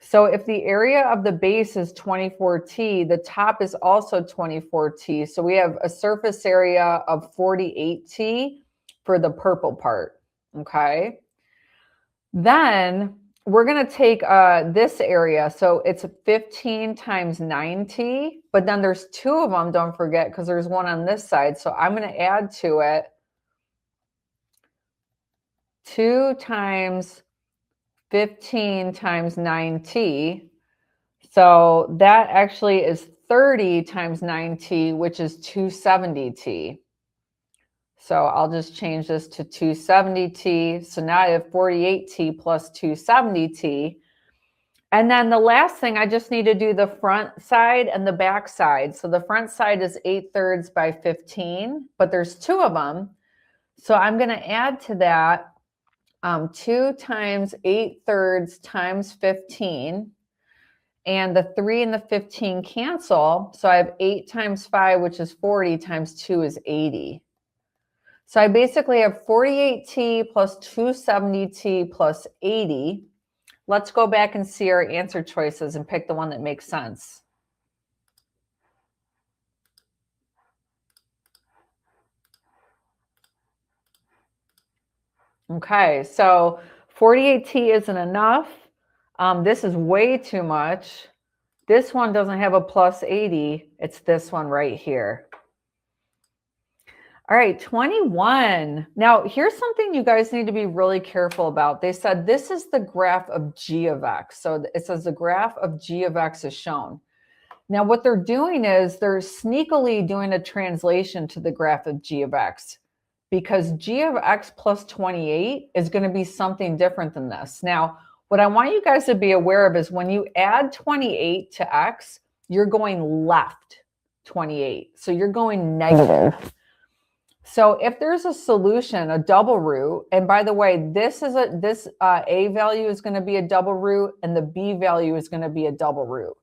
So if the area of the base is 24T, the top is also 24T. So we have a surface area of 48T for the purple part, okay? Then we're going to take this area. So it's 15 times 9t, but then there's two of them, don't forget, because there's one on this side. So I'm going to add to it 2 times 15 times 9t. So that actually is 30 times 9t, which is 270t. So I'll just change this to 270t. So now I have 48t plus 270t. And then the last thing, I just need to do the front side and the back side. So the front side is 8/3 by 15, but there's two of them. So I'm going to add to that 2 times 8/3 times 15. And the 3 and the 15 cancel. So I have 8 times 5, which is 40, times 2 is 80. So I basically have 48t plus 270t plus 80. Let's go back and see our answer choices and pick the one that makes sense. Okay, so 48t isn't enough. This is way too much. This one doesn't have a plus 80. It's this one right here. All right, 21. Now, here's something you guys need to be really careful about. They said this is the graph of g of x. So it says the graph of g of x is shown. Now, what they're doing is they're sneakily doing a translation to the graph of g of x, because g of x plus 28 is going to be something different than this. Now, what I want you guys to be aware of is when you add 28 to x, you're going left 28. So you're going negative. So if there's a solution, a double root, and by the way, this a value is going to be a double root, and the b value is going to be a double root.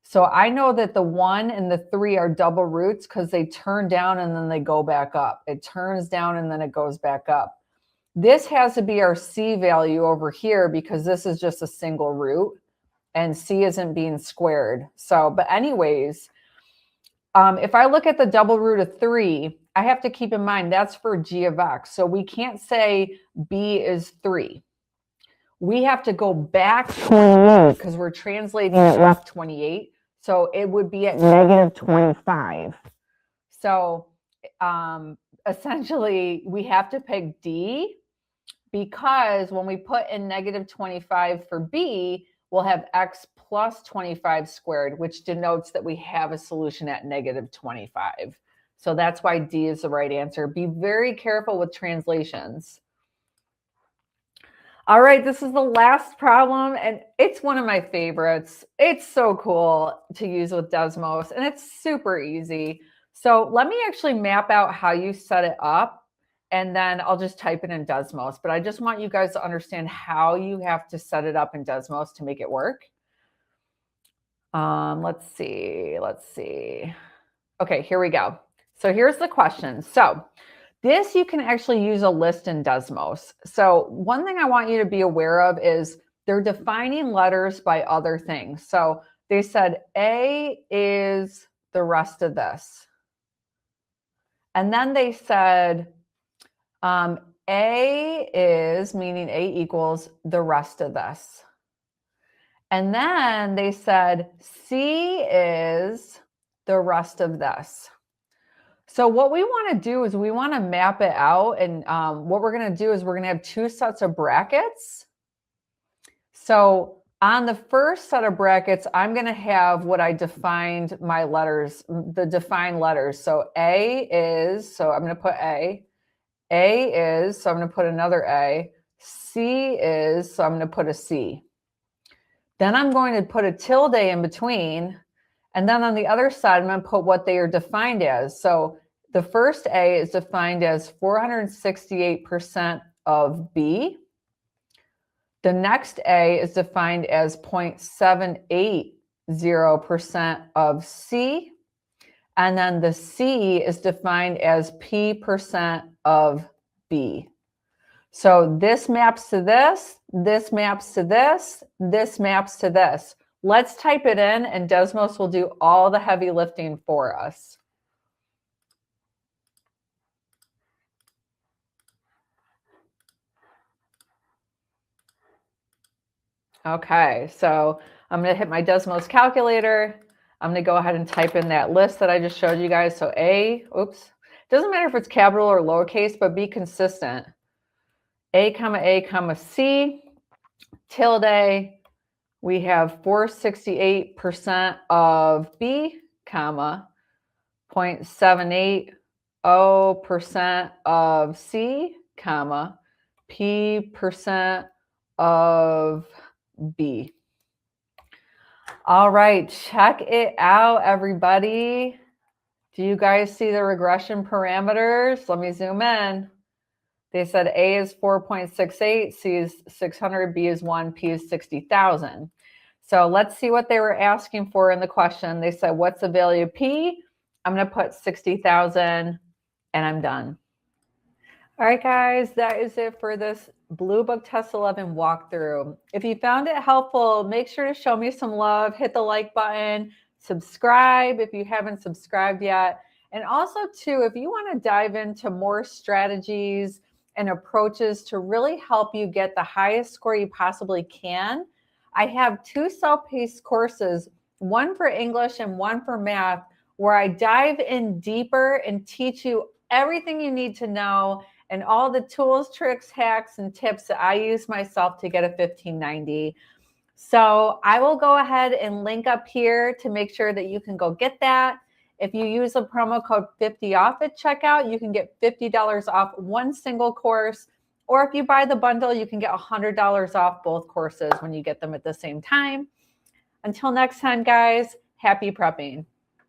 So I know that the 1 and the 3 are double roots because they turn down and then they go back up. It turns down and then it goes back up. This has to be our c value over here because this is just a single root and c isn't being squared. So, but anyways, if I look at the double root of 3, I have to keep in mind that's for g of x. So we can't say b is 3. We have to go back 28 because we're translating it left 28. So it would be at negative 25. So essentially, we have to pick D because when we put in negative 25 for B, we'll have x plus 25 squared, which denotes that we have a solution at negative 25. So that's why D is the right answer. Be very careful with translations. All right, this is the last problem, and it's one of my favorites. It's so cool to use with Desmos, and it's super easy. So let me actually map out how you set it up, and then I'll just type it in Desmos. But I just want you guys to understand how you have to set it up in Desmos to make it work. Let's see. Okay, here we go. So here's the question. So this you can actually use a list in Desmos. So one thing I want you to be aware of is they're defining letters by other things. So they said A is the rest of this. And then they said A is, meaning A equals the rest of this. And then they said C is the rest of this. So what we want to do is we want to map it out. And what we're going to do is we're going to have two sets of brackets. So on the first set of brackets, I'm going to have what I defined my letters, the defined letters. So A is, so I'm going to put A. A is, so I'm going to put another A. C is, so I'm going to put a C. Then I'm going to put a tilde in between. And then on the other side, I'm going to put what they are defined as. So the first A is defined as 468% of B. The next A is defined as 0.780% of C. And then the C is defined as P% of B. So this maps to this, this maps to this, this maps to this. Let's type it in, and Desmos will do all the heavy lifting for us. Okay, so I'm going to hit my Desmos calculator. I'm going to go ahead and type in that list that I just showed you guys. So doesn't matter if it's capital or lowercase, but be consistent. A, comma, C, tilde. We have 468% of B, comma, 0.780% of C, comma, P% of B. All right, check it out, everybody. Do you guys see the regression parameters? Let me zoom in. They said A is 4.68, C is 600, B is 1, P is 60,000. So let's see what they were asking for in the question. They said, what's the value of P? I'm going to put 60,000 and I'm done. All right, guys, that is it for this Bluebook Test 11 walkthrough. If you found it helpful, make sure to show me some love, hit the like button, subscribe if you haven't subscribed yet. And also, too, if you want to dive into more strategies and approaches to really help you get the highest score you possibly can, I have 2 self-paced courses, one for English and one for math, where I dive in deeper and teach you everything you need to know and all the tools, tricks, hacks, and tips that I use myself to get a 1590. So I will go ahead and link up here to make sure that you can go get that. If you use the promo code 50OFF at checkout, you can get $50 off one single course. Or if you buy the bundle, you can get $100 off both courses when you get them at the same time. Until next time, guys, happy prepping.